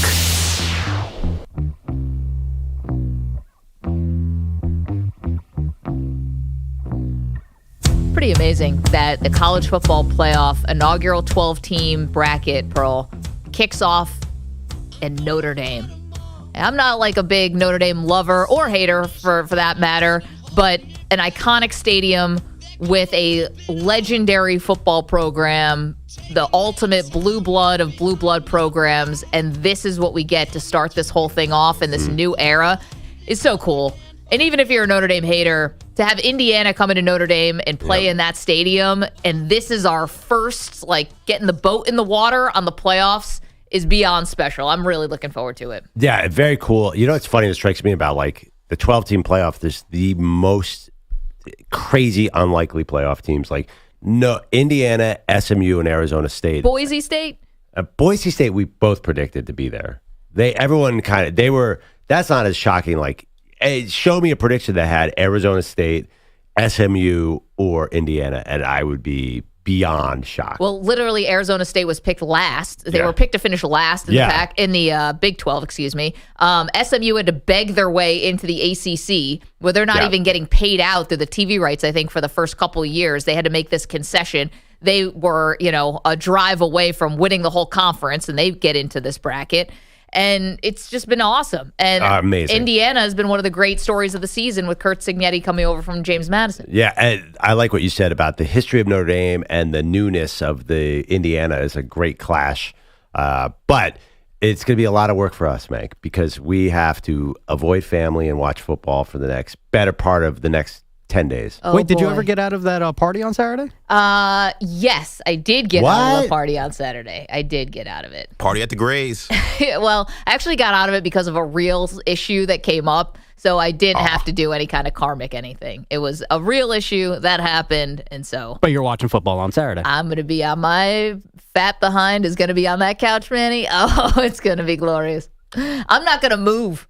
Pretty amazing that the college football playoff inaugural 12-team bracket, Pearl, kicks off in Notre Dame. And I'm not like a big Notre Dame lover or hater for that matter, but an iconic stadium with a legendary football program, the ultimate blue blood of blue blood programs, and this is what we get to start this whole thing off in this new era. Is so cool. And even if you're a Notre Dame hater, to have Indiana come into Notre Dame and play in that stadium, and this is our first, like, getting the boat in the water on the playoffs, is beyond special. I'm really looking forward to it. Yeah, very cool. You know what's funny that strikes me about, like, the 12-team playoff, there's the most crazy, unlikely playoff teams. Like, no, Indiana, SMU, and Arizona State. Boise State? Boise State, we both predicted to be there. That's not as shocking. Like, hey, show me a prediction that had Arizona State, SMU, or Indiana, and I would be beyond shocked. Well, literally, Arizona State was picked last. They were picked to finish last in the Big 12, excuse me. SMU had to beg their way into the ACC, where they're not even getting paid out through the TV rights, I think, for the first couple of years. They had to make this concession. They were, a drive away from winning the whole conference, and they get into this bracket. And it's just been awesome. And amazing. Indiana has been one of the great stories of the season with Kurt Signetti coming over from James Madison. Yeah, and I like what you said about the history of Notre Dame and the newness of the Indiana is a great clash. But it's going to be a lot of work for us, Meg, because we have to avoid family and watch football for the better part of the next 10 days. Oh, wait, did you ever get out of that party on Saturday? Yes, I did get out of the party on Saturday. I did get out of it. Party at the Grays. Well, I actually got out of it because of a real issue that came up. So I didn't have to do any kind of karmic anything. It was a real issue that happened. And so. But you're watching football on Saturday. I'm going to be on my fat behind is going to be on that couch, Manny. Oh, it's going to be glorious. I'm not going to move.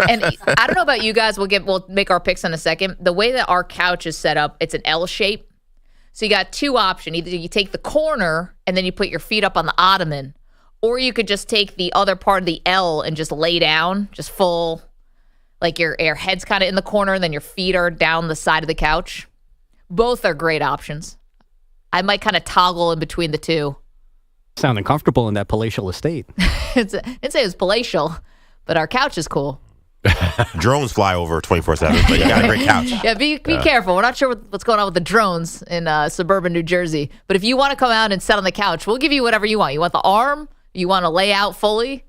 And I don't know about you guys. We'll make our picks in a second. The way that our couch is set up, it's an L shape. So you got two options. Either you take the corner and then you put your feet up on the ottoman, or you could just take the other part of the L and just lay down, just full, like your head's kind of in the corner, and then your feet are down the side of the couch. Both are great options. I might kind of toggle in between the two. Sounding comfortable in that palatial estate. I didn't say it was palatial, but our couch is cool. Drones fly over 24/7, but you got a great couch. Yeah, be careful. We're not sure what's going on with the drones in suburban New Jersey. But if you want to come out and sit on the couch, we'll give you whatever you want. You want the arm? You want to lay out fully?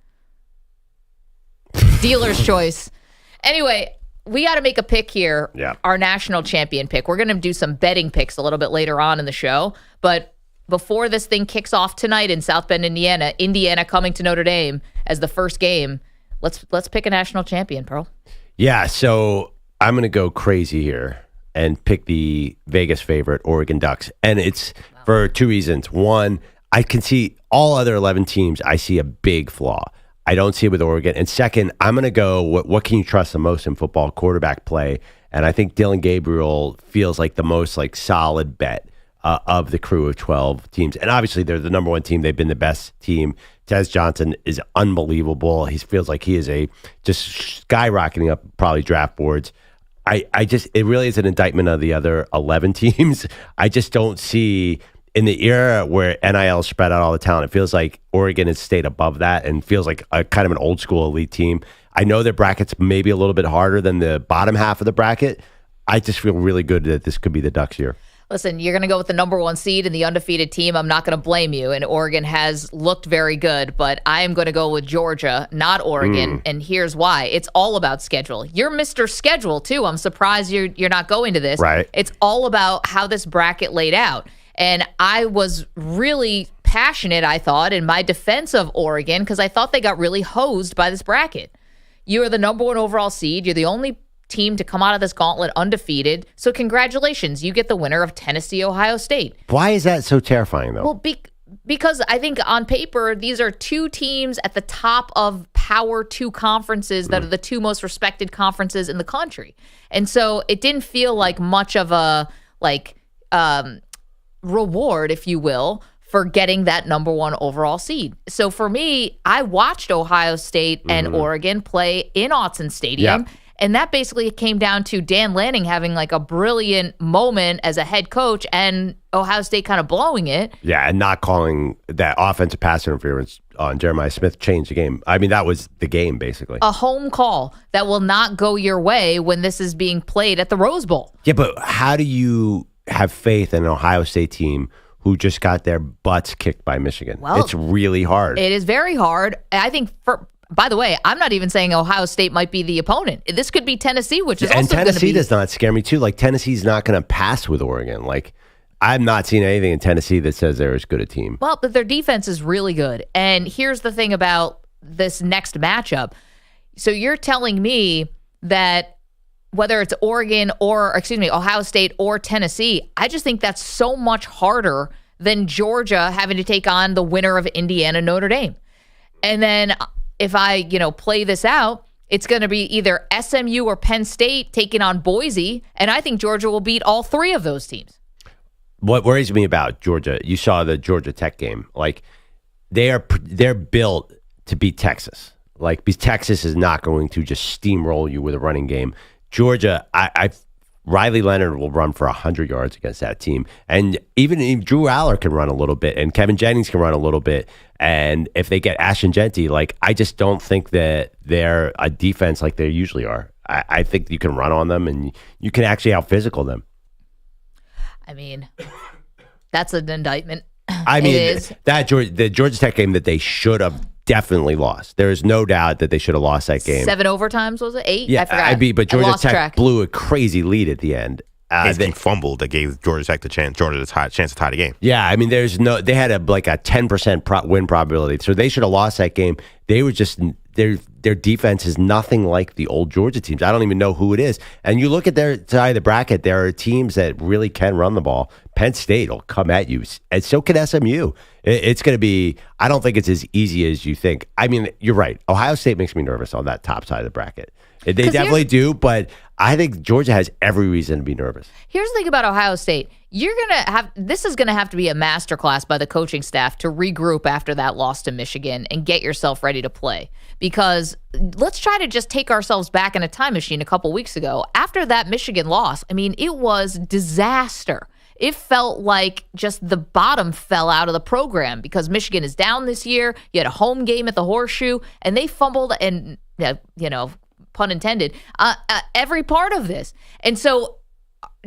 Dealer's choice. Anyway, we got to make a pick here. Yeah. Our national champion pick. We're going to do some betting picks a little bit later on in the show. But before this thing kicks off tonight in South Bend, Indiana coming to Notre Dame as the first game. Let's pick a national champion, Pearl. Yeah, so I'm going to go crazy here and pick the Vegas favorite, Oregon Ducks. And it's for two reasons. One, I can see all other 11 teams, I see a big flaw. I don't see it with Oregon. And second, I'm going to go, what can you trust the most in football? Quarterback play. And I think Dylan Gabriel feels like the most solid bet. of the crew of 12 teams. And obviously, they're the number one team. They've been the best team. Tez Johnson is unbelievable. He feels like he is just skyrocketing up probably draft boards. It really is an indictment of the other 11 teams. I just don't see, in the era where NIL spread out all the talent, it feels like Oregon has stayed above that and feels like a kind of an old school elite team. I know their bracket's maybe a little bit harder than the bottom half of the bracket. I just feel really good that this could be the Ducks' year. Listen, you're going to go with the number one seed and the undefeated team. I'm not going to blame you. And Oregon has looked very good, but I am going to go with Georgia, not Oregon. And here's why. It's all about schedule. You're Mr. Schedule, too. I'm surprised you're not going to this. Right. It's all about how this bracket laid out. And I was really passionate, I thought, in my defense of Oregon because I thought they got really hosed by this bracket. You are the number one overall seed. You're the only team to come out of this gauntlet undefeated. So congratulations, you get the winner of Tennessee, Ohio State. Why is that so terrifying, though? Well, because I think on paper, these are two teams at the top of Power 2 conferences that are the two most respected conferences in the country. And so it didn't feel like much of a reward, if you will, for getting that number one overall seed. So for me, I watched Ohio State and Oregon play in Autzen Stadium. Yeah. And that basically came down to Dan Lanning having like a brilliant moment as a head coach and Ohio State kind of blowing it. Yeah, and not calling that offensive pass interference on Jeremiah Smith changed the game. I mean, that was the game, basically. A home call that will not go your way when this is being played at the Rose Bowl. Yeah, but how do you have faith in an Ohio State team who just got their butts kicked by Michigan? Well, it's really hard. It is very hard. I think by the way, I'm not even saying Ohio State might be the opponent. This could be Tennessee, which is also going to be. And Tennessee does not scare me, too. Like, Tennessee's not going to pass with Oregon. Like, I'm not seeing anything in Tennessee that says they're as good a team. Well, but their defense is really good. And here's the thing about this next matchup. So you're telling me that whether it's Ohio State or Tennessee, I just think that's so much harder than Georgia having to take on the winner of Indiana, Notre Dame. And then if I, play this out, it's going to be either SMU or Penn State taking on Boise, and I think Georgia will beat all three of those teams. What worries me about Georgia, you saw the Georgia Tech game. Like, they're built to beat Texas. Like, because Texas is not going to just steamroll you with a running game. Georgia, Riley Leonard will run for 100 yards against that team. And even Drew Aller can run a little bit, and Kevin Jennings can run a little bit. And if they get Ashton Genty, I just don't think that they're a defense like they usually are. I think you can run on them, and you can actually out-physical them. I mean, that's an indictment. I mean, the Georgia Tech game that they should have definitely lost. There is no doubt that they should have lost that game. 7 overtimes, was it? 8? Yeah, I forgot. But Georgia Tech blew a crazy lead at the end. They fumbled that gave Georgia Tech the chance to tie the game. Yeah, I mean, they had a 10% win probability, so they should have lost that game. They were just their defense is nothing like the old Georgia teams. I don't even know who it is. And you look at their side of the bracket, there are teams that really can run the ball. Penn State will come at you, and so can SMU. It's going to be, I don't think it's as easy as you think. I mean, you're right. Ohio State makes me nervous on that top side of the bracket. They definitely do, but I think Georgia has every reason to be nervous. Here's the thing about Ohio State. This is going to have to be a masterclass by the coaching staff to regroup after that loss to Michigan and get yourself ready to play. Because let's try to just take ourselves back in a time machine a couple weeks ago. After that Michigan loss, I mean, it was disaster. It felt like just the bottom fell out of the program because Michigan is down this year. You had a home game at the Horseshoe, and they fumbled and, pun intended, every part of this. And so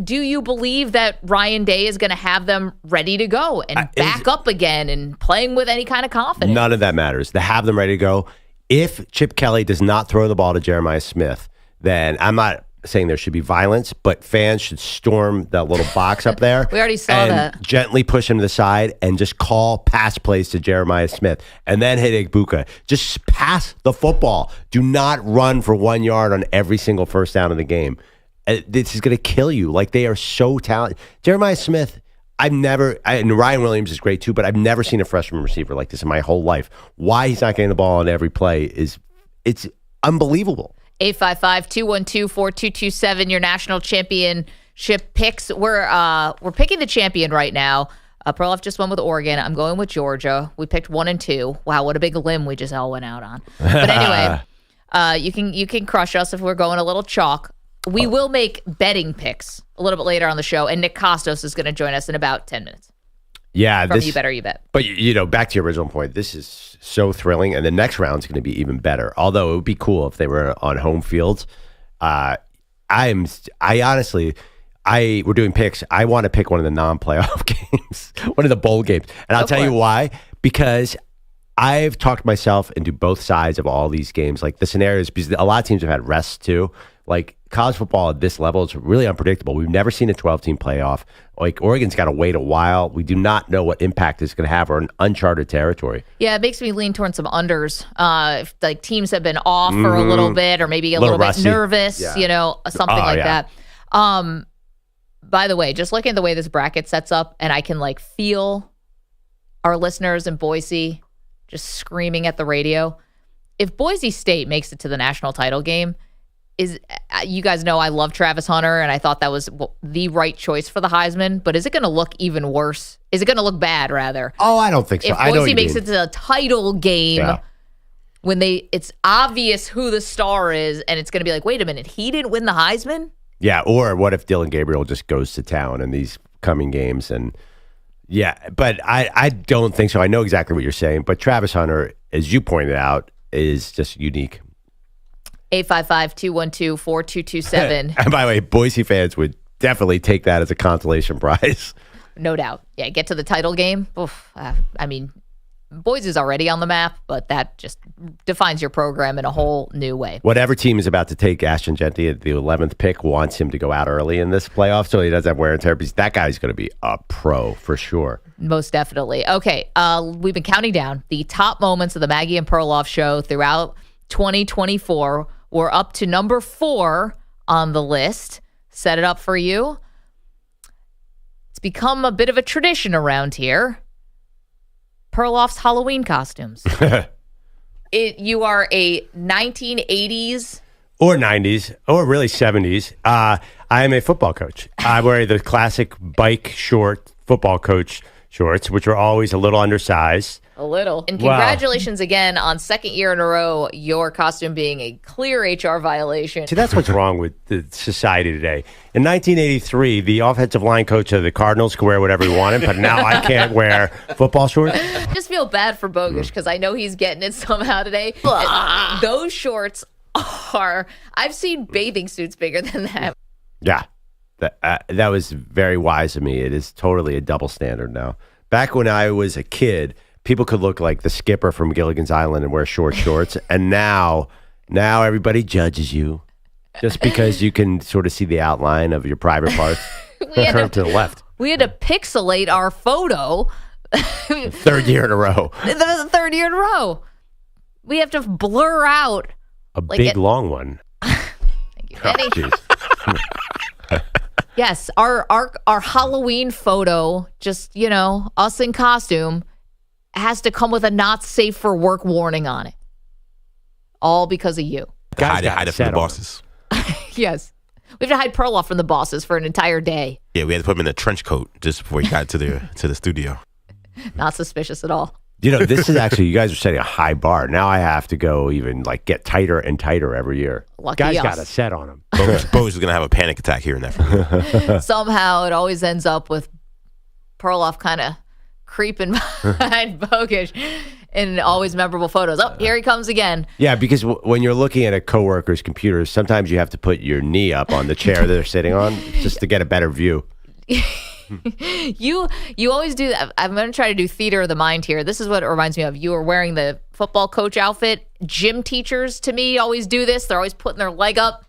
do you believe that Ryan Day is going to have them ready to go and back up again and playing with any kind of confidence? None of that matters. To have them ready to go. If Chip Kelly does not throw the ball to Jeremiah Smith, then I'm not saying there should be violence, but fans should storm that little box up there. We already saw that. Gently push him to the side and just call pass plays to Jeremiah Smith and then hit Igbuka. Just pass the football. Do not run for 1 yard on every single first down of the game. This is going to kill you. Like, they are so talented. Jeremiah Smith, and Ryan Williams is great too, but I've never seen a freshman receiver like this in my whole life. Why he's not getting the ball on every play it's unbelievable. 855-212-4227, your national championship picks. We're picking the champion right now. Perloff just went with Oregon. I'm going with Georgia. We picked 1 and 2. Wow, what a big limb we just all went out on. But anyway, you can crush us if we're going a little chalk. We will make betting picks a little bit later on the show, and Nick Kostos is going to join us in about 10 minutes. Yeah, From You Better You Bet. But back to your original point, this is so thrilling, and the next round's going to be even better. Although it would be cool if they were on home fields. We're doing picks. I want to pick one of the non-playoff games, one of the bowl games, and I'll tell you why. Because I've talked myself into both sides of all these games, like the scenarios. Because a lot of teams have had rests too. Like college football at this level is really unpredictable. We've never seen a 12-team playoff. Like Oregon's got to wait a while. We do not know what impact it's going to have. We're in uncharted territory. Yeah, it makes me lean towards some unders. If like teams have been off for a little bit, or maybe a little bit nervous, something like that. By the way, just looking at the way this bracket sets up, and I can like feel our listeners in Boise just screaming at the radio. If Boise State makes it to the national title game, you guys know I love Travis Hunter, and I thought that was the right choice for the Heisman, but is it going to look even worse? Is it going to look bad, rather? Oh, I don't think so. If Boise makes it to the title game, when it's obvious who the star is, and it's going to be like, wait a minute, he didn't win the Heisman? Yeah, or what if Dylan Gabriel just goes to town in these coming games? And but I don't think so. I know exactly what you're saying, but Travis Hunter, as you pointed out, is just unique. 855-212-4227. And by the way, Boise fans would definitely take that as a consolation prize. No doubt. Yeah, get to the title game. Oof, Boise's already on the map, but that just defines your program in a whole new way. Whatever team is about to take Ashton Genty at the 11th pick wants him to go out early in this playoff so he doesn't have wear and tear, because that guy's going to be a pro for sure. Most definitely. Okay, we've been counting down the top moments of the Maggie and Perloff show throughout 2024. We're up to number 4 on the list. Set it up for you. It's become a bit of a tradition around here. Perloff's Halloween costumes. You are a 1980s or 90s or really 70s. I am a football coach. I wear the classic bike short football coach shorts, which are always a little undersized. A little. And congratulations again on second year in a row, your costume being a clear HR violation. See, that's what's wrong with the society today. In 1983, the offensive line coach of the Cardinals could wear whatever he wanted, but now I can't wear football shorts. I just feel bad for Bogusch because I know he's getting it somehow today. Those shorts are, I've seen bathing suits bigger than that. Yeah, that was very wise of me. It is totally a double standard now. Back when I was a kid, people could look like the skipper from Gilligan's Island and wear short shorts. And now everybody judges you just because you can sort of see the outline of your private parts curved to the left. We had to pixelate our photo. Third year in a row. The third year in a row. We have to blur out. A big, long one. Thank you, Eddie. Yes, our Halloween photo, just, us in costume, has to come with a not safe for work warning on it. All because of you. Hide it from the bosses. Yes. We have to hide Perloff from the bosses for an entire day. Yeah, we had to put him in a trench coat just before he got to the studio. Not suspicious at all. This is actually, you guys are setting a high bar. Now I have to go even get tighter and tighter every year. Lucky Guys us. got a set on him. Bogusch is going to have a panic attack here and there. Somehow it always ends up with Perloff kind of creeping behind Bogusch in always memorable photos. Oh, here he comes again. Yeah, because when you're looking at a coworker's computer, sometimes you have to put your knee up on the chair they're sitting on just to get a better view. You always do that. I'm going to try to do theater of the mind here. This is what it reminds me of. You are wearing the football coach outfit. Gym teachers, to me, always do this. They're always putting their leg up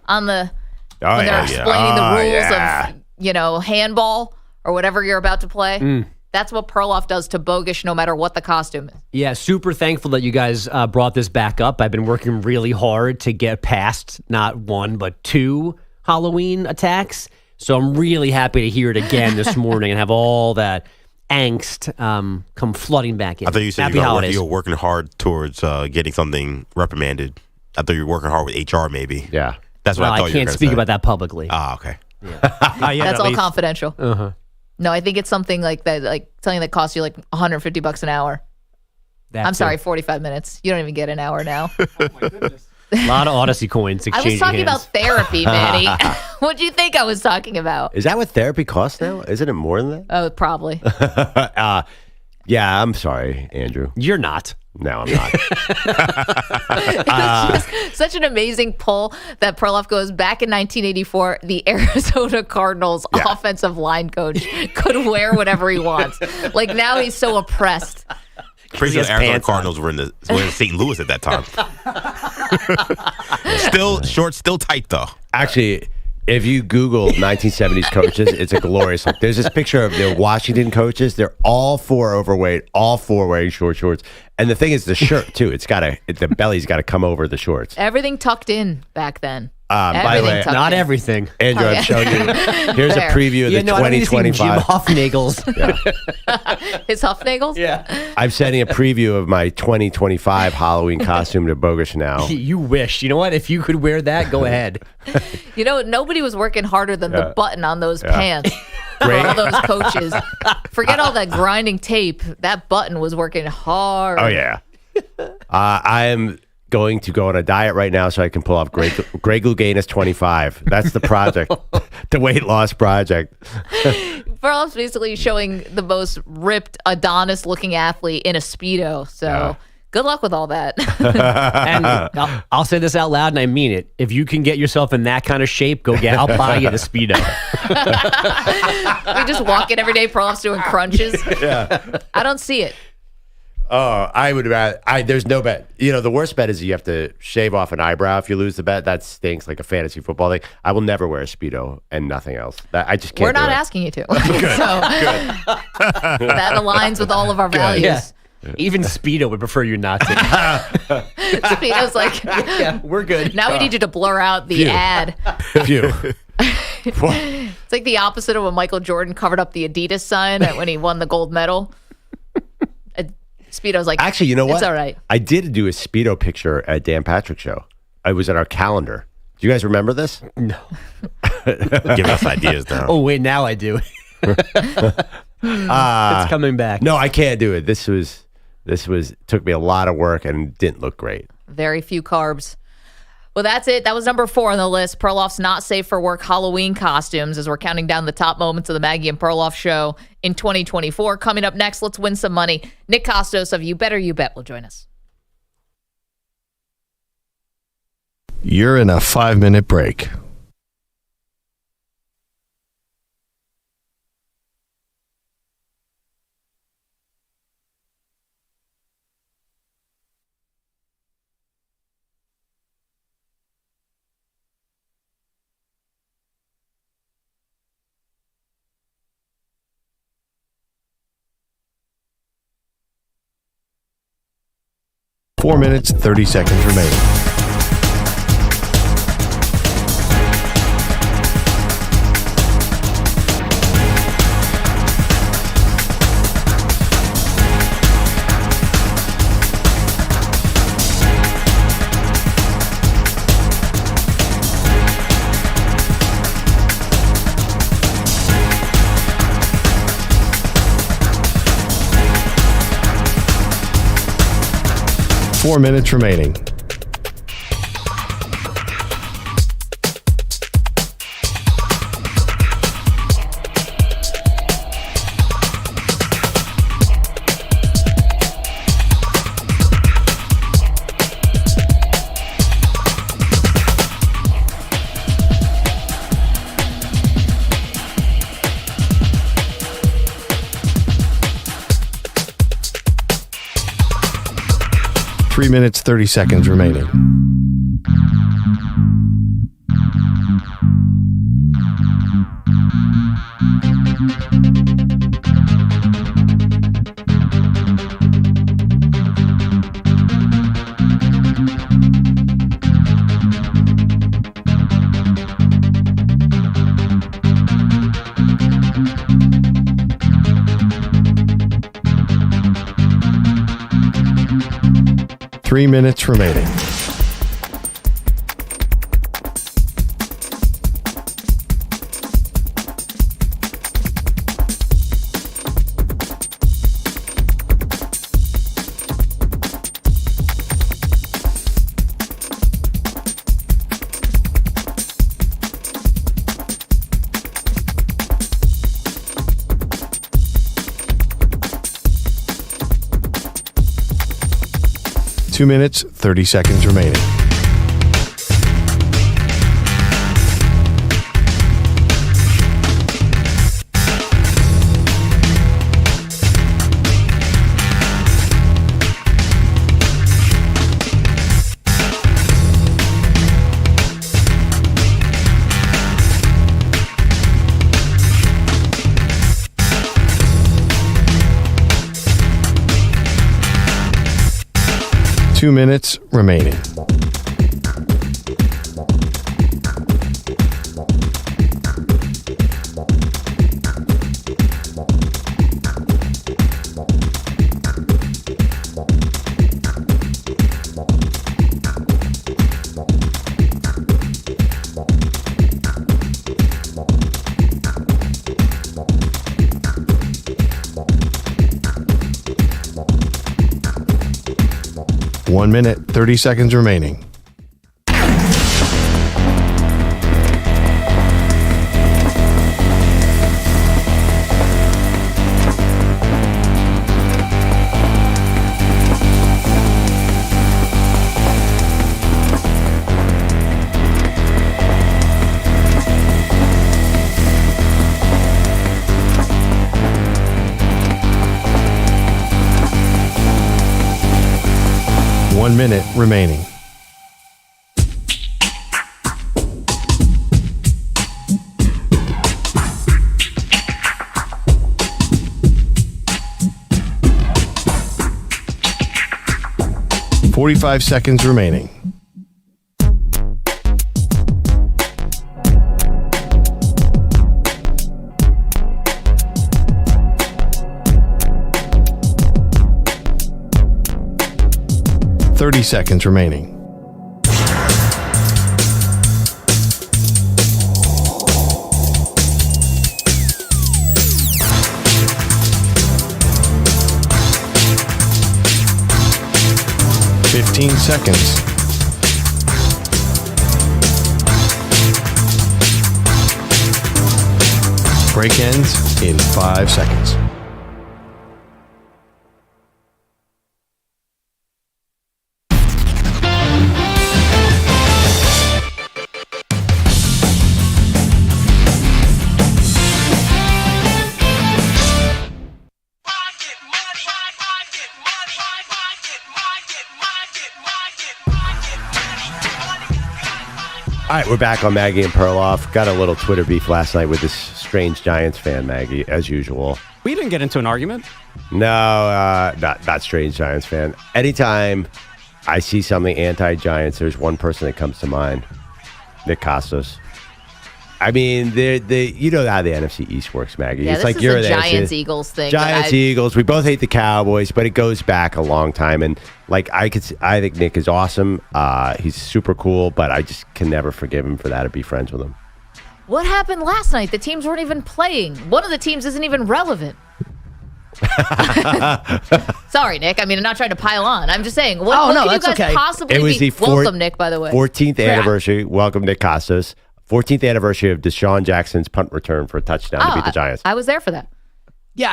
on the when they're explaining the rules of handball or whatever you're about to play. That's what Perloff does to Bogusch no matter what the costume is. Yeah, super thankful that you guys brought this back up. I've been working really hard to get past not one, but 2 Halloween attacks. So I'm really happy to hear it again this morning and have all that angst come flooding back in. I thought you said you were working hard towards getting something reprimanded. I thought you were working hard with HR maybe. Yeah. That's what I thought you were going to say. I can't speak about that publicly. Ah, okay. That's all confidential. Uh-huh. No, I think it's something like that, like something that costs you like $150 an hour. I'm sorry, 45 minutes. You don't even get an hour now. Oh my goodness. A lot of Odyssey coins I exchanging was talking hands. about therapy, Manny. What do you think I was talking about? Is that what therapy costs now? Isn't it more than that? Oh, probably. Yeah, I'm sorry, Andrew. You're not. No, I'm not. It's just such an amazing pull that Perloff goes back in 1984. The Arizona Cardinals offensive line coach could wear whatever he wants. Like now he's so oppressed. Crazy the Arizona Cardinals were in St. Louis at that time. Still short, still tight though. Actually, if you Google 1970s coaches, it's a glorious look. There's this picture of the Washington coaches. They're all four overweight, all four wearing short shorts. And the thing is, the shirt too. The belly's got to come over the shorts. Everything tucked in back then. By the way, not everything. Andrew, I'm showing you. Here's a preview of the 2025. Jim Huffnagel's. His Huffnagels? Yeah. I'm sending a preview of my 2025 Halloween costume to Bogusch now. You wish. You know what? If you could wear that, go ahead. You know, nobody was working harder than the button on those pants. For all those coaches. Forget all that grinding tape. That button was working hard. Oh, yeah. I am going to go on a diet right now so I can pull off Greg Louganis 25. That's the project, the weight loss project. Perloff's basically showing the most ripped Adonis-looking athlete in a Speedo. So good luck with all that. And I'll say this out loud, and I mean it. If you can get yourself in that kind of shape, I'll buy you the Speedo. We just walk in every day, Perloff's doing crunches. Yeah. I don't see it. Oh, I would rather. There's no bet. You know, the worst bet is you have to shave off an eyebrow if you lose the bet. That stinks, like a fantasy football thing. I will never wear a Speedo and nothing else. I just can't. We're not asking you to. Good. So that aligns with all of our values. Yeah. Even Speedo would prefer you not to. Speedo's like, we're good. Now we need you to blur out the ad. Phew. It's like the opposite of when Michael Jordan covered up the Adidas sign when he won the gold medal. Speedo's like, actually, you know what? It's all right. I did do a Speedo picture at Dan Patrick's show. I was at our calendar. Do you guys remember this? No. Give us ideas now. Oh, wait, now I do. It's coming back. No, I can't do it. This took me a lot of work and didn't look great. Very few carbs. Well, that's it. That was number 4 on the list. Perloff's not safe for work Halloween costumes as we're counting down the top moments of the Maggie and Perloff show in 2024. Coming up next, let's win some money. Nick Kostos of You Better You Bet will join us. You're in a 5-minute break. Four minutes, 30 seconds remaining. Four minutes remaining. Three minutes, 30 seconds remaining. Three minutes remaining. 2 minutes, 30 seconds remaining. Two minutes remaining. One minute, 30 seconds remaining. One minute remaining. $45 seconds remaining. $30 seconds remaining. $15 seconds. Break ends in 5 seconds. All right, we're back on Maggie and Perloff. Got a little Twitter beef last night with this strange Giants fan, Maggie, as usual. We didn't get into an argument. No, not strange Giants fan. Anytime I see something anti-Giants, there's one person that comes to mind, Nick Kostos. I mean, you know how the NFC East works, Maggie. Yeah, it's this like is you're a the Giants-Eagles thing. Giants-Eagles. We both hate the Cowboys, but it goes back a long time. And like I think Nick is awesome. He's super cool, but I just can never forgive him for that or be friends with him. What happened last night? The teams weren't even playing. One of the teams isn't even relevant. Sorry, Nick. I mean, I'm not trying to pile on. I'm just saying. What could you guys possibly be? Welcome, Nick, by the way. 14th anniversary. Welcome, Nick Kostos. 14th anniversary of Deshaun Jackson's punt return for a touchdown to beat the Giants. I was there for that. Yeah,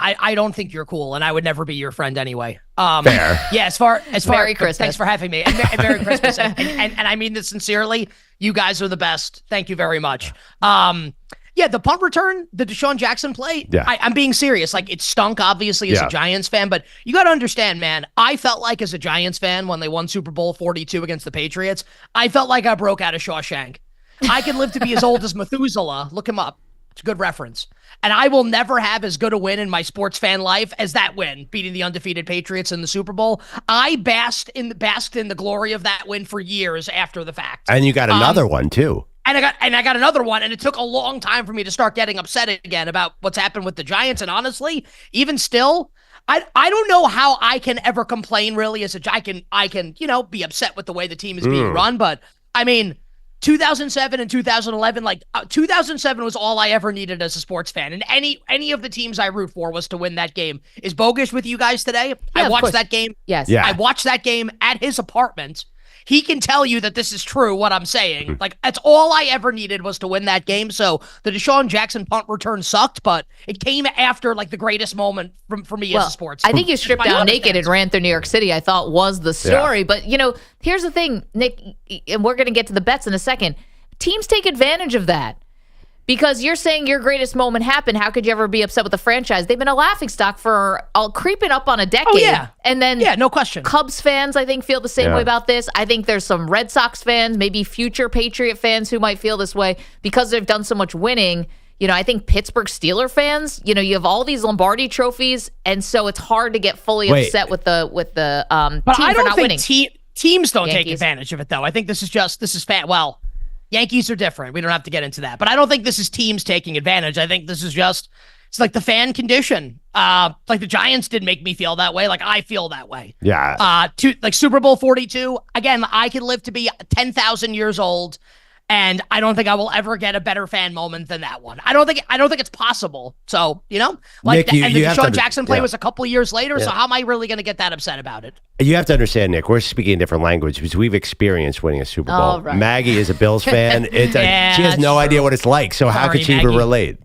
I don't think you're cool, and I would never be your friend anyway. Fair. Yeah, as far Merry Christmas. Thanks for having me, and Merry Christmas, and I mean this sincerely. You guys are the best. Thank you very much. Yeah, the punt return, the Deshaun Jackson play. Yeah. I'm being serious. Like, it stunk, obviously, as a Giants fan, but you got to understand, man. I felt like as a Giants fan when they won Super Bowl 42 against the Patriots, I felt like I broke out of Shawshank. I can live to be as old as Methuselah. Look him up. It's a good reference. And I will never have as good a win in my sports fan life as that win, beating the undefeated Patriots in the Super Bowl. I basked in the glory of that win for years after the fact. And you got another one too. And I got another one, and it took a long time for me to start getting upset again about what's happened with the Giants. And honestly, even still, I don't know how I can ever complain really as I can be upset with the way the team is being run. But I mean, 2007 and 2011, 2007 was all I ever needed as a sports fan. And any of the teams I root for was to win that game. Is Bogusch with you guys today? Yeah, I watched that game. Yes. Yeah. I watched that game at his apartment. he can tell you that this is true, what I'm saying. Like, that's all I ever needed was to win that game. So the Deshaun Jackson punt return sucked, but it came after, like, the greatest moment for me as a sports. I think you stripped down naked and ran through New York City, I thought was the story. But, here's the thing, Nick, and we're going to get to the bets in a second. Teams take advantage of that. Because you're saying your greatest moment happened. How could you ever be upset with the franchise? They've been a laughingstock for creeping up on a decade. Oh, yeah. And then no question. Cubs fans, I think, feel the same way about this. I think there's some Red Sox fans, maybe future Patriot fans who might feel this way because they've done so much winning. I think Pittsburgh Steeler fans, you have all these Lombardi trophies, and so it's hard to get fully upset with the but team I for don't not think winning. Teams don't Yankees. take advantage of it, though. I think this is fan. Well, Yankees are different. We don't have to get into that. But I don't think this is teams taking advantage. I think this is it's like the fan condition. Like the Giants did make me feel that way. Like I feel that way. Yeah. Like Super Bowl 42, again, I could live to be 10,000 years old, and I don't think I will ever get a better fan moment than that one. I don't think it's possible. So, like Nick, and the Deshaun Jackson play yeah. was a couple of years later, Yeah. so how am I really going to get that upset about it? You have to understand, Nick, we're speaking a different language because we've experienced winning a Super Bowl. Oh, right. Maggie is a Bills fan. She has no idea what it's like. So how could she even relate?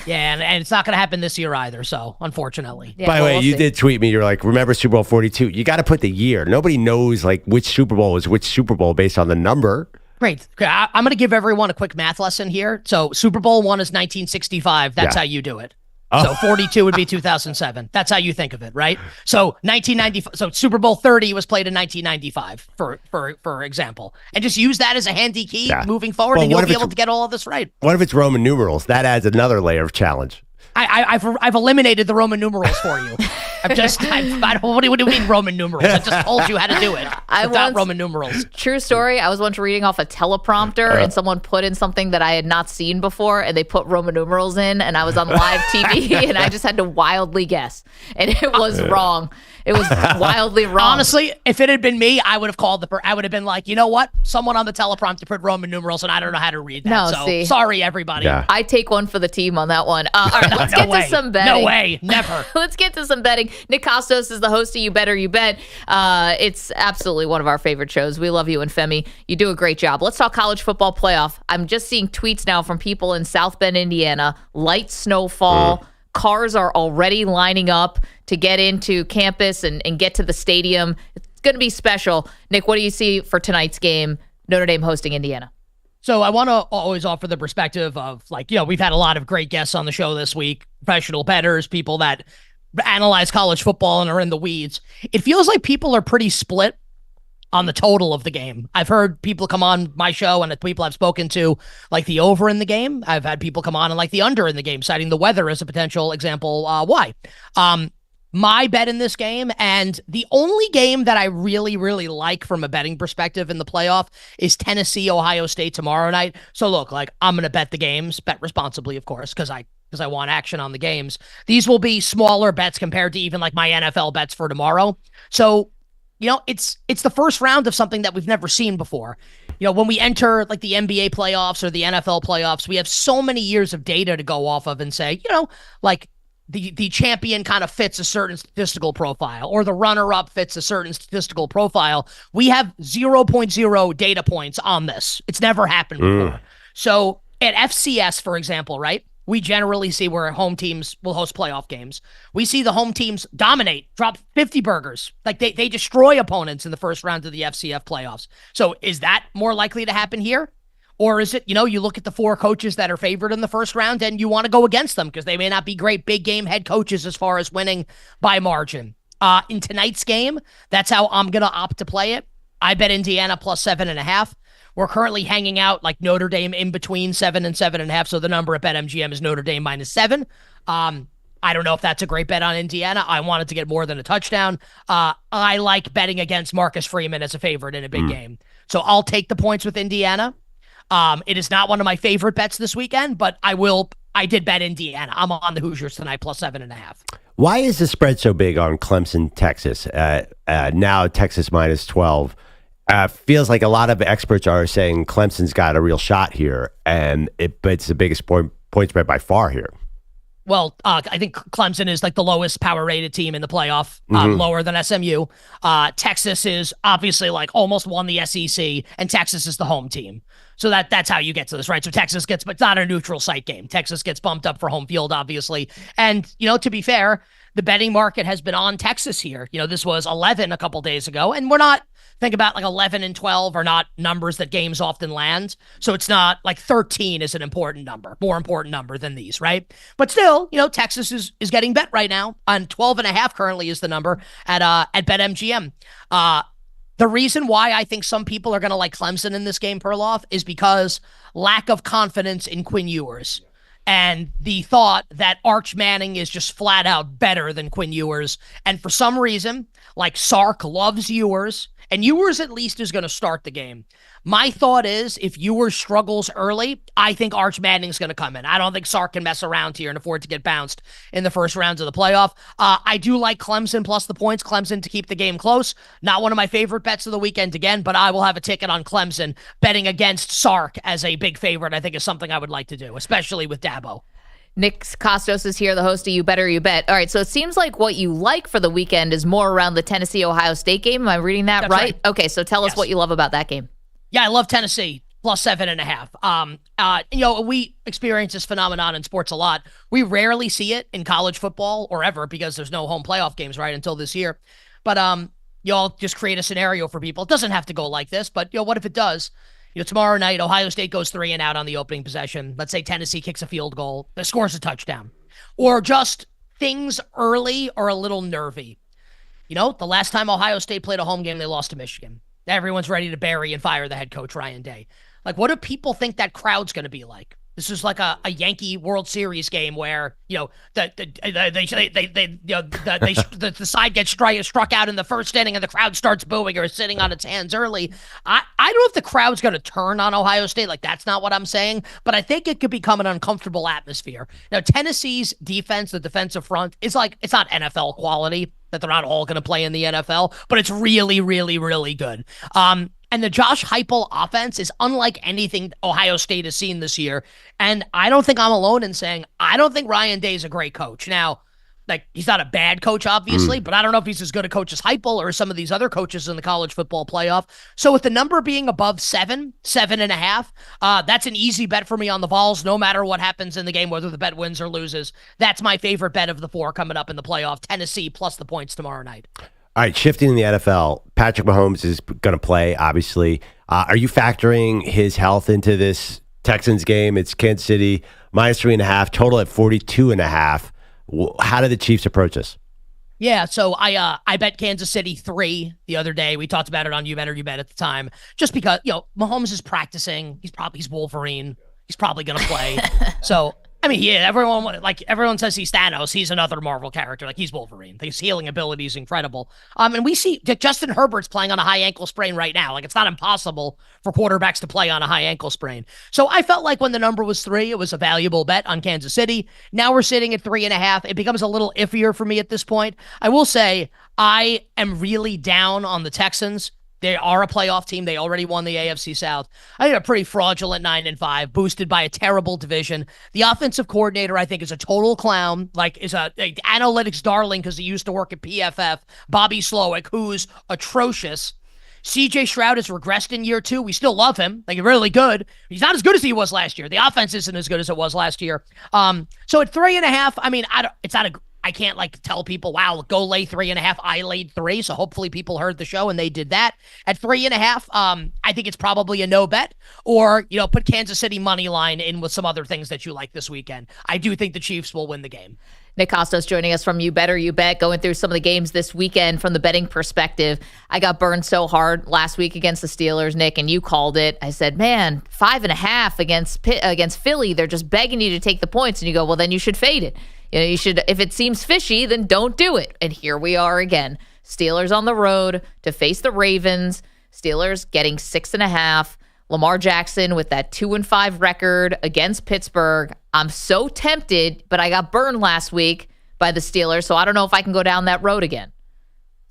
Yeah, and it's not going to happen this year either, so unfortunately. Yeah, By the way, we'll you see. did tweet me. You're like, remember Super Bowl 42? You got to put the year. Nobody knows like which Super Bowl is which Super Bowl based on the number. Great. Okay, I'm going to give everyone a quick math lesson here. So Super Bowl 1 is 1965. That's how you do it. Oh. So 42 would be 2007. That's how you think of it, right? So 1995. So Super Bowl 30 was played in 1995, for example, and just use that as a handy key moving forward, and you'll be able to get all of this right. What if it's Roman numerals? That adds another layer of challenge. I've eliminated the Roman numerals for you. What do you mean Roman numerals? I just told you how to do it without Roman numerals. True story. I was once reading off a teleprompter and someone put in something that I had not seen before, and they put Roman numerals in, and I was on live TV, and I just had to wildly guess, and it was wrong. It was wildly wrong. Honestly, if it had been me, I would have called I would have been like, you know what? Someone on the teleprompter put Roman numerals, and I don't know how to read that. No, so see. sorry, everybody. Yeah. I take one for the team on that one. All right, let's get to some betting. No way, never. Let's get to some betting. Nick Kostos is the host of You Better You Bet. It's absolutely one of our favorite shows. We love you and Femi. You do a great job. Let's talk college football playoff. I'm just seeing tweets now from people in South Bend, Indiana. Light snowfall. Cars are already lining up to get into campus and get to the stadium. It's going to be special. Nick, what do you see for tonight's game, Notre Dame hosting Indiana? So I want to always offer the perspective of, like, we've had a lot of great guests on the show this week, professional bettors, people that analyze college football and are in the weeds. It feels like people are pretty split on the total of the game. I've heard people come on my show and the people I've spoken to like the over in the game. I've had people come on and like the under in the game, citing the weather as a potential example why. My bet in this game, and the only game that I really, really like from a betting perspective in the playoff, is Tennessee, Ohio State tomorrow night. So look, like, I'm going to bet the games, bet responsibly, of course, because I want action on the games. These will be smaller bets compared to even like my NFL bets for tomorrow. So, it's the first round of something that we've never seen before. When we enter like the NBA playoffs or the NFL playoffs, we have so many years of data to go off of and say, like the champion kind of fits a certain statistical profile, or the runner-up fits a certain statistical profile. We have 0.0 data points on this. It's never happened before. So at FCS, for example, right? We generally see where home teams will host playoff games. We see the home teams dominate, drop 50 burgers. Like they destroy opponents in the first round of the FCF playoffs. So is that more likely to happen here? Or is it, you look at the 4 coaches that are favored in the first round and you want to go against them because they may not be great big game head coaches as far as winning by margin. In tonight's game, that's how I'm going to opt to play it. I bet Indiana plus 7.5. We're currently hanging out like Notre Dame in between 7 and 7.5. So the number at BetMGM is Notre Dame -7. I don't know if that's a great bet on Indiana. I wanted to get more than a touchdown. I like betting against Marcus Freeman as a favorite in a big game. So I'll take the points with Indiana. It is not one of my favorite bets this weekend, but I did bet Indiana. I'm on the Hoosiers tonight plus 7.5. Why is the spread so big on Clemson, Texas? Now Texas -12. Feels like a lot of experts are saying Clemson's got a real shot here, but it's the biggest point spread by far here. Well, I think Clemson is like the lowest power rated team in the playoff, lower than SMU. Texas is obviously like almost won the SEC, and Texas is the home team. So that's how you get to this, right? So Texas gets, but it's not a neutral site game. Texas gets bumped up for home field, obviously. And, to be fair, the betting market has been on Texas here. This was 11 a couple days ago, and we're not, think about like 11 and 12 are not numbers that games often land. So it's not like 13 is an important number, more important number than these, right? But still, Texas is getting bet right now on 12.5 currently is the number at BetMGM. The reason why I think some people are going to like Clemson in this game, Perloff, is because lack of confidence in Quinn Ewers and the thought that Arch Manning is just flat out better than Quinn Ewers. And for some reason, like Sark loves Ewers, and Ewers at least is going to start the game. My thought is if Ewers struggles early, I think Arch Manning's going to come in. I don't think Sark can mess around here and afford to get bounced in the first rounds of the playoff. I do like Clemson plus the points, Clemson to keep the game close. Not one of my favorite bets of the weekend again, but I will have a ticket on Clemson. Betting against Sark as a big favorite, I think, is something I would like to do, especially with Dabo. Nick Kostos is here, the host of You Better You Bet. All right, so it seems like what you like for the weekend is more around the Tennessee-Ohio State game. Am I reading that right? Okay, so tell us what you love about that game. Yeah, I love Tennessee, plus 7.5. We experience this phenomenon in sports a lot. We rarely see it in college football or ever because there's no home playoff games, right, until this year. But y'all just create a scenario for people. It doesn't have to go like this, but what if it does? Tomorrow night, Ohio State goes 3 and out on the opening possession. Let's say Tennessee kicks a field goal, scores a touchdown. Or just things early are a little nervy. The last time Ohio State played a home game, they lost to Michigan. Everyone's ready to bury and fire the head coach, Ryan Day. Like, what do people think that crowd's going to be like? This is like a Yankee World Series game where, the side gets struck out in the first inning and the crowd starts booing or is sitting on its hands early. I don't know if the crowd's going to turn on Ohio State. Like, that's not what I'm saying, but I think it could become an uncomfortable atmosphere. Now, Tennessee's defense, the defensive front, is like, it's not NFL quality, that they're not all going to play in the NFL, but it's really, really, really good. And the Josh Heupel offense is unlike anything Ohio State has seen this year. And I don't think I'm alone in saying I don't think Ryan Day is a great coach. Now, like, he's not a bad coach, obviously, but I don't know if he's as good a coach as Heupel or some of these other coaches in the college football playoff. So with the number being above 7.5, that's an easy bet for me on the Vols, no matter what happens in the game, whether the bet wins or loses. That's my favorite bet of the 4 coming up in the playoff. Tennessee plus the points tomorrow night. All right, shifting in the NFL, Patrick Mahomes is going to play, obviously. Are you factoring his health into this Texans game? It's Kansas City, minus 3.5, total at 42.5. How do the Chiefs approach this? Yeah, so I bet Kansas City 3 the other day. We talked about it on You Better You Bet at the time, just because Mahomes is practicing. He's Wolverine. He's probably going to play. So I mean, yeah, everyone says he's Thanos. He's another Marvel character. Like, he's Wolverine. His healing ability is incredible. And we see Justin Herbert's playing on a high ankle sprain right now. Like, it's not impossible for quarterbacks to play on a high ankle sprain. So I felt like when the number was 3, it was a valuable bet on Kansas City. Now we're sitting at 3.5. It becomes a little iffier for me at this point. I will say I am really down on the Texans. They are a playoff team. They already won the AFC South. I think a pretty fraudulent 9-5, boosted by a terrible division. The offensive coordinator, I think, is a total clown. Like, is a analytics darling because he used to work at PFF. Bobby Slowick, who's atrocious. CJ Stroud has regressed in year 2. We still love him. Like, really good. He's not as good as he was last year. The offense isn't as good as it was last year. So at 3.5, I mean, I can't tell people, wow, go lay 3.5. I laid 3. So hopefully people heard the show and they did that. At 3.5, I think it's probably a no bet, or, put Kansas City money line in with some other things that you like this weekend. I do think the Chiefs will win the game. Nick Kostos joining us from You Better You Bet, going through some of the games this weekend from the betting perspective. I got burned so hard last week against the Steelers, Nick, and you called it. I said, man, 5.5 against Philly. They're just begging you to take the points. And you go, well, then you should fade it. You should, if it seems fishy, then don't do it. And here we are again. Steelers on the road to face the Ravens. Steelers getting 6.5. Lamar Jackson with that 2-5 record against Pittsburgh. I'm so tempted, but I got burned last week by the Steelers, so I don't know if I can go down that road again.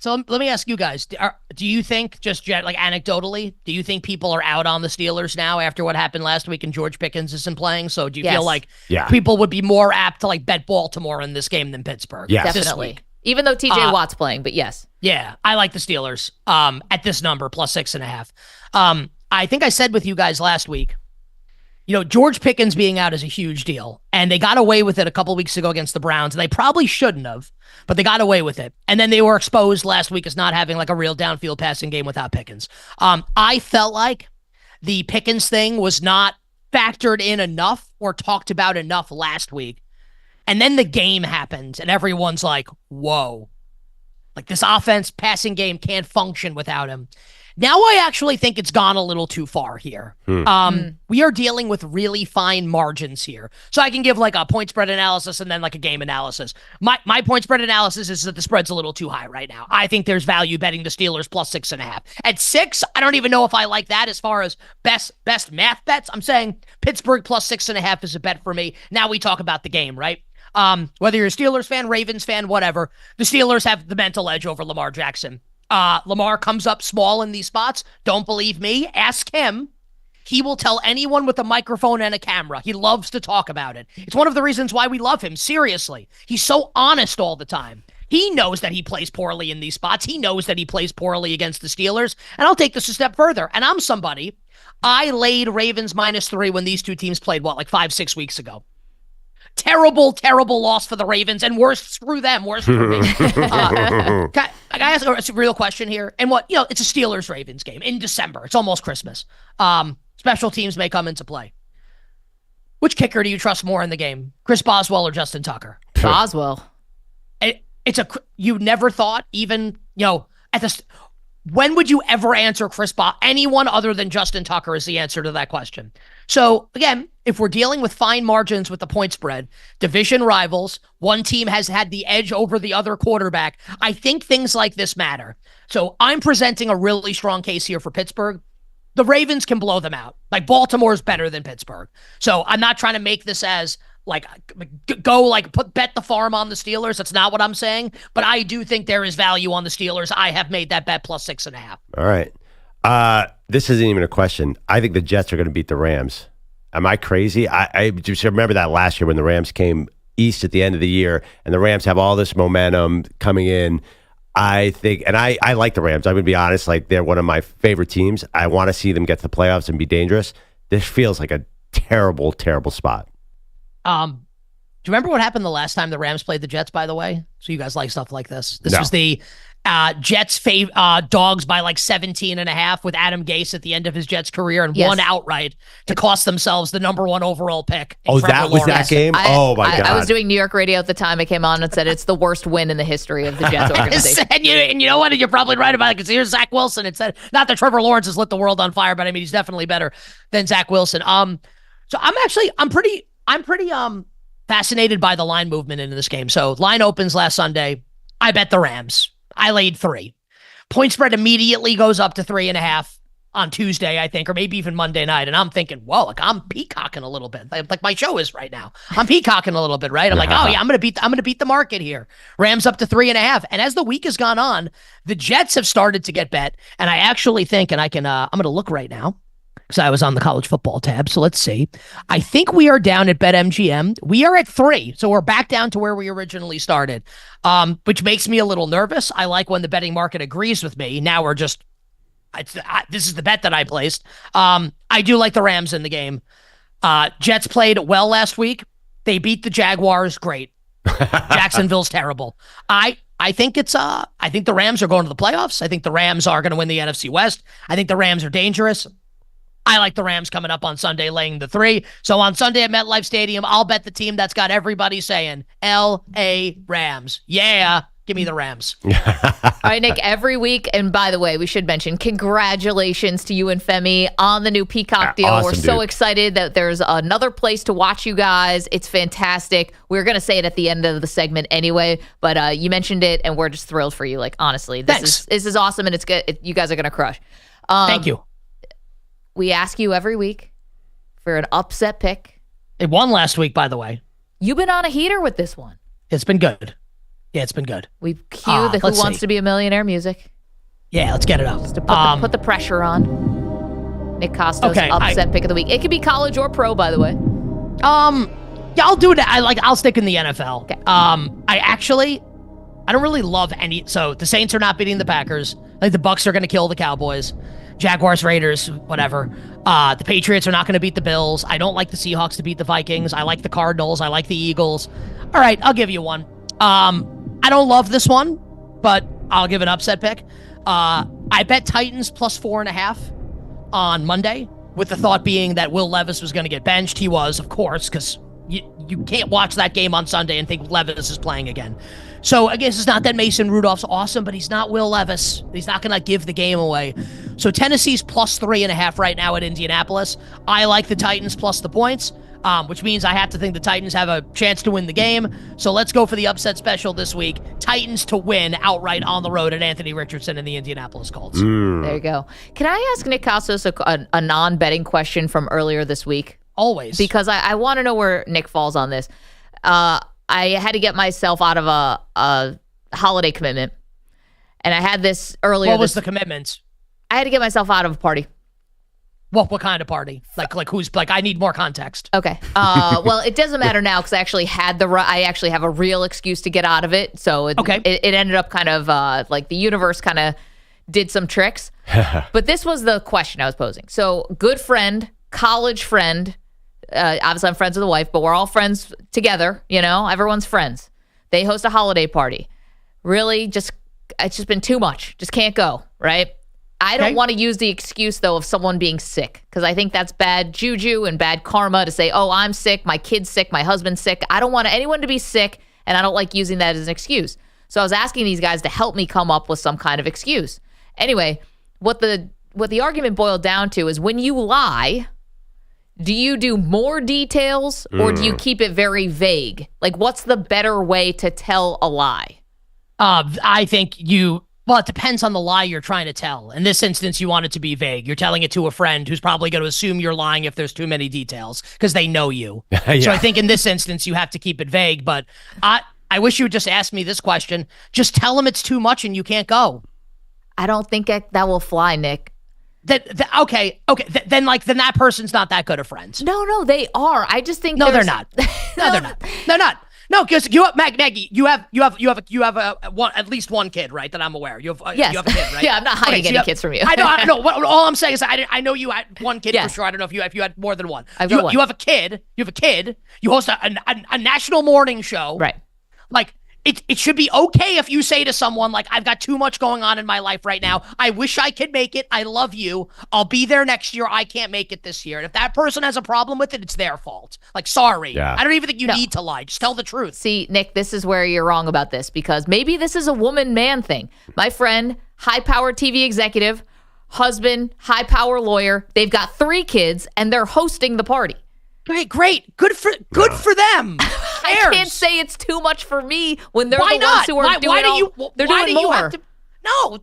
So let me ask you guys, do you think, just like anecdotally, do you think people are out on the Steelers now after what happened last week and George Pickens isn't playing? So do you feel like people would be more apt to like bet Baltimore in this game than Pittsburgh? Yes. Definitely. Even though TJ Watt's playing, but yes. Yeah, I like the Steelers at this number, plus 6.5. I think I said with you guys last week, George Pickens being out is a huge deal. And they got away with it a couple weeks ago against the Browns. And they probably shouldn't have, but they got away with it. And then they were exposed last week as not having like a real downfield passing game without Pickens. I felt like the Pickens thing was not factored in enough or talked about enough last week. And then the game happens and everyone's like, whoa, like this offense passing game can't function without him. Now I actually think it's gone a little too far here. We are dealing with really fine margins here. So I can give like a point spread analysis and then like a game analysis. My point spread analysis is that the spread's a little too high right now. I think there's value betting the Steelers plus 6.5. At 6, I don't even know if I like that as far as best math bets. I'm saying Pittsburgh plus 6.5 is a bet for me. Now we talk about the game, right? Whether you're a Steelers fan, Ravens fan, whatever, the Steelers have the mental edge over Lamar Jackson. Lamar comes up small in these spots. Don't believe me? Ask him. He will tell anyone with a microphone and a camera. He loves to talk about it. It's one of the reasons why we love him. Seriously. He's so honest all the time. He knows that he plays poorly in these spots. He knows that he plays poorly against the Steelers. And I'll take this a step further. And I'm somebody. I laid Ravens -3 when these two teams played, like 5-6 weeks ago. Terrible, terrible loss for the Ravens, and worse, screw them, worse for me. Can I ask a real question here? And it's a Steelers-Ravens game in December. It's almost Christmas. Special teams may come into play. Which kicker do you trust more in the game? Chris Boswell or Justin Tucker? Boswell. You never thought even, when would you ever answer anyone other than Justin Tucker is the answer to that question. So again, if we're dealing with fine margins with the point spread, division rivals, one team has had the edge over the other quarterback, I think things like this matter. So I'm presenting a really strong case here for Pittsburgh. The Ravens can blow them out. Like Baltimore's better than Pittsburgh. So I'm not trying to make this as bet the farm on the Steelers. That's not what I'm saying. But I do think there is value on the Steelers. I have made that bet plus 6.5. All right. This isn't even a question. I think the Jets are going to beat the Rams. Am I crazy? I just remember that last year when the Rams came east at the end of the year and the Rams have all this momentum coming in. I think, and I like the Rams. I'm going to be honest, like they're one of my favorite teams. I want to see them get to the playoffs and be dangerous. This feels like a terrible, terrible spot. Do you remember what happened the last time the Rams played the Jets, by the way? So you guys like stuff like this. This was the Jets dogs by like 17.5 with Adam Gase at the end of his Jets career and won outright to cost themselves the #1 overall pick. Oh, that was that game? Oh, my God. I was doing New York radio at the time. I came on and said it's the worst win in the history of the Jets organization. and you know what? You're probably right about it because here's Zach Wilson. It said, not that Trevor Lawrence has lit the world on fire, but I mean, he's definitely better than Zach Wilson. So I'm pretty fascinated by the line movement into this game. So line opens last Sunday. I bet the Rams. I laid 3. Point spread immediately goes up to 3.5 on Tuesday, I think, or maybe even Monday night. And I'm thinking, whoa, like I'm peacocking a little bit, like my show is right now. I'm peacocking a little bit, right? I'm like, oh yeah, I'm gonna beat the market here. Rams up to 3.5. And as the week has gone on, the Jets have started to get bet. And I actually think, and I'm gonna look right now, because I was on the college football tab. So let's see. I think we are down at BetMGM. We are at 3. So we're back down to where we originally started, which makes me a little nervous. I like when the betting market agrees with me. Now we're just, this is the bet that I placed. I do like the Rams in the game. Jets played well last week. They beat the Jaguars. Great. Jacksonville's terrible. I think I think the Rams are going to the playoffs. I think the Rams are going to win the NFC West. I think the Rams are dangerous. I like the Rams coming up on Sunday, laying the 3. So on Sunday at MetLife Stadium, I'll bet the team that's got everybody saying L.A. Rams. Yeah, give me the Rams. All right, Nick, every week, and by the way, we should mention, congratulations to you and Femi on the new Peacock deal. Awesome, We're so excited that there's another place to watch you guys. It's fantastic. We're going to say it at the end of the segment anyway, but you mentioned it, and we're just thrilled for you. Like, honestly, this is awesome, and it's good. You guys are going to crush. Thank you. We ask you every week for an upset pick. It won last week, by the way. You've been on a heater with this one. It's been good. Yeah, it's been good. We cue the Who Wants to Be a Millionaire music. Yeah, let's get it up. Just to put the pressure on. Nick Kostos, upset pick of the week. It could be college or pro, by the way. Yeah, I'll do it. I'll stick in the NFL. Okay. I don't really love any. So the Saints are not beating the Packers. Like the Bucks are going to kill the Cowboys. Jaguars, Raiders, whatever. The Patriots are not going to beat the Bills. I don't like the Seahawks to beat the Vikings. I like the Cardinals. I like the Eagles. All right, I'll give you one. I don't love this one, but I'll give an upset pick. I bet Titans plus 4.5 on Monday, with the thought being that Will Levis was going to get benched. He was, of course, because you can't watch that game on Sunday and think Levis is playing again. So I guess it's not that Mason Rudolph's awesome, but he's not Will Levis. He's not going to give the game away. So Tennessee's plus 3.5 right now at Indianapolis. I like the Titans plus the points, which means I have to think the Titans have a chance to win the game. So let's go for the upset special this week. Titans to win outright on the road at Anthony Richardson and the Indianapolis Colts. There you go. Can I ask Nick Kostos a non-betting question from earlier this week? Always. Because I want to know where Nick falls on this. I had to get myself out of a holiday commitment. And I had this earlier. What was the commitment? I had to get myself out of a party. What kind of party? Like who's like? I need more context. Okay. Well, it doesn't matter now because I actually have a real excuse to get out of it. So it ended up kind of like the universe kind of did some tricks. But this was the question I was posing. So good friend, college friend. Obviously, I'm friends with the wife, but we're all friends together. You know, everyone's friends. They host a holiday party. Really, it's just been too much. Just can't go. Right. I don't want to use the excuse, though, of someone being sick, because I think that's bad juju and bad karma to say, oh, I'm sick, my kid's sick, my husband's sick. I don't want anyone to be sick, and I don't like using that as an excuse. So I was asking these guys to help me come up with some kind of excuse. Anyway, what the argument boiled down to is when you lie, do you do more details or do you keep it very vague? Like, what's the better way to tell a lie? I think well, it depends on the lie you're trying to tell. In this instance, you want it to be vague. You're telling it to a friend who's probably going to assume you're lying if there's too many details because they know you. Yeah. So I think in this instance, you have to keep it vague. But I wish you would just ask me this question. Just tell them it's too much and you can't go. I don't think that will fly, Nick. Okay. Then that person's not that good of friends. No, they are. I just think they're not. No, they're not. They're not. No, because Maggie, you have at least one kid, right? That I'm aware. You have a kid, right? Yeah, I'm not hiding any kids from you. I know. All I'm saying is I know you had one kid for sure. I don't know if you had more than one. I've got one. You have a kid. You host a national morning show, right? Like. It should be okay if you say to someone, like, I've got too much going on in my life right now. I wish I could make it. I love you. I'll be there next year. I can't make it this year. And if that person has a problem with it, it's their fault. Like, sorry. Yeah. I don't even think you need to lie. Just tell the truth. See, Nick, this is where you're wrong about this because maybe this is a woman-man thing. My friend, high-power TV executive, husband, high-power lawyer. They've got 3 kids, and they're hosting the party. Great. Good for them. I can't say it's too much for me when they're the ones who are doing doing more. No,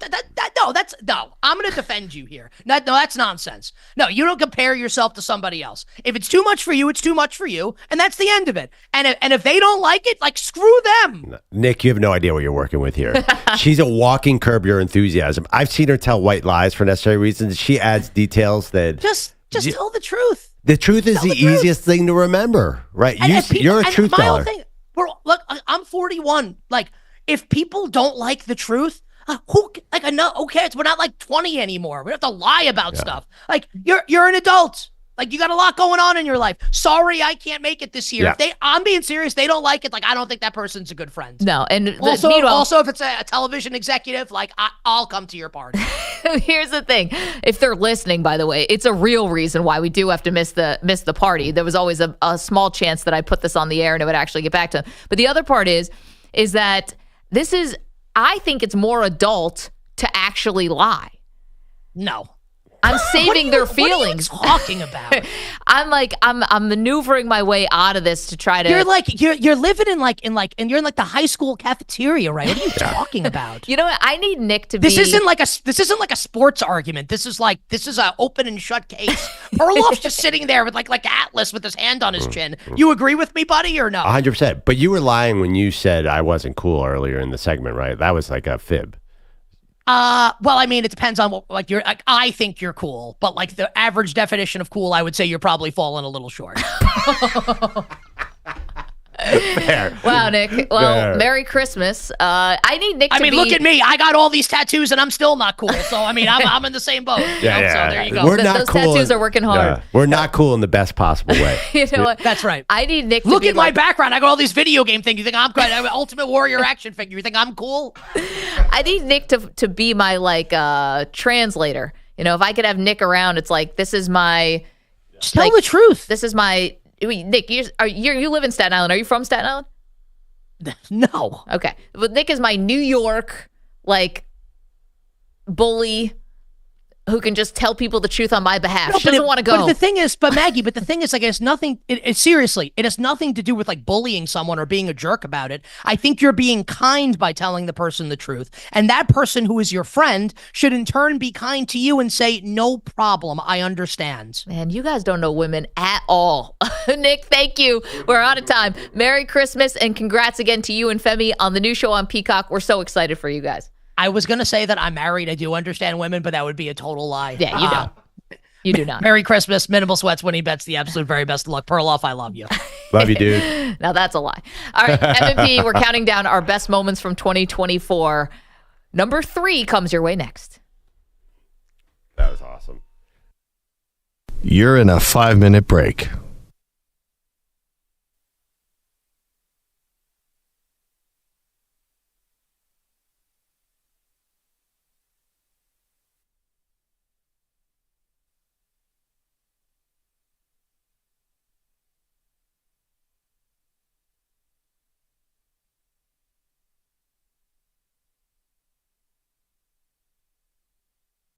I'm going to defend you here. No, that's nonsense. No, you don't compare yourself to somebody else. If it's too much for you, it's too much for you, and that's the end of it. And if they don't like it, like, screw them. Nick, you have no idea what you're working with here. She's a walking Curb Your Enthusiasm. I've seen her tell white lies for necessary reasons. She adds details that... Just tell the truth. The truth is the easiest thing to remember, right? You're a truth teller. Look, I'm 41. Like, if people don't like the truth, who cares? We're not like 20 anymore. We don't have to lie about stuff. Like, you're an adult. Like, you got a lot going on in your life. Sorry, I can't make it this year. Yeah. I'm being serious. They don't like it. Like, I don't think that person's a good friend. No, and also if it's a television executive, like, I'll come to your party. Here's the thing: if they're listening, by the way, it's a real reason why we do have to miss the party. There was always a small chance that I put this on the air and it would actually get back to them. But the other part is that this is, I think it's more adult to actually lie. No. I'm saving their feelings. What are you talking about? I'm maneuvering my way out of this to try to. You're living and you're in the high school cafeteria, right? What are you talking about? You know what? I need Nick to This be. isn't like a sports argument. This is an open and shut case. Perloff's just sitting there with like Atlas with his hand on his chin. You agree with me, buddy, or no? 100%. But you were lying when you said I wasn't cool earlier in the segment, right? That was like a fib. Well, I mean, it depends on what you're like. I think you're cool, but like the average definition of cool, I would say you're probably falling a little short. Fair. Wow, Nick. Well, Merry Christmas. I need Nick to be... look at me. I got all these tattoos and I'm still not cool. So, I mean, I'm in the same boat. So there you go. We're not those cool tattoos are working hard. Yeah. We're not cool in the best possible way. You know what? That's right. I need Nick to look be at my background. I got all these video game things. You think I'm good? Ultimate Warrior action figure. You think I'm cool? I need Nick to be my translator. You know, if I could have Nick around, it's like, this is my... Just tell the truth. This is my... Wait, Nick, you live in Staten Island. Are you from Staten Island? No. Okay. But Nick is my New York, bully who can just tell people the truth on my behalf. No, she doesn't want to go. But the thing is, Maggie, like, it's nothing, seriously, it has nothing to do with like bullying someone or being a jerk about it. I think you're being kind by telling the person the truth. And that person who is your friend should in turn be kind to you and say, no problem, I understand. Man, you guys don't know women at all. Nick, thank you. We're out of time. Merry Christmas and congrats again to you and Femi on the new show on Peacock. We're so excited for you guys. I was going to say that I'm married. I do understand women, but that would be a total lie. Yeah, you don't. You do not. Merry Christmas. Minimal Sweats, winning bets, the absolute very best of luck. Perloff, I love you. Love you, dude. Now that's a lie. All right, M&P, we're counting down our best moments from 2024. Number 3 comes your way next. That was awesome. You're in a 5-minute break.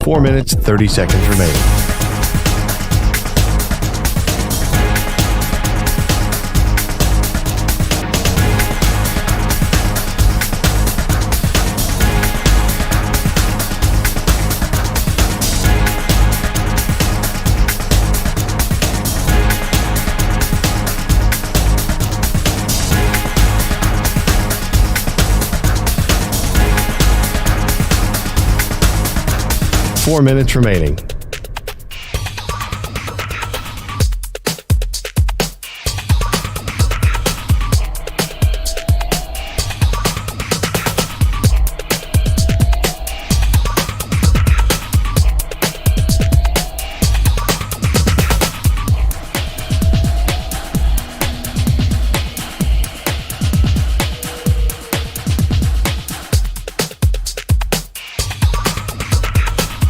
Four minutes, 30 seconds remaining. Four minutes remaining.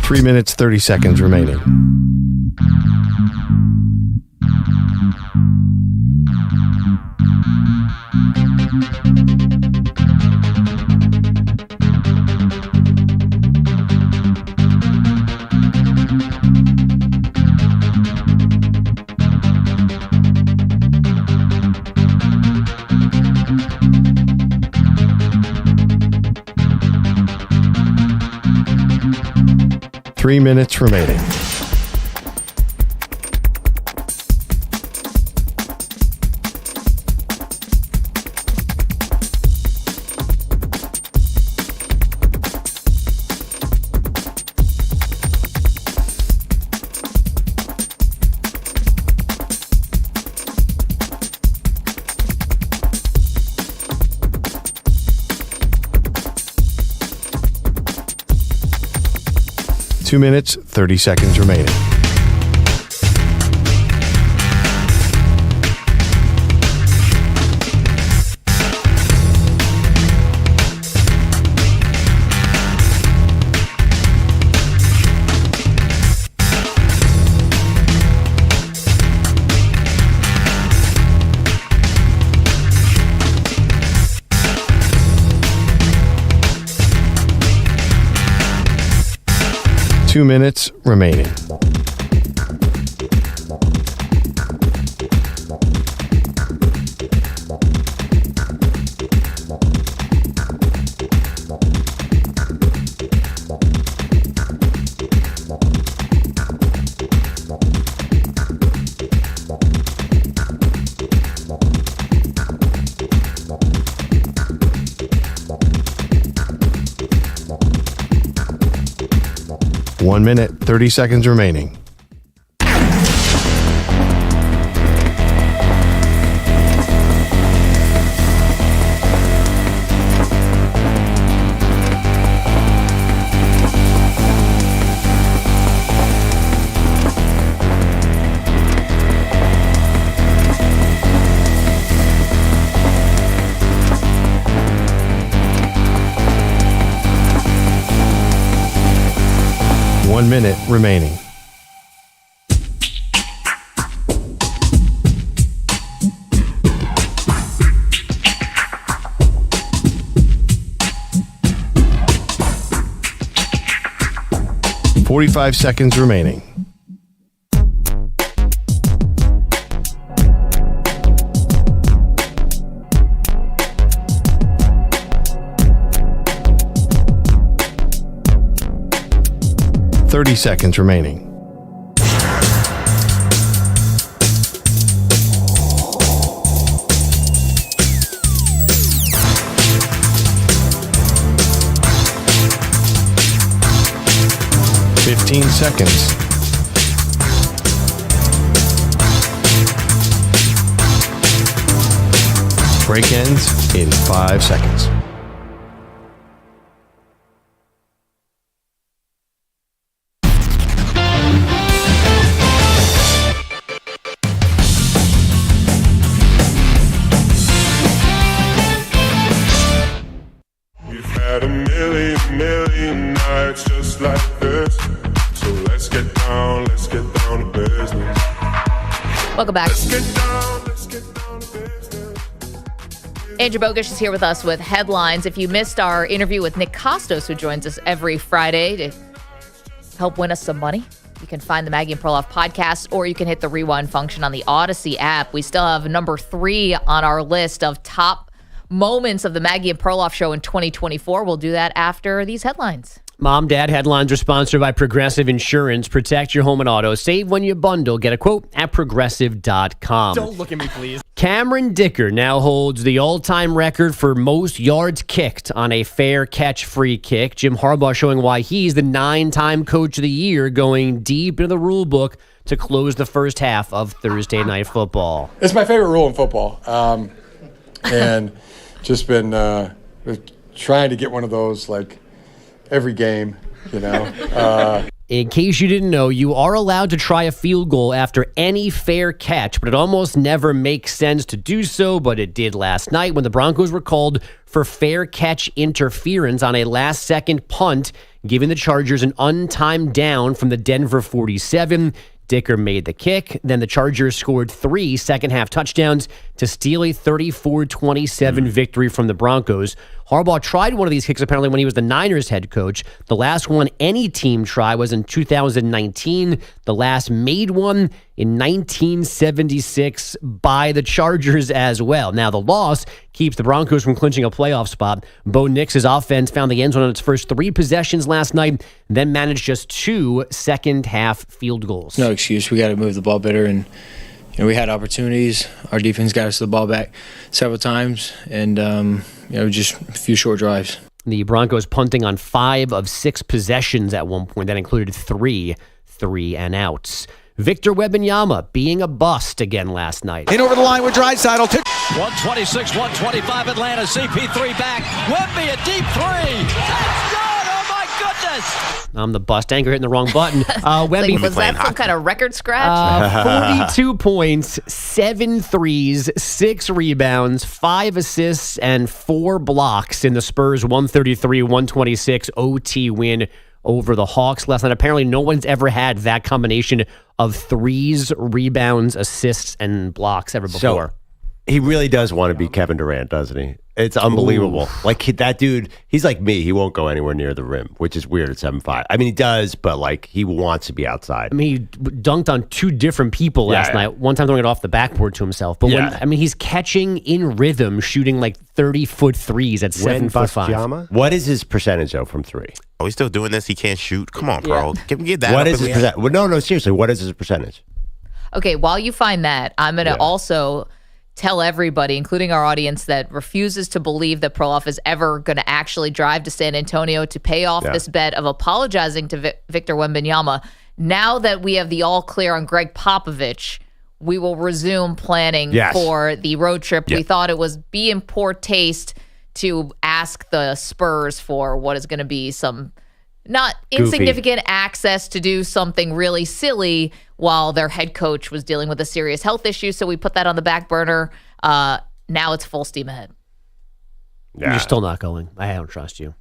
Three minutes, 30 seconds remaining. Three minutes remaining. Two minutes, 30 seconds remaining. 2 minutes remaining. One minute, 30 seconds remaining. One minute remaining. "45 seconds remaining. "30 seconds remaining. "15 seconds. Break ends in 5 seconds. Had a million nights just like this. So let's get down to business. Welcome back. Let's get down to business. Andrew Bogusch is here with us with headlines. If you missed our interview with Nick Kostos, who joins us every Friday to help win us some money, you can find the Maggie and Perloff podcast, or you can hit the rewind function on the Odyssey app. We still have number 3 on our list of top moments of the Maggie and Perloff show in 2024. We'll do that after these headlines. Mom, Dad headlines are sponsored by Progressive Insurance. Protect your home and auto. Save when you bundle. Get a quote at progressive.com. Don't look at me, please. Cameron Dicker now holds the all-time record for most yards kicked on a fair catch free kick. Jim Harbaugh showing why he's the 9-time coach of the year, going deep into the rule book to close the first half of Thursday Night Football. It's my favorite rule in football. And just been trying to get one of those like every game, you know. In case you didn't know, you are allowed to try a field goal after any fair catch, but it almost never makes sense to do so, but it did last night when the Broncos were called for fair catch interference on a last-second punt, giving the Chargers an untimed down from the Denver 47. Dicker made the kick. Then the Chargers scored 3 second-half touchdowns to steal a 34-27 victory from the Broncos. Harbaugh tried one of these kicks apparently when he was the Niners head coach. The last one any team tried was in 2019. The last made one in 1976 by the Chargers as well. Now, the loss keeps the Broncos from clinching a playoff spot. Bo Nix's offense found the end zone on its first 3 possessions last night, then managed just 2 second-half field goals. No excuse. We got to move the ball better, and we had opportunities. Our defense got us the ball back several times, and just a few short drives. The Broncos punting on 5 of 6 possessions at one point. That included 3 and-outs. Victor Wembanyama being a bust again last night. In over the line with Draisaitl. 126, 125 Atlanta. CP3 back. Wemby a deep 3. That's good. Oh my goodness. I'm the bust anchor hitting the wrong button. Wemby was that some kind of record scratch? 42 points, 7 threes, 6 rebounds, 5 assists, and 4 blocks in the Spurs 133-126 OT win over the Hawks last night. Apparently, no one's ever had that combination of threes, rebounds, assists, and blocks ever before. He really does want to be Kevin Durant, doesn't he? It's unbelievable. Ooh. Like that dude, he's like me. He won't go anywhere near the rim, which is weird at 7'5". I mean, he does, but like he wants to be outside. I mean, he dunked on 2 different people last night. One time throwing it off the backboard to himself. But he's catching in rhythm, shooting like 30-foot threes at 7'5". What is his percentage though from 3? Oh, he's still doing this? He can't shoot? Come on, bro. Get that. What up is in his the air. percent? Well, no, seriously. What is his percentage? Okay, while you find that, I'm going to also tell everybody, including our audience, that refuses to believe that Perloff is ever going to actually drive to San Antonio to pay off this bet of apologizing to Victor Wembanyama. Now that we have the all clear on Greg Popovich, we will resume planning for the road trip. We thought it was be in poor taste to ask the Spurs for what is going to be some not insignificant access to do something really silly while their head coach was dealing with a serious health issue. So we put that on the back burner. Now it's full steam ahead. You're still not going. I don't trust you.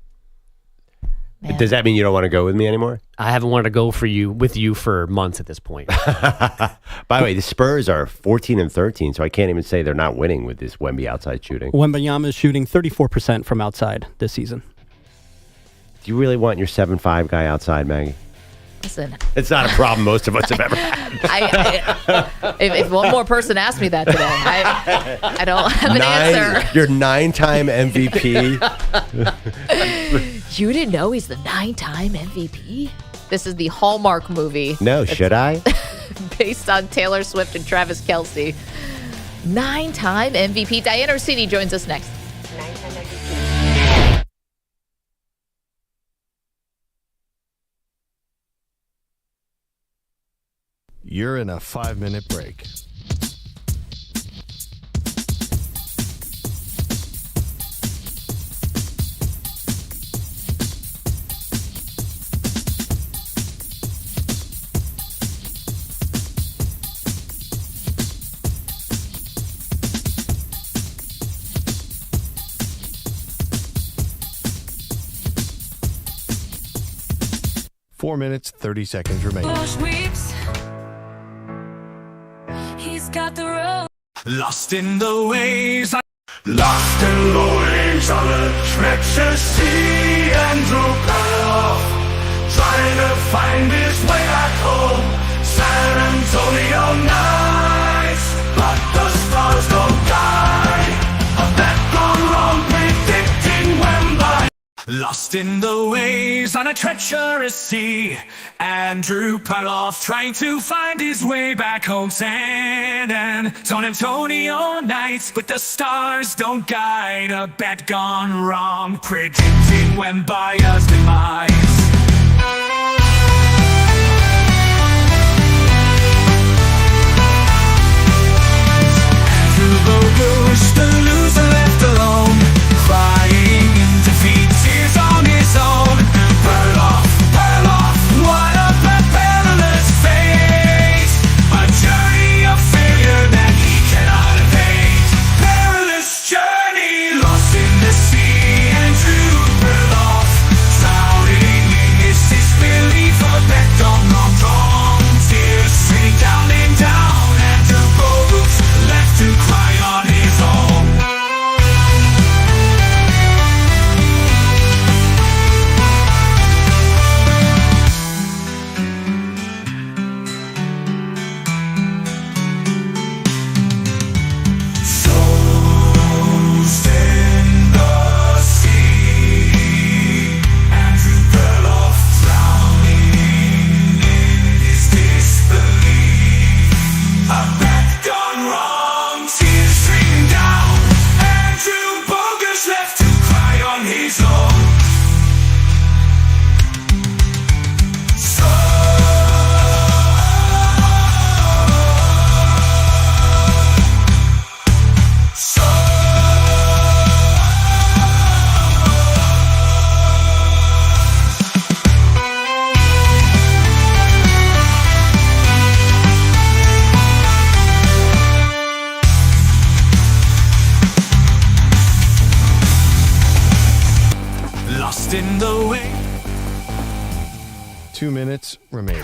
Man. Does that mean you don't want to go with me anymore? I haven't wanted to go with you for months at this point. By the way, the Spurs are 14-13, so I can't even say they're not winning with this Wemby outside shooting. Wembanyama is shooting 34% from outside this season. Do you really want your 7'5" guy outside, Maggie? Listen, it's not a problem most of us have ever had. If one more person asked me that today, I don't have an answer. Your 9-time MVP. You didn't know he's the 9-time MVP? This is the Hallmark movie. No, should I? Based on Taylor Swift and Travis Kelce. 9-time MVP. Dianna Russini joins us next. 9-time MVP. You're in a 5-minute break. Four minutes, 30 seconds remaining. He's got the road. Lost in the waves. Lost in the waves on a treacherous sea. Andrew Perloff trying to find his way back home. San Antonio nights, but the stars don't guide. A bet gone wrong, predicting when by. Lost in the waves on a treacherous sea. Andrew Perloff trying to find his way back home. San Antonio nights, but the stars don't guide. A bet gone wrong, predicting Wembaya's demise. Andrew Bogusch, the loser left alone, crying in defeat, tears on his own. Perloff, what a perilous fate. A journey of failure that he cannot evade. Perilous journey, lost in the sea. Andrew Perloff, drowning in his disbelief. A bet gone wrong, tears streaming down and down. Andrew Bogusch left to cry on his own. Lost in the way. 2 minutes remaining.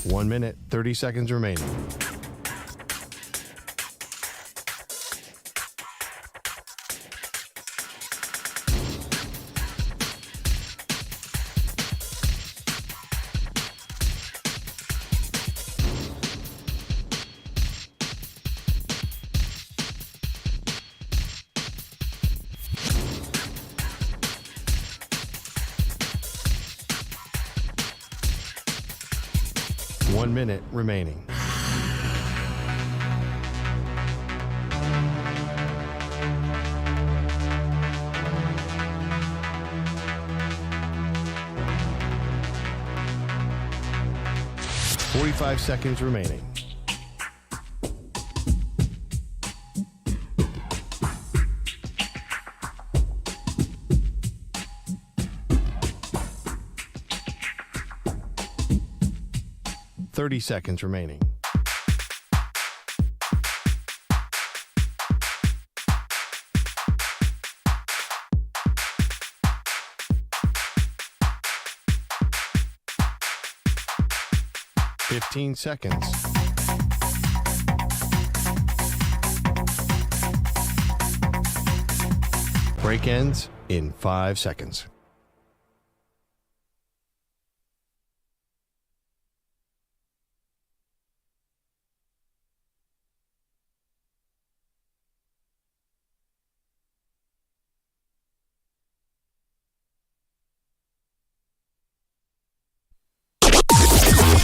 1 minute, 30 seconds remaining. One minute remaining. Forty-five seconds remaining. Thirty seconds remaining. Fifteen seconds. Break ends in 5 seconds.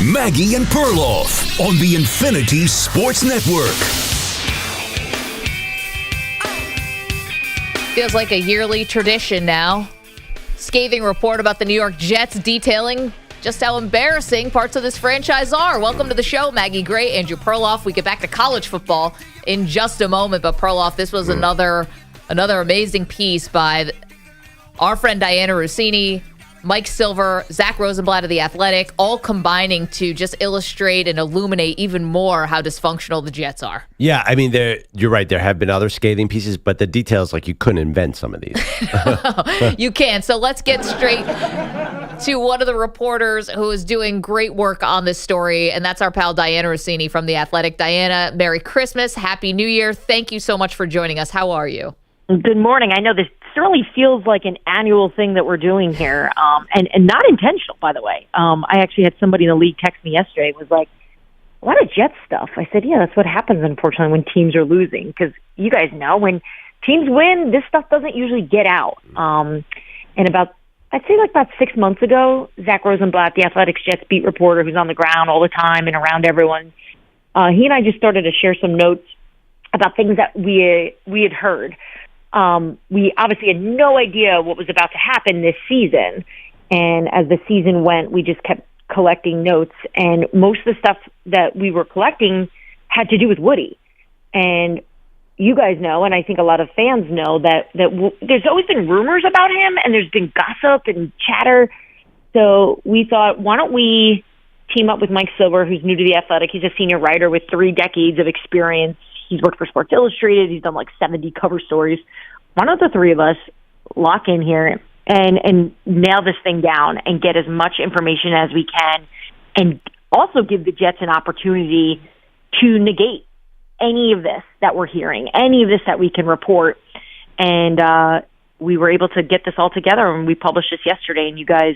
Maggie and Perloff on the Infinity Sports Network. Feels like a yearly tradition now. Scathing report about the New York Jets detailing just how embarrassing parts of this franchise are. Welcome to the show, Maggie Gray, Andrew Perloff. We get back to college football in just a moment, but Perloff, this was another amazing piece by our friend Dianna Russini, Mike Silver, Zach Rosenblatt of The Athletic, all combining to just illustrate and illuminate even more how dysfunctional the Jets are. Yeah, I mean, you're right. There have been other scathing pieces, but the details, like, you couldn't invent some of these. You can. So let's get straight to one of the reporters who is doing great work on this story, and that's our pal Dianna Russini from The Athletic. Dianna, Merry Christmas, Happy New Year. Thank you so much for joining us. How are you? Good morning. I know this certainly feels like an annual thing that we're doing here, and not intentional, by the way. I actually had somebody in the league text me yesterday. It was like, a lot of Jets stuff. I said, yeah, that's what happens, unfortunately, when teams are losing, because you guys know when teams win, this stuff doesn't usually get out. And I'd say about 6 months ago, Zach Rosenblatt, the Athletics Jets beat reporter who's on the ground all the time and around everyone, he and I just started to share some notes about things that we had heard. We obviously had no idea what was about to happen this season. And as the season went, we just kept collecting notes. And most of the stuff that we were collecting had to do with Woody. And you guys know, and I think a lot of fans know, that there's always been rumors about him, and there's been gossip and chatter. So we thought, why don't we team up with Mike Silver, who's new to The Athletic. He's a senior writer with 3 decades of experience. He's worked for Sports Illustrated. He's done 70 cover stories. Why don't the 3 of us lock in here and nail this thing down and get as much information as we can, and also give the Jets an opportunity to negate any of this that we're hearing, any of this that we can report. And we were able to get this all together, and we published this yesterday, and you guys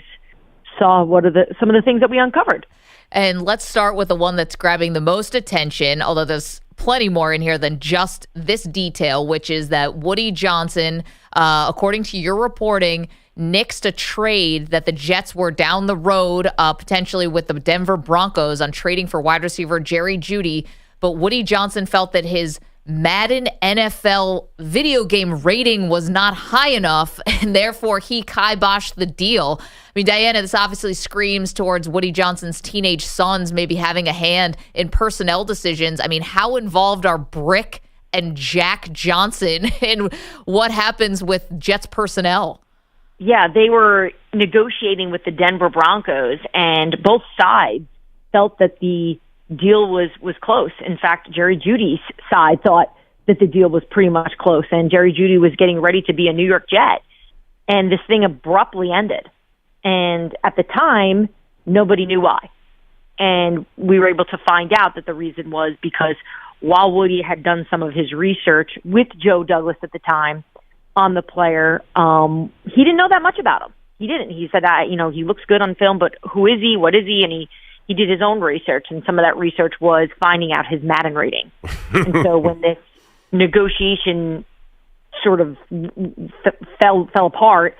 saw some of the things that we uncovered. And let's start with the one that's grabbing the most attention, although there's plenty more in here than just this detail, which is that Woody Johnson, according to your reporting, nixed a trade that the Jets were down the road, potentially with the Denver Broncos, on trading for wide receiver Jerry Jeudy. But Woody Johnson felt that his Madden NFL video game rating was not high enough, and therefore he kiboshed the deal. I mean, Dianna, this obviously screams towards Woody Johnson's teenage sons maybe having a hand in personnel decisions. I mean, how involved are Brick and Jack Johnson in what happens with Jets personnel? Yeah, they were negotiating with the Denver Broncos, and both sides felt that the deal was close. In fact, Jerry Jeudy's side thought that the deal was pretty much close, and Jerry Jeudy was getting ready to be a New York Jet, and this thing abruptly ended. And at the time, nobody knew why. And we were able to find out that the reason was because while Woody had done some of his research with Joe Douglas at the time on the player, he didn't know that much about him. He didn't. He said, he looks good on film, but who is he? What is he? And he did his own research, and some of that research was finding out his Madden rating. And so when this negotiation sort of fell apart,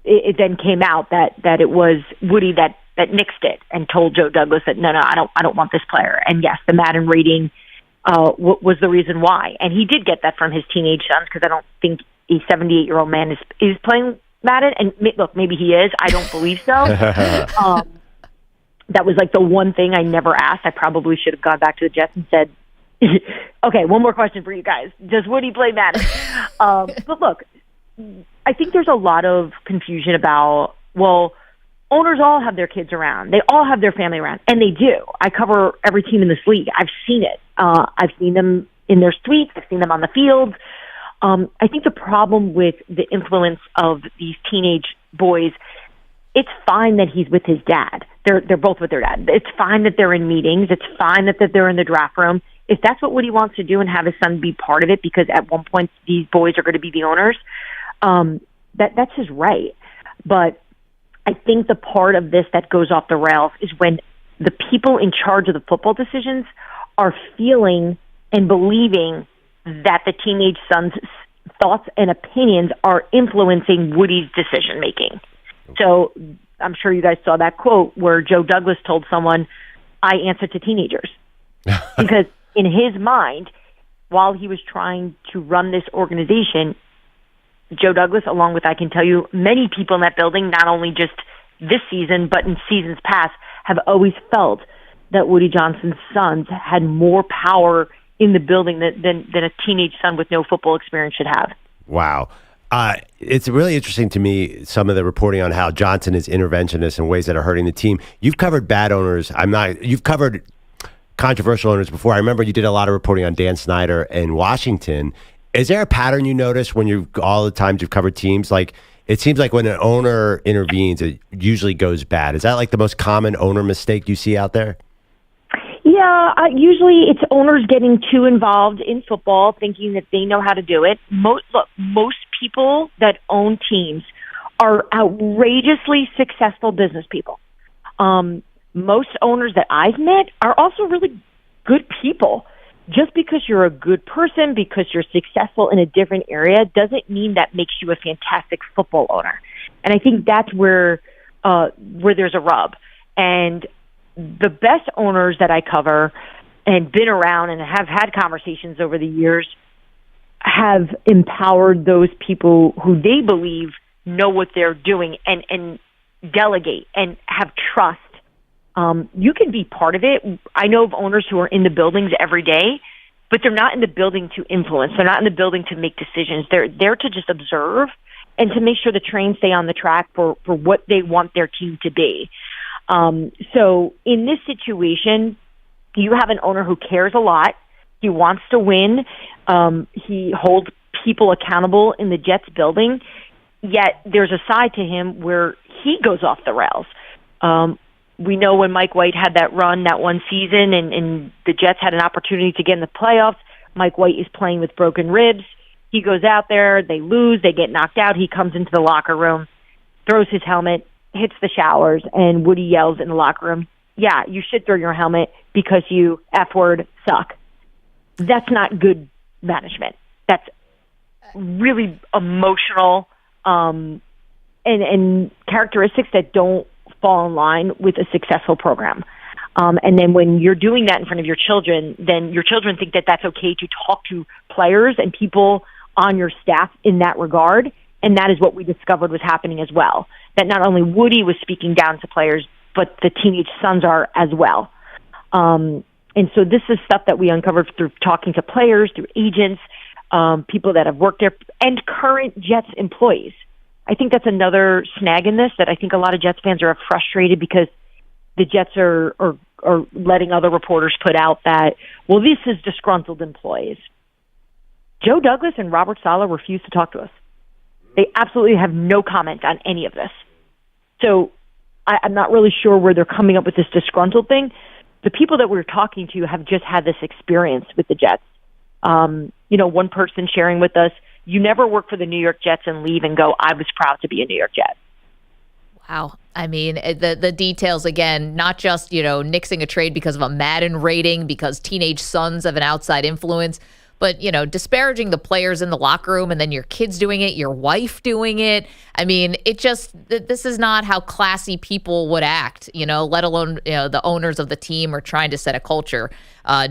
it then came out that it was Woody that nixed it and told Joe Douglas that no, I don't want this player. And yes, the Madden rating was the reason why. And he did get that from his teenage sons, because I don't think a 78-year-old man is playing Madden. And look, maybe he is. I don't believe so. That was like the one thing I never asked. I probably should have gone back to the Jets and said, okay, one more question for you guys. Does Woody play Madden? But look, I think there's a lot of confusion about, well, owners all have their kids around. They all have their family around, and they do. I cover every team in this league. I've seen it. I've seen them in their suites. I've seen them on the field. I think the problem with the influence of these teenage boys, it's fine that he's with his dad. They're both with their dad. It's fine that they're in meetings. It's fine that they're in the draft room. If that's what Woody wants to do and have his son be part of it, because at one point these boys are going to be the owners, that's his right. But I think the part of this that goes off the rails is when the people in charge of the football decisions are feeling and believing that the teenage son's thoughts and opinions are influencing Woody's decision making. So I'm sure you guys saw that quote where Joe Douglas told someone, I answer to teenagers. Because in his mind, while he was trying to run this organization, Joe Douglas, along with, I can tell you, many people in that building, not only just this season, but in seasons past, have always felt that Woody Johnson's sons had more power in the building than a teenage son with no football experience should have. Wow. It's really interesting to me, some of the reporting on how Johnson is interventionist in ways that are hurting the team. You've covered bad owners. You've covered controversial owners before. I remember you did a lot of reporting on Dan Snyder in Washington. Is there a pattern you notice when all the times you've covered teams? Like, it seems like when an owner intervenes, it usually goes bad. Is that like the most common owner mistake you see out there? Yeah, usually it's owners getting too involved in football, thinking that they know how to do it. Most people that own teams are outrageously successful business people. Most owners that I've met are also really good people. Just because you're a good person, because you're successful in a different area, doesn't mean that makes you a fantastic football owner. And I think that's where there's a rub. And the best owners that I cover and been around and have had conversations over the years have empowered those people who they believe know what they're doing and delegate and have trust. You can be part of it. I know of owners who are in the buildings every day, but they're not in the building to influence. They're not in the building to make decisions. They're there to just observe and to make sure the trains stay on the track for what they want their team to be. So in this situation, you have an owner who cares a lot. He wants to win. He holds people accountable in the Jets building, yet there's a side to him where he goes off the rails. We know when Mike White had that run that one season and the Jets had an opportunity to get in the playoffs, Mike White is playing with broken ribs. He goes out there, they lose, they get knocked out. He comes into the locker room, throws his helmet, hits the showers, and Woody yells in the locker room, yeah, you should throw your helmet because you F-word suck. That's not good management. That's really emotional and characteristics that don't fall in line with a successful program. And then when you're doing that in front of your children, then your children think that that's okay to talk to players and people on your staff in that regard. And that is what we discovered was happening as well. That not only Woody was speaking down to players, but the teenage sons are as well. And so this is stuff that we uncovered through talking to players, through agents, people that have worked there, and current Jets employees. I think that's another snag in this, that I think a lot of Jets fans are frustrated because the Jets are letting other reporters put out that, well, this is disgruntled employees. Joe Douglas and Robert Saleh refuse to talk to us. They absolutely have no comment on any of this. So I'm not really sure where they're coming up with this disgruntled thing. The people that we're talking to have just had this experience with the Jets. One person sharing with us, you never work for the New York Jets and leave and go, I was proud to be a New York Jet. Wow. I mean, the details, again, not just, nixing a trade because of a Madden rating, because teenage sons have an outside influence, but, disparaging the players in the locker room and then your kids doing it, your wife doing it. I mean, this is not how classy people would act, let alone, the owners of the team are trying to set a culture.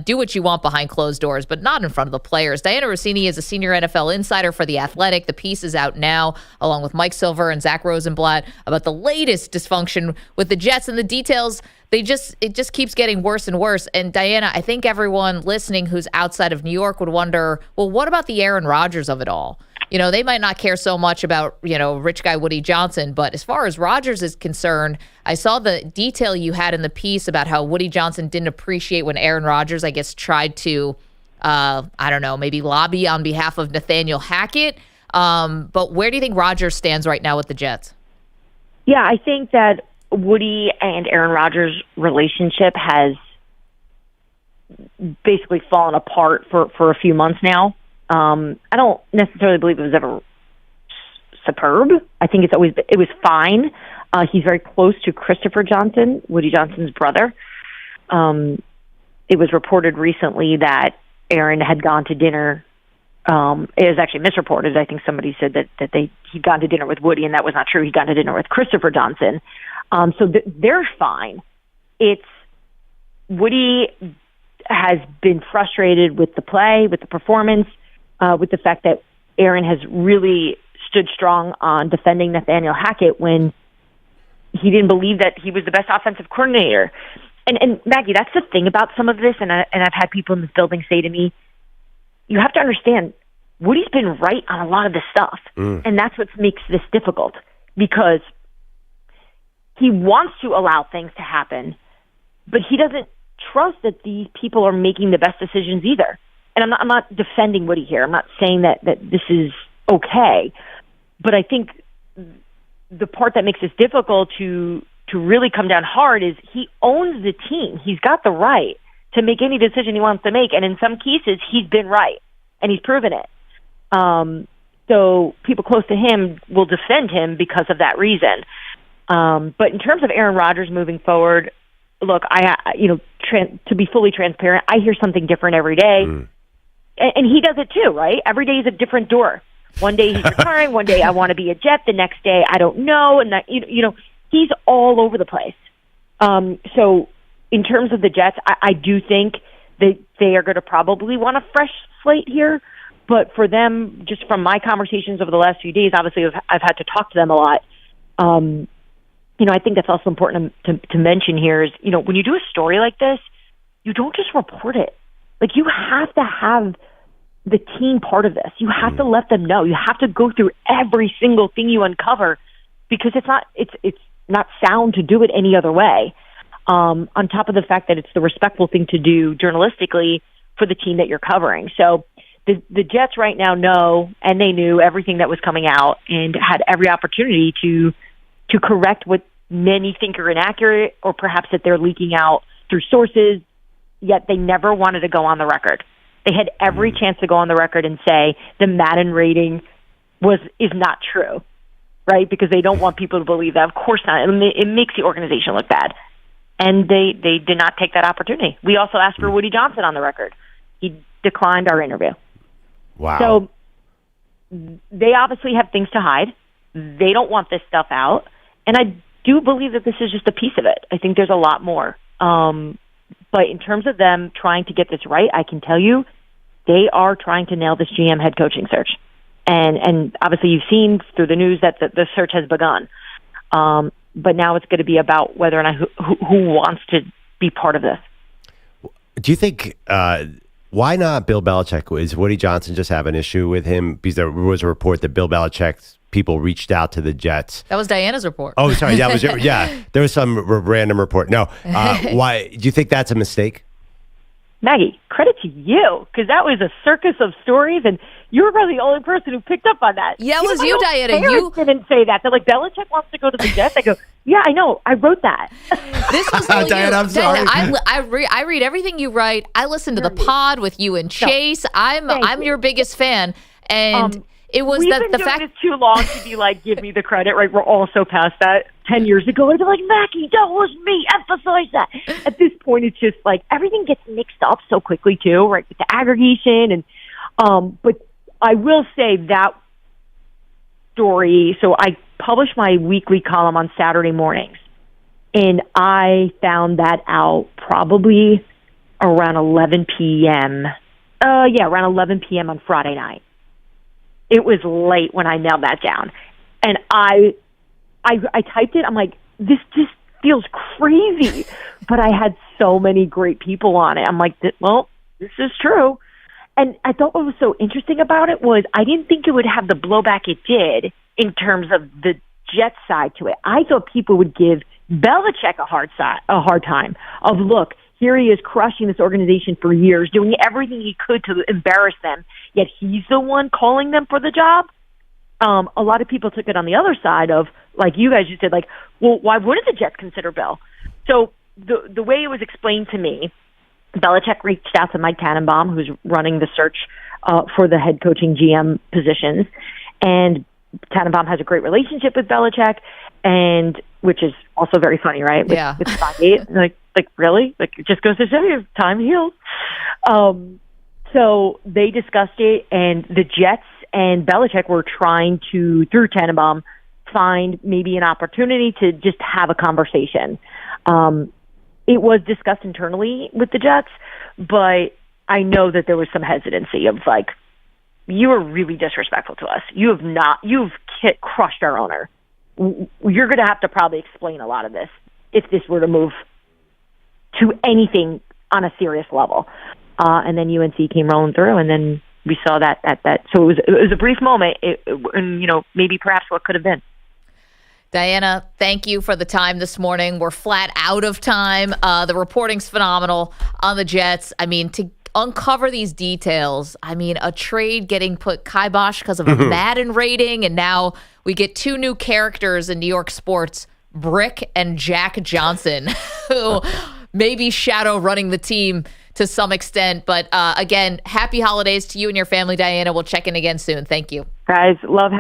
Do what you want behind closed doors, but not in front of the players. Dianna Russini is a senior NFL insider for The Athletic. The piece is out now, along with Mike Silver and Zach Rosenblatt, about the latest dysfunction with the Jets, and the details. It just keeps getting worse and worse. And Dianna, I think everyone listening who's outside of New York would wonder, well, what about the Aaron Rodgers of it all? They might not care so much about, rich guy Woody Johnson, but as far as Rodgers is concerned, I saw the detail you had in the piece about how Woody Johnson didn't appreciate when Aaron Rodgers, I guess, tried to, maybe lobby on behalf of Nathaniel Hackett. But where do you think Rodgers stands right now with the Jets? Yeah, I think that Woody and Aaron Rodgers' relationship has basically fallen apart for a few months now. I don't necessarily believe it was ever superb. I think it was fine. He's very close to Christopher Johnson, Woody Johnson's brother. It was reported recently that Aaron had gone to dinner. It was actually misreported. I think somebody said that he'd gone to dinner with Woody, and that was not true. He'd gone to dinner with Christopher Johnson. So they're fine. It's Woody has been frustrated with the play, with the performance, with the fact that Aaron has really stood strong on defending Nathaniel Hackett when he didn't believe that he was the best offensive coordinator. And Maggie, that's the thing about some of this, and I've had people in this building say to me, you have to understand, Woody's been right on a lot of this stuff, and that's what makes this difficult, because he wants to allow things to happen, but he doesn't trust that these people are making the best decisions either. And I'm not defending Woody here. I'm not saying that this is okay, but I think the part that makes this difficult to really come down hard is he owns the team. He's got the right to make any decision he wants to make, and in some cases, he's been right, and he's proven it. So people close to him will defend him because of that reason. But in terms of Aaron Rodgers moving forward, look, to be fully transparent, I hear something different every day. And he does it too, right? Every day is a different door. One day he's retiring, one day I want to be a Jet, the next day I don't know, and that he's all over the place. So in terms of the Jets, I do think that they are going to probably want a fresh slate here. But for them, just from my conversations over the last few days, obviously I've had to talk to them a lot. I think that's also important to mention here is, when you do a story like this, you don't just report it. Like, you have to have the team part of this. You have to let them know. You have to go through every single thing you uncover, because it's not sound to do it any other way. On top of the fact that it's the respectful thing to do journalistically for the team that you're covering. So the Jets right now know, and they knew everything that was coming out and had every opportunity to correct what many think are inaccurate, or perhaps that they're leaking out through sources, yet they never wanted to go on the record. They had every chance to go on the record and say the Madden rating is not true, right? Because they don't want people to believe that. Of course not. It makes the organization look bad. And they did not take that opportunity. We also asked for Woody Johnson on the record. He declined our interview. Wow. So they obviously have things to hide. They don't want this stuff out. And I do believe that this is just a piece of it. I think there's a lot more. But in terms of them trying to get this right, I can tell you they are trying to nail this GM head coaching search. And obviously you've seen through the news that the search has begun. But now it's going to be about whether or not who wants to be part of this. Do you think, why not Bill Belichick? Is Woody Johnson just have an issue with him? Because there was a report that Bill Belichick's people reached out to the Jets. That was Diana's report. Oh, sorry. That was there was some random report. No. Why? Do you think that's a mistake? Maggie, credit to you, because that was a circus of stories, and you were probably the only person who picked up on that. Yeah, it Even was my you, own Dianna. parents didn't say that. They're like, Belichick wants to go to the Jets. I go, yeah, I know. I wrote that. This was all Dianna, you. I'm sorry. Dianna, I read everything you write. I listen to the pod with you and Chase. I'm your biggest fan, and it was We've that been the doing fact this too long to be like, give me the credit, right? We're all so past that. 10 years ago, I'd be like, Maggie, that was me. Emphasize that. At this point, it's just like everything gets mixed up so quickly too, right? With the aggregation and, but I will say that story. So I publish my weekly column on Saturday mornings, and I found that out probably around 11 p.m. Around 11 p.m. on Friday night. It was late when I nailed that down. And I typed it. I'm like, this just feels crazy. But I had so many great people on it. I'm like, well, this is true. And I thought what was so interesting about it was I didn't think it would have the blowback it did in terms of the Jets side to it. I thought people would give Belichick a hard time of, look, here he is crushing this organization for years, doing everything he could to embarrass them, yet he's the one calling them for the job. A lot of people took it on the other side of, like you guys just said, like, well, why wouldn't the Jets consider Bill? So the way it was explained to me, Belichick reached out to Mike Tannenbaum, who's running the search for the head coaching GM positions, and Tannenbaum has a great relationship with Belichick, and which is also very funny, right? With 5'8", like really, like it just goes to show you, time heals. So they discussed it, and the Jets and Belichick were trying to, through Tannenbaum, find maybe an opportunity to just have a conversation. It was discussed internally with the Jets, but I know that there was some hesitancy of like, you were really disrespectful to us. You've crushed our owner. You're going to have to probably explain a lot of this if this were to move to anything on a serious level. And then UNC came rolling through, and then we saw that. So it was a brief moment, and maybe perhaps what could have been. Dianna, thank you for the time this morning. We're flat out of time. The reporting's phenomenal on the Jets. I mean, to uncover these details, I mean, a trade getting put kibosh because of a Madden rating, and now we get two new characters in New York sports, Brick and Jack Johnson, who may be shadow running the team to some extent. But again, happy holidays to you and your family, Dianna. We'll check in again soon. Thank you. Guys, love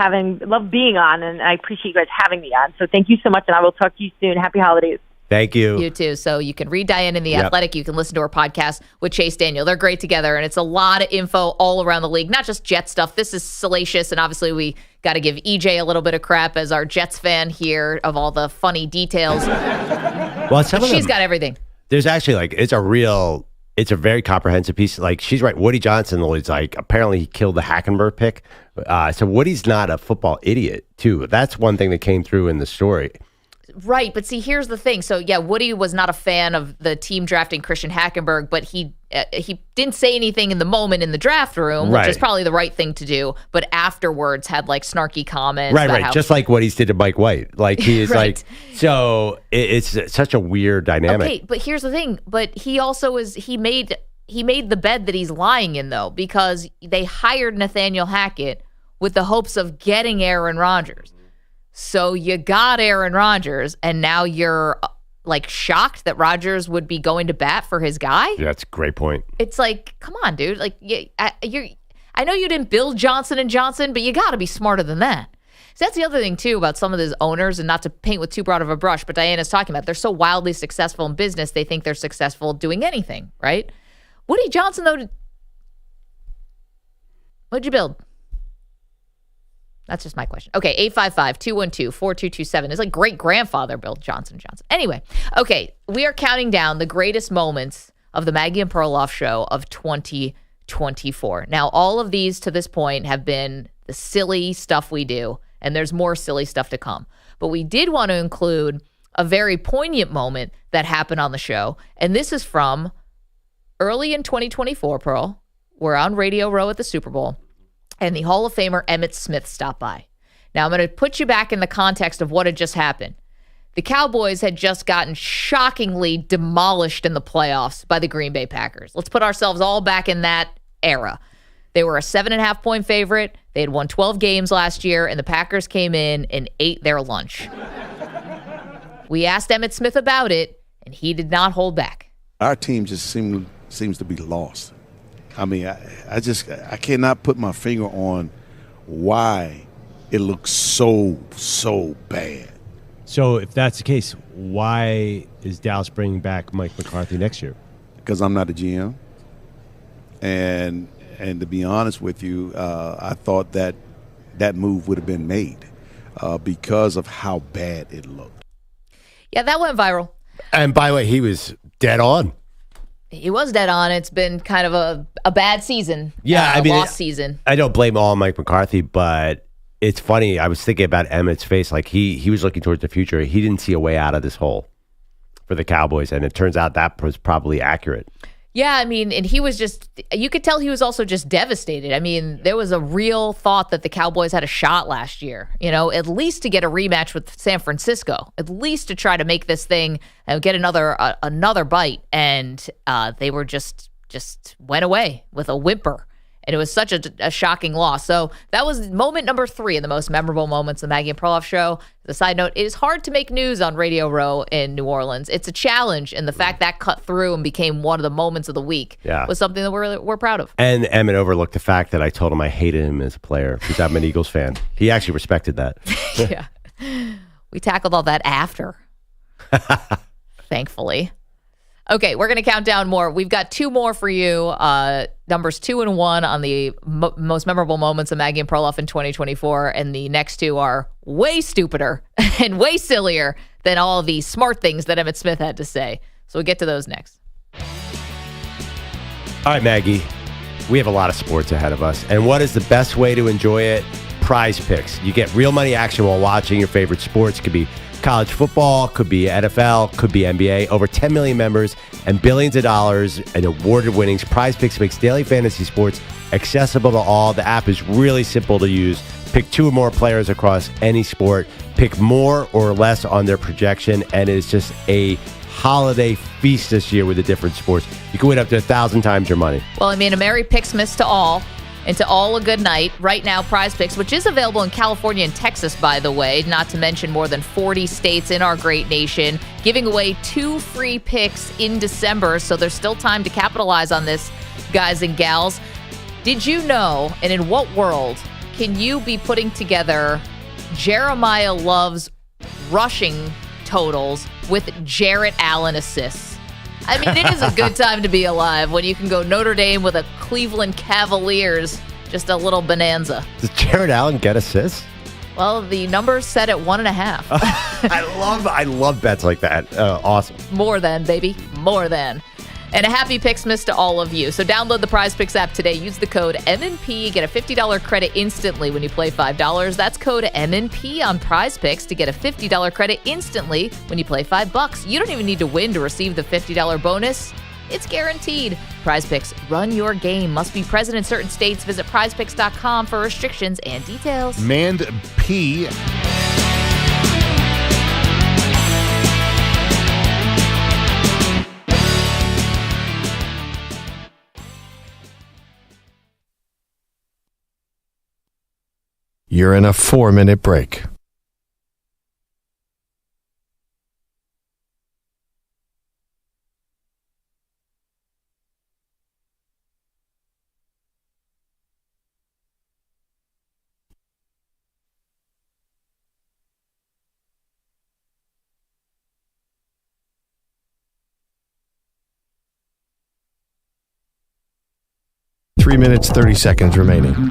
being on, and I appreciate you guys having me on. So thank you so much, and I will talk to you soon. Happy holidays. Thank you. You too. So you can read Dianna in The Athletic. You can listen to her podcast with Chase Daniel. They're great together, and it's a lot of info all around the league, not just Jet stuff. This is salacious, and obviously we got to give EJ a little bit of crap as our Jets fan here of all the funny details. Well, she's got everything. There's actually it's a very comprehensive piece. Like, she's right. Woody Johnson was like, apparently he killed the Hackenberg pick. So Woody's not a football idiot, too. That's one thing that came through in the story. Right, but see, here's the thing. So, yeah, Woody was not a fan of the team drafting Christian Hackenberg, but he didn't say anything in the moment in the draft room, which is probably the right thing to do, but afterwards had, like, snarky comments. Right, just like what he did to Mike White. Like, he is right. So it's such a weird dynamic. Okay, but here's the thing. But he also he made the bed that he's lying in, though, because they hired Nathaniel Hackett with the hopes of getting Aaron Rodgers. So you got Aaron Rodgers, and now you're like shocked that Rodgers would be going to bat for his guy? Yeah, that's a great point. It's like, come on, dude. Like, I know you didn't build Johnson & Johnson, but you got to be smarter than that. So that's the other thing, too, about some of these owners, and not to paint with too broad of a brush, but Diana's talking about, they're so wildly successful in business, they think they're successful doing anything, right? Woody Johnson, though, what'd you build? That's just my question. Okay, 855-212-4227. It's like great-grandfather Bill Johnson. Anyway, okay, we are counting down the greatest moments of the Maggie and Perloff show of 2024. Now, all of these to this point have been the silly stuff we do, and there's more silly stuff to come. But we did want to include a very poignant moment that happened on the show, and this is from early in 2024, Pearl. We're on Radio Row at the Super Bowl, and the Hall of Famer Emmitt Smith stopped by. Now, I'm going to put you back in the context of what had just happened. The Cowboys had just gotten shockingly demolished in the playoffs by the Green Bay Packers. Let's put ourselves all back in that era. They were a 7.5-point favorite. They had won 12 games last year, and the Packers came in and ate their lunch. We asked Emmitt Smith about it, and he did not hold back. Our team just seems to be lost. I mean, I cannot put my finger on why it looks so bad. So if that's the case, why is Dallas bringing back Mike McCarthy next year? Because I'm not a GM. And to be honest with you, I thought that move would have been made because of how bad it looked. Yeah, that went viral. And by the way, he was dead on. He was dead on. It's been kind of a bad season. Yeah, I mean, lost season. I don't blame all Mike McCarthy, but it's funny. I was thinking about Emmett's face. Like he was looking towards the future. He didn't see a way out of this hole for the Cowboys, and it turns out that was probably accurate. Yeah, I mean, and he was just, you could tell he was also just devastated. I mean, there was a real thought that the Cowboys had a shot last year, at least to get a rematch with San Francisco, at least to try to make this thing, get another bite. And they were just went away with a whimper. And it was such a shocking loss. So that was moment number 3 in the most memorable moments of the Maggie and Perloff show. As a side note, it is hard to make news on Radio Row in New Orleans. It's a challenge, and the fact that cut through and became one of the moments of the week was something that we're proud of. And Emmett overlooked the fact that I told him I hated him as a player because I'm an Eagles fan. He actually respected that. Yeah. We tackled all that after, thankfully. Okay, we're going to count down more. We've got 2 more for you. Numbers 2 and 1 on the most memorable moments of Maggie and Perloff in 2024. And the next 2 are way stupider and way sillier than all the smart things that Emmitt Smith had to say. So we'll get to those next. All right, Maggie, we have a lot of sports ahead of us. And what is the best way to enjoy it? Prize Picks. You get real money action while watching your favorite sports. It could be college football, could be NFL, could be NBA. Over 10 million members and billions of dollars in awarded winnings. Prize Picks makes daily fantasy sports accessible to all. The app is really simple to use. Pick 2 or more players across any sport. Pick more or less on their projection. And it's just a holiday feast this year with the different sports. You can win up to 1,000 times your money. Well, I mean, a Merry Pixmas to all. And to all a good night. Right now, Prize Picks, which is available in California and Texas, by the way, not to mention more than 40 states in our great nation, giving away 2 free picks in December. So there's still time to capitalize on this, guys and gals. Did you know, and in what world, can you be putting together Jeremiah Love's rushing totals with Jarrett Allen assists? I mean, it is a good time to be alive when you can go Notre Dame with a Cleveland Cavaliers, just a little bonanza. Does Jarrett Allen get assists? Well, the number's set at 1.5. I love bets like that. Awesome. More than, baby. More than. And a happy Pixmas to all of you. So download the Prize Picks app today. Use the code M&P. Get a $50 credit instantly when you play $5. That's code M&P on Prize Picks to get a $50 credit instantly when you play $5. You don't even need to win to receive the $50 bonus. It's guaranteed. Prize Picks, run your game. Must be present in certain states. Visit prizepicks.com for restrictions and details. Mand P. You're in a 4-minute break. Three minutes, 30 seconds remaining.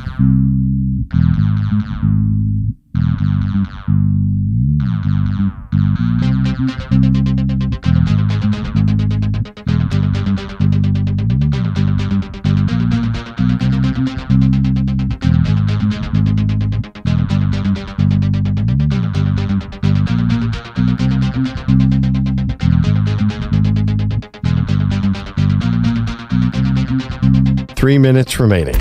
Three minutes remaining.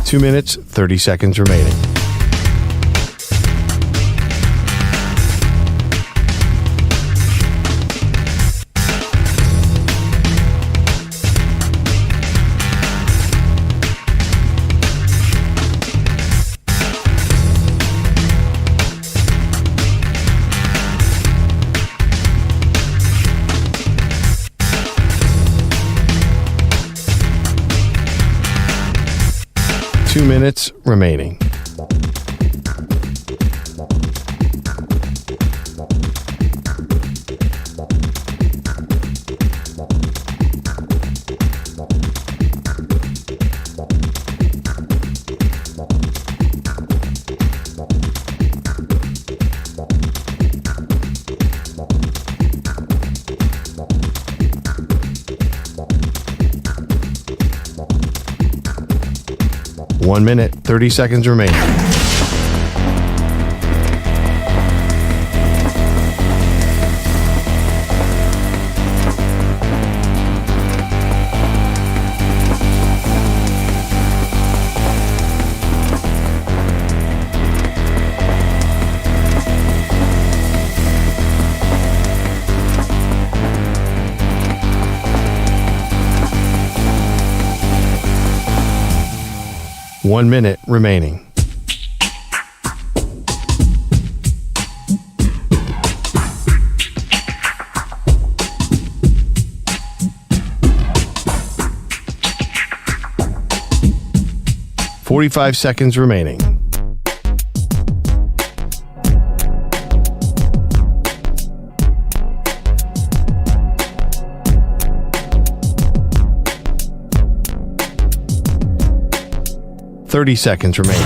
2 minutes, 30 seconds remaining. Minutes remaining. One minute, 30 seconds remaining. One minute remaining. $45 seconds remaining. $30 seconds remaining.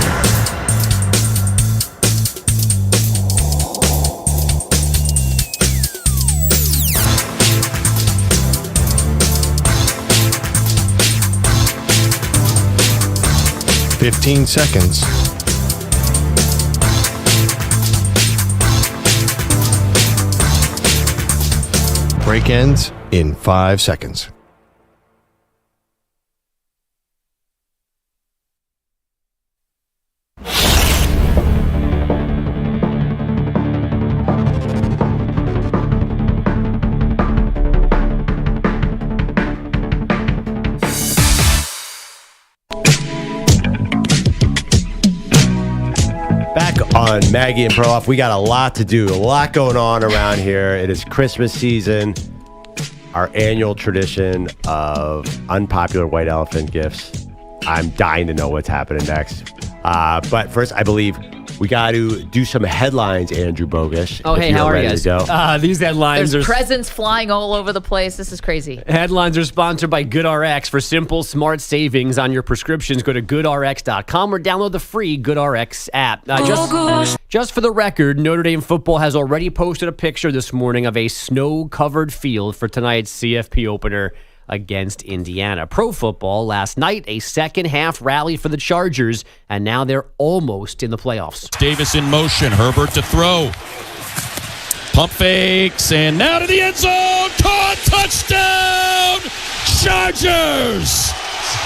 $15 seconds. Break ends in 5 seconds. On Maggie and Perloff, we got a lot to do, a lot going on around here. It is Christmas season, our annual tradition of unpopular white elephant gifts. I'm dying to know what's happening next. But first, I believe we got to do some headlines, Andrew Bogusch. Oh, hey, how are you guys? These headlines There's are... presents flying all over the place. This is crazy. Headlines are sponsored by GoodRx. For simple, smart savings on your prescriptions, go to goodrx.com or download the free GoodRx app. Just for the record, Notre Dame football has already posted a picture this morning of a snow-covered field for tonight's CFP opener against Indiana. Pro football last night, a second-half rally for the Chargers, and now they're almost in the playoffs. Davis in motion, Herbert to throw. Pump fakes, and now to the end zone. Caught, touchdown, Chargers!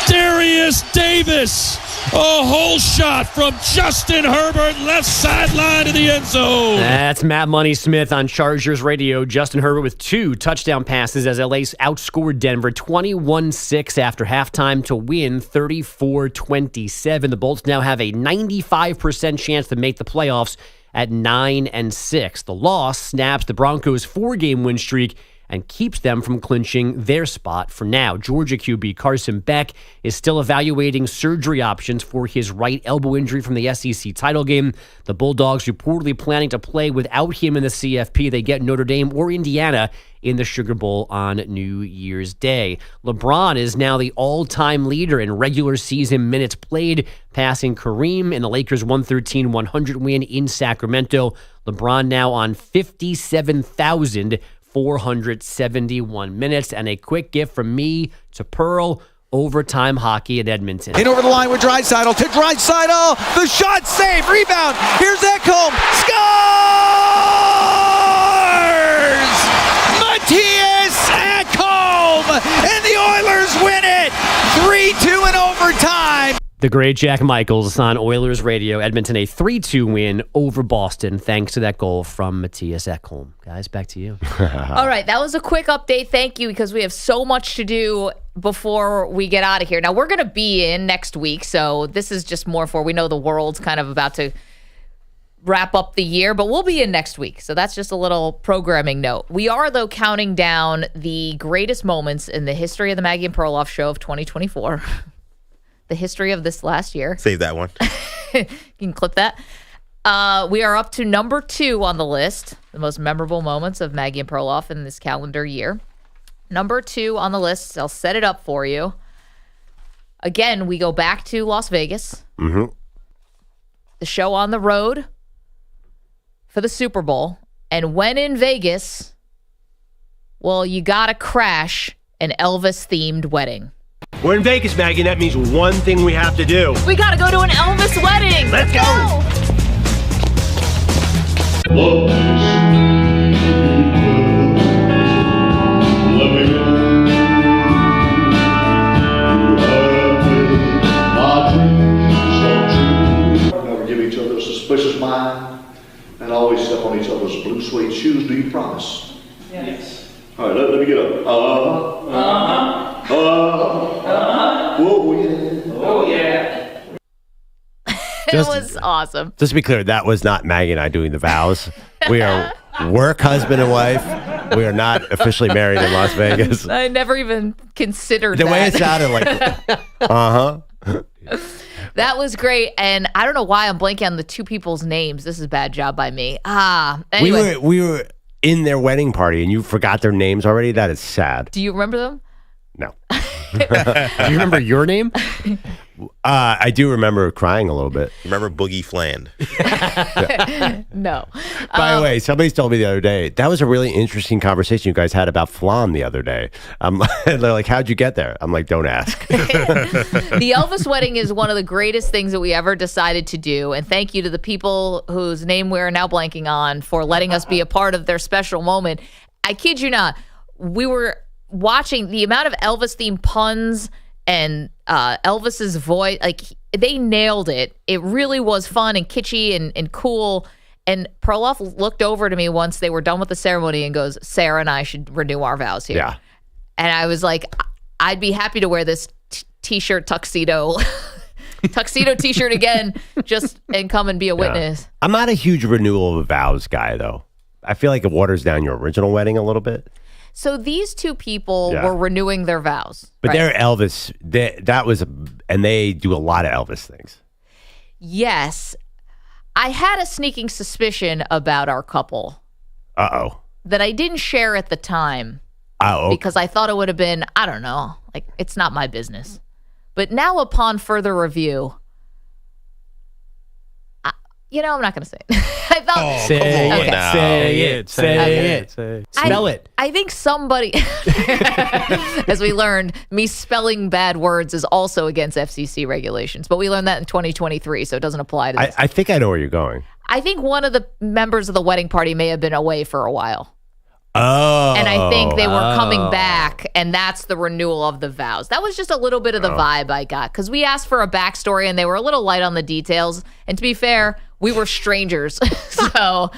Darius Davis, a hole shot from Justin Herbert, left sideline to the end zone. That's Matt Money Smith on Chargers Radio. Justin Herbert with 2 touchdown passes as LA outscored Denver 21-6 after halftime to win 34-27. The Bolts now have a 95% chance to make the playoffs at 9-6. The loss snaps the Broncos' 4-game win streak and keeps them from clinching their spot for now. Georgia QB Carson Beck is still evaluating surgery options for his right elbow injury from the SEC title game. The Bulldogs reportedly planning to play without him in the CFP. They get Notre Dame or Indiana in the Sugar Bowl on New Year's Day. LeBron is now the all-time leader in regular season minutes played, passing Kareem in the Lakers' 113-100 win in Sacramento. LeBron now on 57,471 minutes. And a quick gift from me to Pearl. Overtime hockey at Edmonton. In over the line with Draisaitl to Draisaitl. The shot save. Rebound. Here's Ekholm. Scores! Matthias Ekholm! And the Oilers win it. 3-2 in overtime. The great Jack Michaels on Oilers Radio. Edmonton a 3-2 win over Boston thanks to that goal from Matthias Ekholm. Guys, back to you. All right, that was a quick update. Thank you, because we have so much to do before we get out of here. Now, we're going to be in next week, so this is just more for, we know the world's kind of about to wrap up the year, but we'll be in next week. So that's just a little programming note. We are, though, counting down the greatest moments in the history of the Maggie and Perloff show of 2024. The history of this last year. Save that one. You can clip that. We are up to number 2 on the list, the most memorable moments of Maggie and Perloff in this calendar year. Number 2 on the list, I'll set it up for you. Again, we go back to Las Vegas. Mm-hmm. The show on the road for the Super Bowl. And when in Vegas, well, you got to crash an Elvis-themed wedding. We're in Vegas, Maggie, and that means one thing we have to do. We got to go to an Elvis wedding. Let's go. Never give each other a suspicious mind and always step on each other's blue suede shoes. Do you promise? Yes. All right, let me get up. Whoa, yeah. Oh, yeah. It was awesome. Just to be clear, that was not Maggie and I doing the vows. We are work husband and wife. We are not officially married in Las Vegas. I never even considered The that. way it sounded like, That was great. And I don't know why I'm blanking on the 2 people's names. This is a bad job by me. Anyway. We were in their wedding party and you forgot their names already. That is sad. Do you remember them? No. Do you remember your name? I do remember crying a little bit. Remember Boogie Fland? No. By the way, somebody told me the other day, that was a really interesting conversation you guys had about flan the other day. They're like, how'd you get there? I'm like, don't ask. The Elvis wedding is one of the greatest things that we ever decided to do. And thank you to the people whose name we're now blanking on for letting us be a part of their special moment. I kid you not. We were watching the amount of Elvis-themed puns and Elvis's voice, like they nailed it. It really was fun and kitschy and cool. And Perloff looked over to me once they were done with the ceremony and goes, Sarah and I should renew our vows here. Yeah. And I was like, I'd be happy to wear this t-shirt tuxedo t-shirt again, and come and be a witness. Yeah. I'm not a huge renewal of vows guy, though. I feel like it waters down your original wedding a little bit. So these 2 people were renewing their vows. But right? they're Elvis. And they do a lot of Elvis things. Yes. I had a sneaking suspicion about our couple. Uh-oh. That I didn't share at the time. Uh-oh. Because I thought it would have been, I don't know, like it's not my business. But now upon further review, I'm not going to say it. I thought. Say it. Spell it. I think somebody, as we learned, me spelling bad words is also against FCC regulations. But we learned that in 2023, so it doesn't apply to this. I think I know where you're going. I think one of the members of the wedding party may have been away for a while. Oh. And I think they were coming back, and that's the renewal of the vows. That was just a little bit of the vibe I got, because we asked for a backstory, and they were a little light on the details. And to be fair, we were strangers, so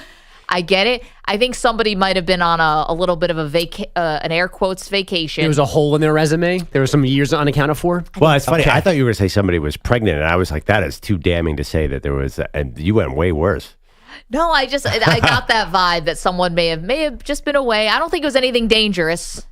I get it. I think somebody might have been on a little bit of an air quotes vacation. There was a hole in their resume. There were some years unaccounted for. Well, it's funny. I thought you were going to say somebody was pregnant, and I was like, that is too damning to say that there was, and you went way worse. No, I got that vibe that someone may have just been away. I don't think it was anything dangerous.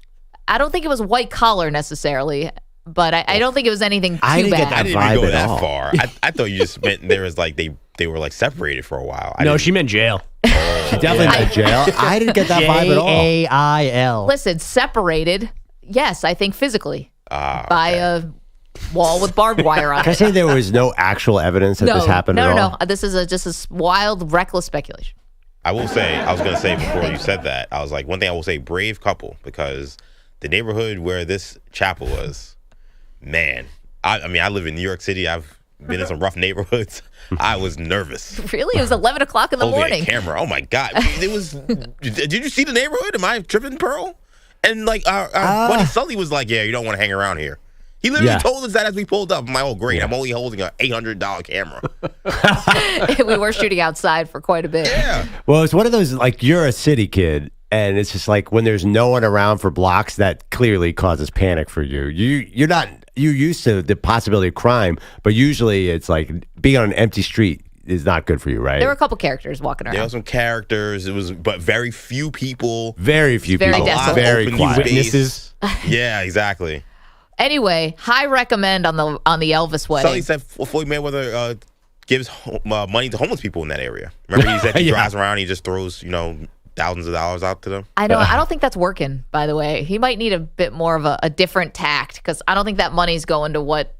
I don't think it was white collar necessarily, but I don't think it was anything too bad. I didn't even go that far. I thought you just meant there was like they were like separated for a while. No, she meant jail. She definitely meant jail. I didn't get that vibe at all. Jail. Listen, separated. Yes, I think physically by a wall with barbed wire on it. Can I say there was no actual evidence that this happened at all? No. This is just a wild, reckless speculation. I will say, I was going to say before you said that, I was like, one thing I will say, brave couple, because the neighborhood where this chapel was, man, I mean, I live in New York City. I've been in some rough neighborhoods. I was nervous. Really? It was 11 o'clock in the morning. The camera. Oh, my God. It was, did you see the neighborhood? Am I tripping, Pearl? And like, our buddy Sully was like, yeah, you don't want to hang around here. He literally told us that as we pulled up. I'm like, oh, great. I'm only holding an $800 camera. We were shooting outside for quite a bit. Yeah. Well, it's one of those, like, you're a city kid, and it's just like when there's no one around for blocks, that clearly causes panic for you. You're used to the possibility of crime, but usually it's like being on an empty street is not good for you, right? There were a couple characters walking around. There were some characters. But very few people. Very few people. Desolate. Very quiet. Witnesses. Yeah, exactly. Anyway, high recommend on the Elvis wedding. Sully said Floyd Mayweather gives money to homeless people in that area. Remember, he said he drives around, he just throws thousands of dollars out to them. I know. I don't think that's working. By the way, he might need a bit more of a different tact because I don't think that money's going to what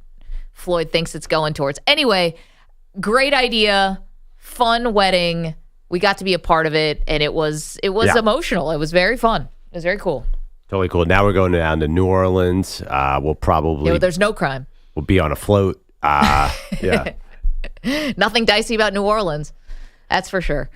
Floyd thinks it's going towards. Anyway, great idea, fun wedding. We got to be a part of it, and it was emotional. It was very fun. It was very cool. Totally cool. Now we're going down to New Orleans. We'll probably there's no crime. We'll be on a float. Yeah. Nothing dicey about New Orleans. That's for sure.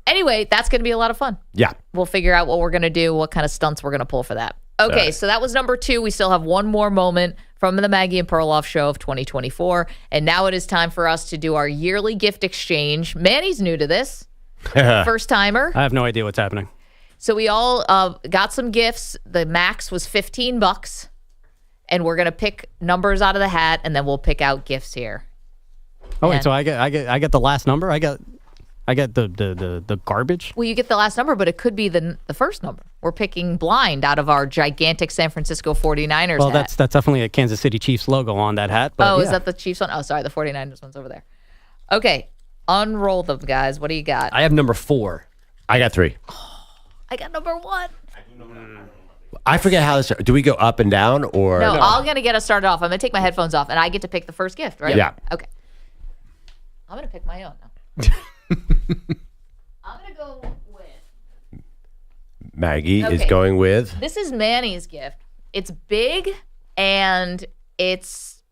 Anyway, that's going to be a lot of fun. Yeah. We'll figure out what we're going to do, what kind of stunts we're going to pull for that. Okay, so that was number 2. We still have one more moment from the Maggie and Perloff show of 2024. And now it is time for us to do our yearly gift exchange. Manny's new to this. First timer. I have no idea what's happening. So we all got some gifts. The max was $15. And we're going to pick numbers out of the hat, and then we'll pick out gifts here. Oh, wait, so I get the last number? I get the garbage? Well, you get the last number, but it could be the first number. We're picking blind out of our gigantic San Francisco 49ers Well, hat. that's definitely a Kansas City Chiefs logo on that hat. But is that the Chiefs one? Oh, sorry, the 49ers one's over there. Okay, unroll them, guys. What do you got? I have number 4. I got 3. I got number 1. I forget how this. Do we go up and down or? No, I'm going to get us started off. I'm going to take my headphones off, and I get to pick the first gift, right? Yeah. Okay. I'm going to pick my own now. I'm going to go with... Maggie is going with. This is Manny's gift. It's big, and it's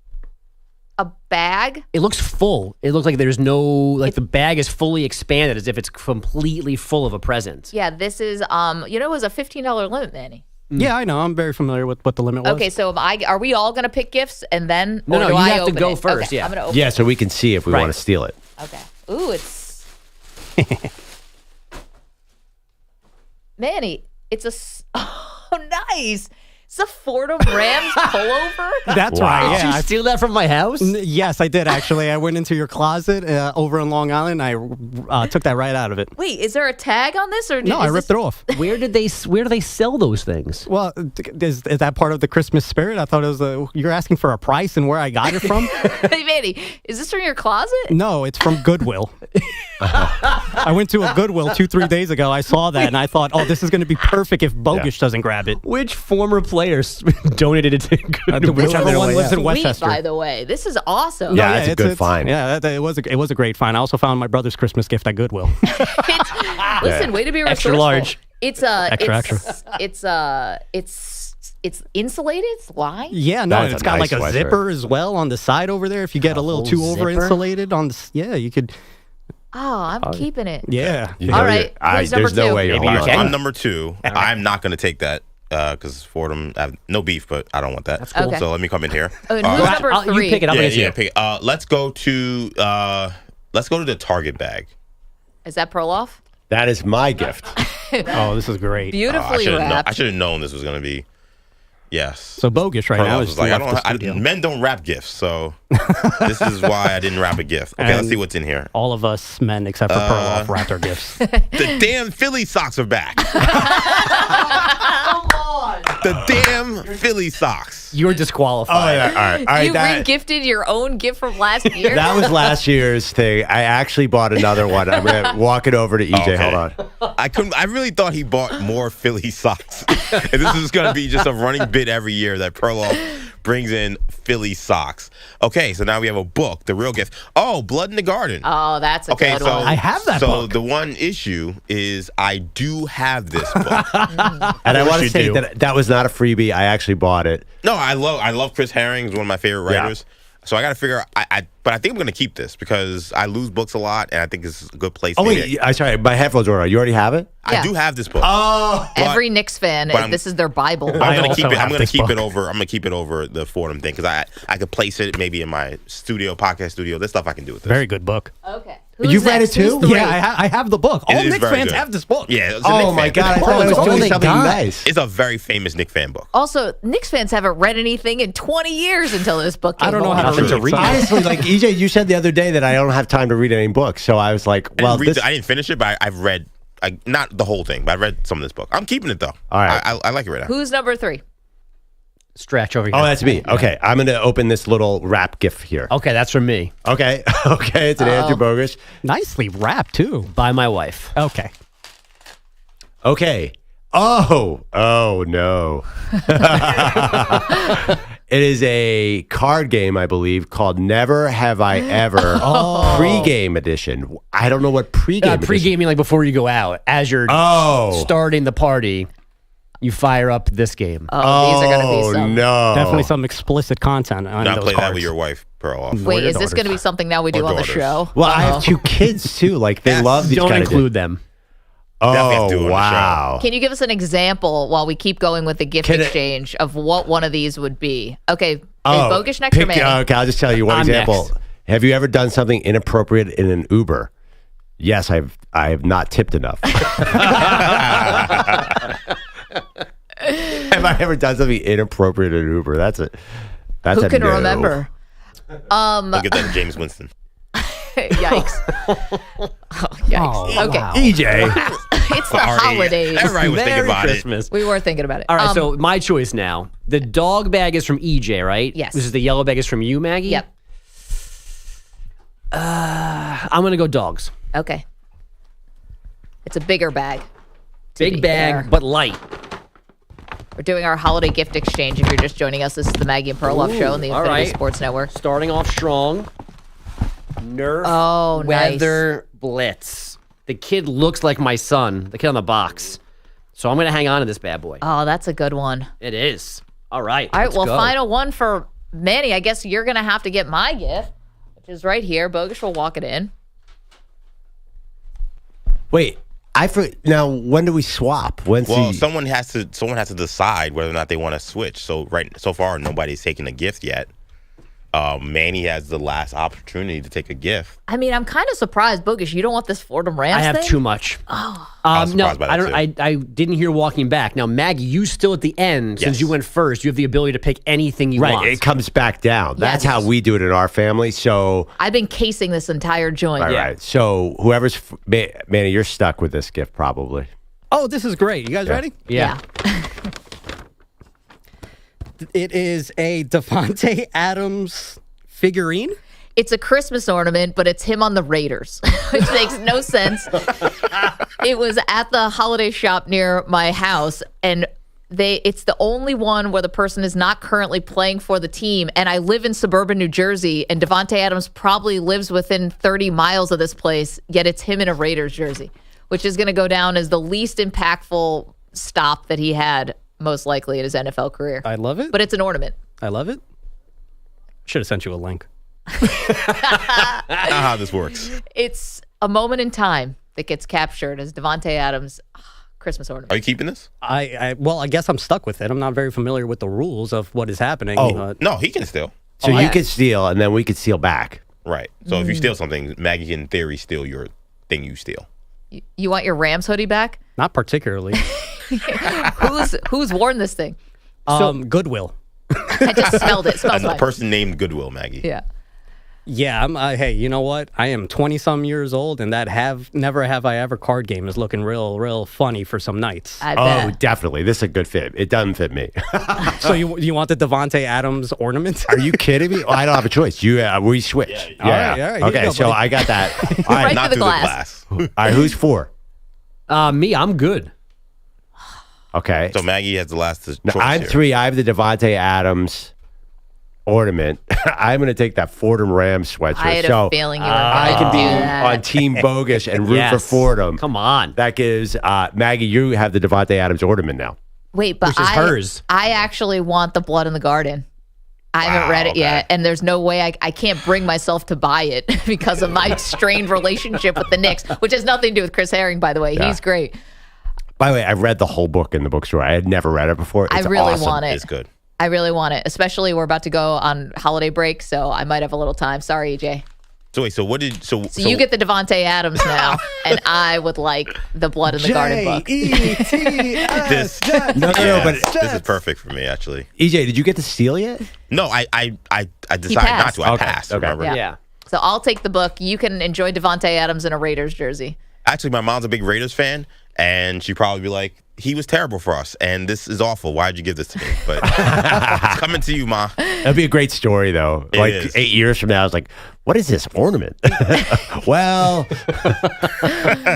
a bag. It looks full. It looks like there's the bag is fully expanded as if it's completely full of a present. Yeah, this is, it was a $15 limit, Manny. Yeah, I know. I'm very familiar with what the limit was. Okay, so are we all going to pick gifts and then? No, do you I have to open go it? first. Okay, Yeah, I'm going to open Yeah, so we can see if we want to steal it. Okay. Ooh, it's Manny. It's nice. It's a Fordham Rams pullover. That's right. Did Yeah, you steal that from my house? Yes, I did actually. I went into your closet over in Long Island. I took that right out of it. Wait, is there a tag on this or No, I ripped it off. Where do they sell those things? Well, is that part of the Christmas spirit? I thought it was you're asking for a price and where I got it from. Hey, Manny, is this from your closet? No, it's from Goodwill. I went to a Goodwill 2-3 days ago. I saw that and I thought, oh, this is going to be perfect if Bogusch doesn't grab it. Which former players donated it to Goodwill? Whichever one lives in Westchester. By the way, this is awesome. Yeah, that's a good find. Yeah, it was a great find. I also found my brother's Christmas gift at Goodwill. Listen, way to be resourceful. Extra large. It's it's insulated. It's lined. Yeah, no, and it's got like a zipper as well on the side over there. If you get a little too over insulated on the, you could. Oh, I'm keeping it. Yeah. All right. Who's number there's no 2? way you're All right, holding so on. I'm number 2. I'm not going to take that because Fordham, I have no beef, but I don't want that. That's cool. Okay. So let me come in here. And who's number 3? You pick it up. Pick it. Let's go to the Target bag. Is that Perloff? That is my gift. Oh, this is great. Beautifully wrapped. I should have known this was going to be. Yes. So Bogusch right now is like, men don't wrap gifts, so this is why I didn't wrap a gift. Okay, let's see what's in here. All of us men, except for Perloff, wrapped our gifts. The damn Philly socks are back. Come on. The damn Philly socks. You're disqualified. Oh, yeah. All right. You re-gifted your own gift from last year? That was last year's thing. I actually bought another one. I'm going to walk it over to EJ. Okay. Hold on. I really thought he bought more Philly socks. And this is going to be just a running bit every year that Perloff brings in Philly socks. Okay, so now we have a book, The Real Gift. Oh, Blood in the Garden. Oh, that's a good one. I have that book. So the one issue is I do have this book. And I want to say that was not a freebie. I actually bought it. No, I love Chris Herring. He's one of my favorite writers. So I got to figure. But I think I'm going to keep this because I lose books a lot, and I think it's a good place. Oh wait, I'm sorry, my headphones are on. You already have it? I do have this book. Oh, every Knicks fan, this is their Bible. I'm going to keep it. I'm going to keep it over. I'm going to keep it over the Fordham thing because I could place it maybe in my studio, podcast studio. There's stuff I can do with this. Very good book. Okay. You've read it too? Yeah, I have the book. All Knicks fans good. have this book. Yeah. It's a Oh Knicks my fan. God! I thought I was doing something nice. It's a very famous Knicks fan book. Also, Knicks fans haven't read anything in 20 years until this book came I don't know along. how to read. Honestly, like EJ, you said the other day that I don't have time to read any books, so I was like, well, I didn't finish it, but I've read not the whole thing, but I've read some of this book. I'm keeping it though. All right. I like it right now. Who's number 3? Stretch over here. Oh, that's me. Okay, I'm going to open this little wrap gift here. Okay, that's from me. Okay, it's an Andrew Bogusch. Nicely wrapped too. By my wife. Okay. Okay. Oh no. It is a card game, I believe, called Never Have I Ever Pre-Game Edition. I don't know what pre-game edition. Pre-gaming, like before you go out. As you're starting the party, you fire up this game. Oh, these are going to be some. No. Definitely some explicit content on Not those play cards. that with your wife, Perloff. Wait, is this going to be something now we do on the show? Well, I have 2 kids too. Like they love these Don't kind of include them. Definitely have to do it Oh on the wow! Can you give us an example while we keep going with the gift exchange of what one of these would be? Okay, is Bogusch next or Manny? Okay, I'll just tell you one I'm example. next. Have you ever done something inappropriate in an Uber? Yes, I have not tipped enough. Have I ever done something inappropriate in an Uber? That's Who a can no. remember? I'll get that to James Winston. Yikes. Yikes. Oh, okay. wow. EJ. It's the holidays. Everybody was thinking Merry about Christmas. We were thinking about it. All right, so my choice now. The dog bag is from EJ, right? Yes. This is the yellow bag is from you, Maggie? Yep. I'm going to go dogs. Okay. It's a bigger bag. Big bag, fair. but light. We're doing our holiday gift exchange. If you're just joining us, this is the Maggie and Perloff show on the all Infinity right. Sports Network. Starting off strong. Nerf Weather Blitz. The kid looks like my son, the kid on the box. So I'm going to hang on to this bad boy. Oh, that's a good one. It is. All right. All right, let's well, go. final one for Manny. I guess you're going to have to get my gift, which is right here. Bogusch will walk it in. Wait, now when do we swap? Well, someone has to decide whether or not they want to switch. So so far nobody's taken a gift yet. Manny has the last opportunity to take a gift. I mean, I'm kind of surprised, Bogusch. You don't want this Fordham Rams I have thing? too much. Oh. I was No, surprised by that, I don't. too. I didn't hear walking back. Now, Maggie, you still at the end, since Yes. you went first, you have the ability to pick anything you right, want. it comes back down. That's Yes. how we do it in our family. So, I've been casing this entire joint. right. So whoever's Manny, you're stuck with this gift probably. Oh, this is great. You guys ready? Yeah. It is a Davante Adams figurine. It's a Christmas ornament, but it's him on the Raiders, which makes no sense. It was at the holiday shop near my house, and it's the only one where the person is not currently playing for the team. And I live in suburban New Jersey, and Davante Adams probably lives within 30 miles of this place, yet it's him in a Raiders jersey, which is going to go down as the least impactful stop that he had, most likely, in his NFL career. I love it. But it's an ornament. I love it. Should have sent you a link. Not how this works. It's a moment in time that gets captured as Davante Adams' Christmas ornament. Are you keeping this? Well, I guess I'm stuck with it. I'm not very familiar with the rules of what is happening. Oh, No, he can steal. So you could steal, and then we could steal back. Right. So if you steal something, Maggie can in theory steal your thing you steal. You want your Rams hoodie back? Not particularly. Who's worn this thing? Goodwill. I just smelled it. It smells A fine. person named Goodwill, Maggie. Yeah. Yeah, hey, you know what? I am 20-some years old, and that never have I ever card game is looking real funny for some nights. I Oh, bet. definitely. This is a good fit. It doesn't fit me. So you want the Davante Adams ornament? Are you kidding me? Oh, I don't have a choice. We switch. All right, here you Okay, go, so buddy. I got that. All Right right, through Not the through glass. the glass. all right. Who's 4? Me, I'm good. Okay. So Maggie has the last choice Now, I'm here. 3. I have the Davante Adams ornament. I'm going to take that Fordham Rams sweatshirt. I had so a feeling you were I going can to be do that. on Team Bogusch and root for Yes. Fordham. Come on. That gives Maggie. You have the Davante Adams ornament now. Wait, but Which is hers. I actually want the blood in the garden. I haven't read it yet, and there's no way I can't bring myself to buy it because of my strained relationship with the Knicks, which has nothing to do with Chris Herring, by the way. Yeah. He's great. By the way, I read the whole book in the bookstore. I had never read it before. It's I really awesome. want it. It's good. I really want it, especially we're about to go on holiday break, so I might have a little time. Sorry, EJ. So wait, so what did so you get the Devontae Adams now, and I would like the Blood in the Garden book. This is perfect for me, actually. EJ, did you get to steal yet? No, I decided not to. I passed. Okay. Remember? Yeah. So I'll take the book. You can enjoy Devontae Adams in a Raiders jersey. Actually, my mom's a big Raiders fan, and she'd probably be like, he was terrible for us, and this is awful. Why'd you give this to me? But it's coming to you, Ma. That'd be a great story, though. It like is. 8 years from now, I was like, what is this ornament? Well,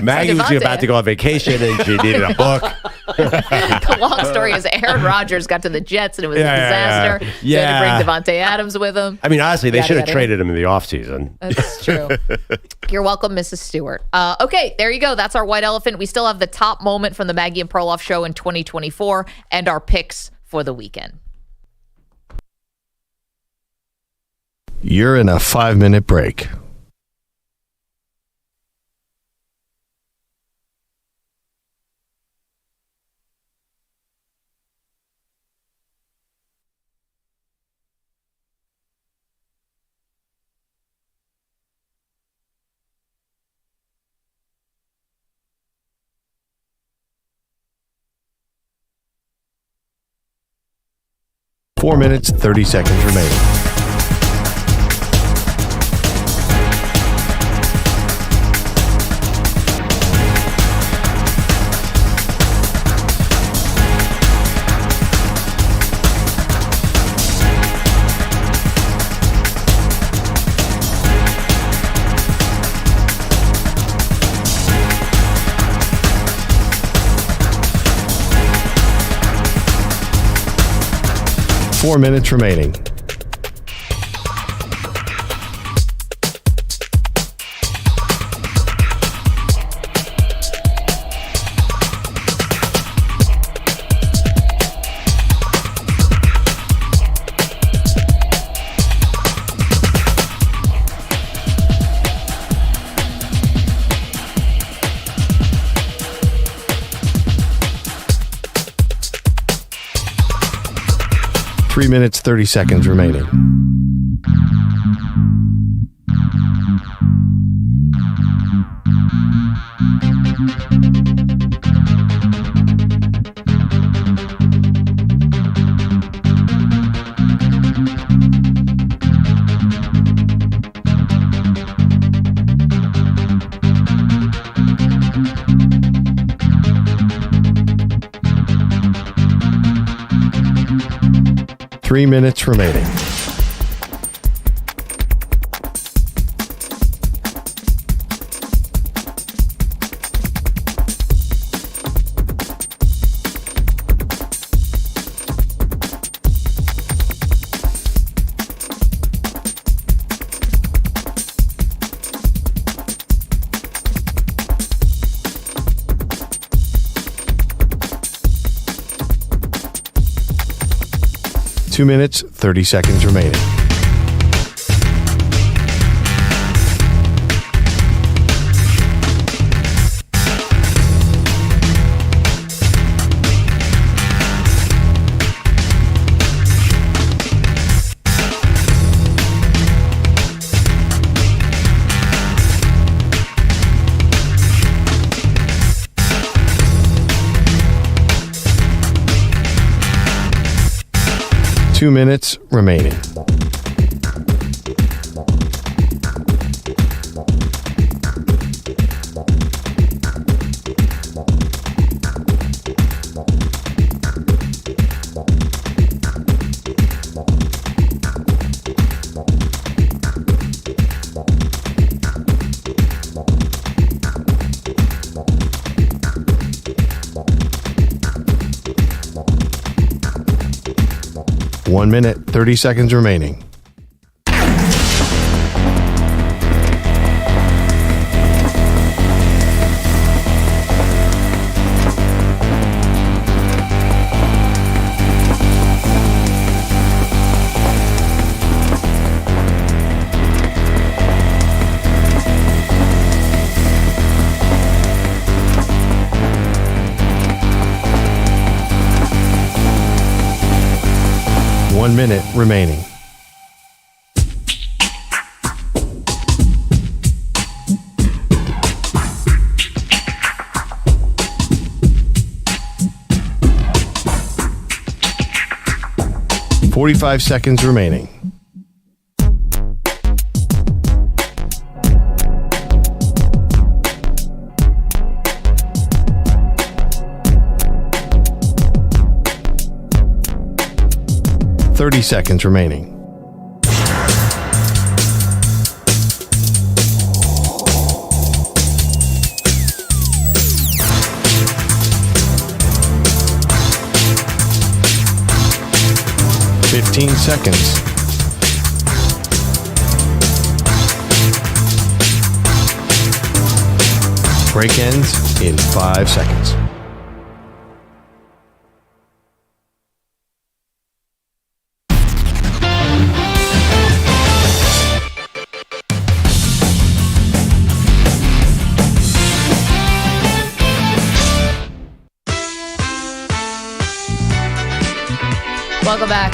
Maggie was about to go on vacation, and she needed a book. The long story is Aaron Rodgers got to the Jets, and it was a disaster. So he had to bring Devontae Adams with him. I mean, honestly, they should have traded him in the offseason. That's true. You're welcome, Mrs. Stewart. Okay, there you go. That's our white elephant. We still have the top moment from the Maggie and Perloff show in 2024 and our picks for the weekend. You're in a 5-minute break. Four minutes, 30 seconds remaining. Four minutes remaining. Three minutes, 30 seconds remaining. Three minutes remaining. Two minutes, 30 seconds remaining. Two minutes remaining. One minute, 30 seconds remaining. 1 minute remaining. $45 seconds remaining. $30 seconds remaining. $15 seconds. Break ends in 5 seconds. Welcome back.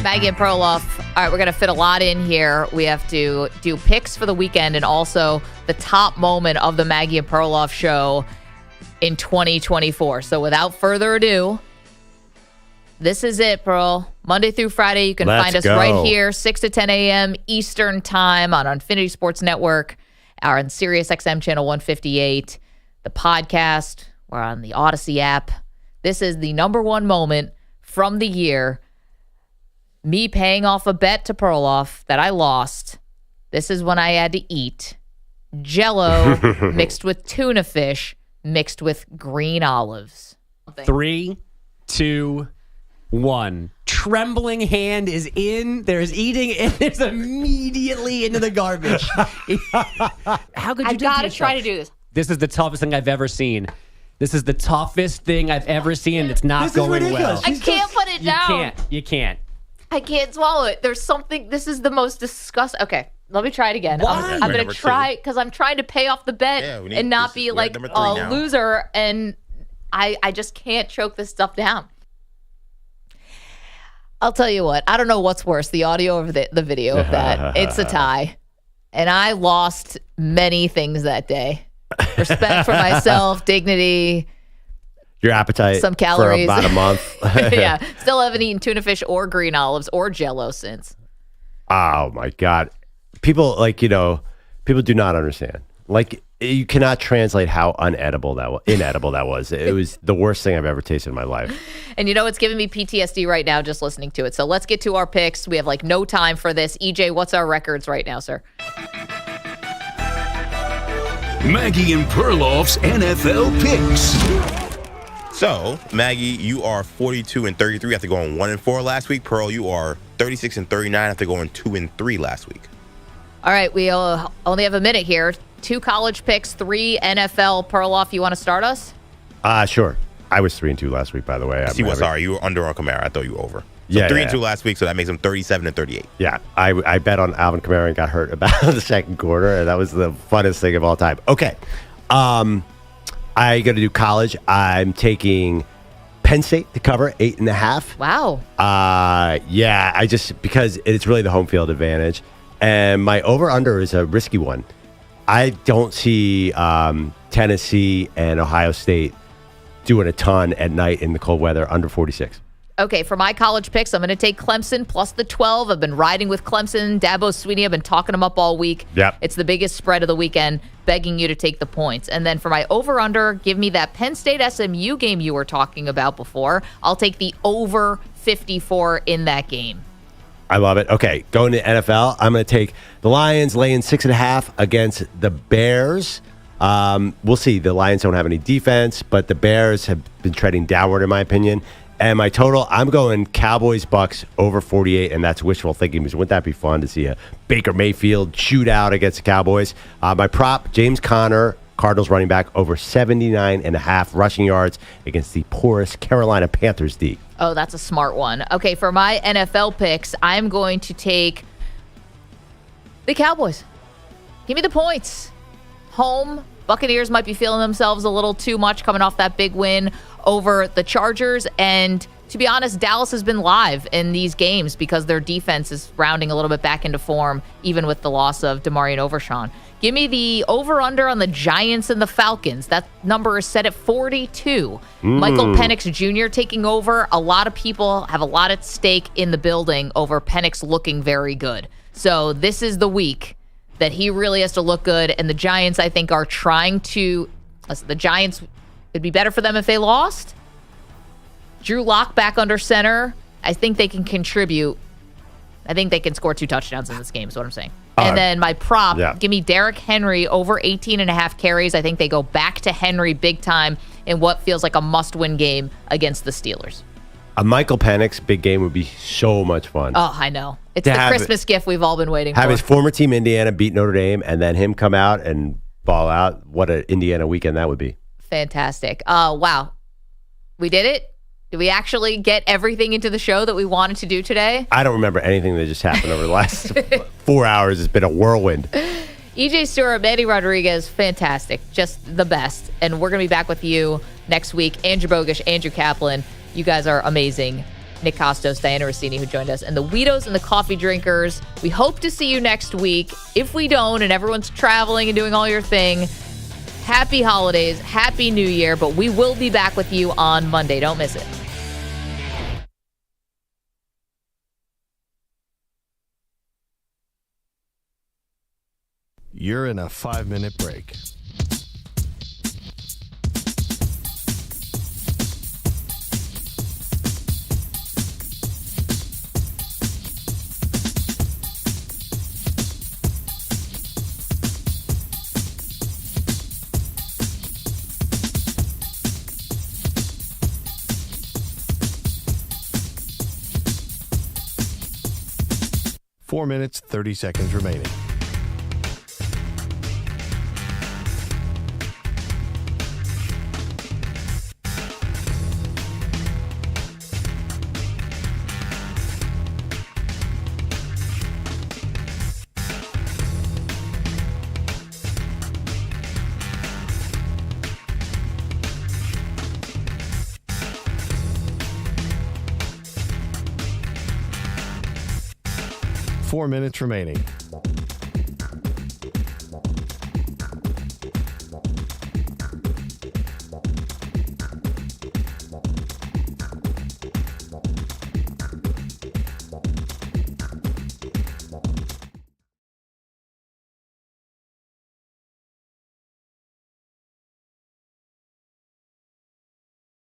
Maggie and Perloff. All right, we're going to fit a lot in here. We have to do picks for the weekend and also the top moment of the Maggie and Perloff show in 2024. So without further ado, this is it, Pearl. Monday through Friday, you can find us right here, 6 to 10 a.m. Eastern Time on Infinity Sports Network, or on Sirius XM Channel 158. The podcast, we're on the Odyssey app. This is the number one moment from the year. Me paying off a bet to Perloff that I lost. This is when I had to eat Jell-O mixed with tuna fish mixed with green olives. 3, 2, 1. Trembling hand is in. There's eating, and there's immediately into the garbage. How could you do this? I gotta try to do this. This is the toughest thing I've ever seen. This is the toughest thing I've ever seen, and it's not going well. I can't put it down. You can't. I can't swallow it. There's something. This is the most disgusting. Okay, let me try it again. Why? I'm going to try because I'm trying to pay off the bet and not be like a loser. And I just can't choke this stuff down. I'll tell you what. I don't know what's worse, the audio or the video of that. It's a tie. And I lost many things that day. Respect for myself, dignity. Your appetite some calories. for about a month. Yeah. Still haven't eaten tuna fish or green olives or Jell-O since. Oh, my God. People, people do not understand. Like, you cannot translate how inedible that was. It was the worst thing I've ever tasted in my life. And it's giving me PTSD right now just listening to it. So let's get to our picks. We have no time for this. EJ, what's our records right now, sir? Maggie and Perloff's NFL picks. So, Maggie, you are 42-33 after going 1-4 last week. Pearl, you are 36-39 after going 2-3 last week. All right, we only have a minute here. 2 college picks, 3 NFL. Perloff, you want to start us? Sure. I was 3-2 last week, by the way. Sorry, you were under on Kamara. I thought you were over. So yeah, 3-2 last week, so that makes them 37-38. Yeah, I bet on Alvin Kamara and got hurt about the second quarter, and that was the funnest thing of all time. Okay, I got to do college. I'm taking Penn State to cover 8.5. Wow. Yeah, because it's really the home field advantage, and my over/under is a risky one. I don't see Tennessee and Ohio State doing a ton at night in the cold weather under 46. Okay, for my college picks, I'm going to take Clemson plus the 12. I've been riding with Clemson. Dabo Swinney, I've been talking them up all week. Yep. It's the biggest spread of the weekend, begging you to take the points. And then for my over-under, give me that Penn State SMU game you were talking about before. I'll take the over 54 in that game. I love it. Okay, going to NFL, I'm going to take the Lions laying 6.5 against the Bears. We'll see. The Lions don't have any defense, but the Bears have been treading downward, in my opinion. And my total, I'm going Cowboys-Bucks over 48, and that's wishful thinking because wouldn't that be fun to see a Baker Mayfield shootout against the Cowboys? My prop, James Conner, Cardinals running back, over 79.5 rushing yards against the porous Carolina Panthers D. Oh, that's a smart one. Okay, for my NFL picks, I'm going to take the Cowboys. Give me the points. Home. Buccaneers might be feeling themselves a little too much coming off that big win over the Chargers, and to be honest, Dallas has been live in these games because their defense is rounding a little bit back into form, even with the loss of DeMarre Overshawn. Give me the over-under on the Giants and the Falcons. That number is set at 42. Michael Penix Jr. taking over. A lot of people have a lot at stake in the building over Penix looking very good. So this is the week that he really has to look good, and the Giants, I think, are trying to... Listen, the Giants, it'd be better for them if they lost. Drew Lock back under center. I think they can contribute. I think they can score 2 touchdowns in this game is what I'm saying. And then my prop, give me Derrick Henry over 18.5 carries. I think they go back to Henry big time in what feels like a must-win game against the Steelers. A Michael Penix big game would be so much fun. Oh, I know. It's the Christmas gift we've all been waiting for. Have his former team, Indiana, beat Notre Dame, and then him come out and ball out. What an Indiana weekend that would be. Fantastic. Wow. We did it? Did we actually get everything into the show that we wanted to do today? I don't remember anything that just happened over the last 4 hours. It's been a whirlwind. EJ Stewart, Manny Rodriguez, fantastic. Just the best. And we're going to be back with you next week. Andrew Bogusch, Andrew Kaplan. You guys are amazing. Nick Kostos, Dianna Russini, who joined us, and the Weedos and the Coffee Drinkers. We hope to see you next week. If we don't, and everyone's traveling and doing all your thing, happy holidays, happy New Year, but we will be back with you on Monday. Don't miss it. You're in a 5-minute break. Four minutes, 30 seconds remaining. Four minutes remaining.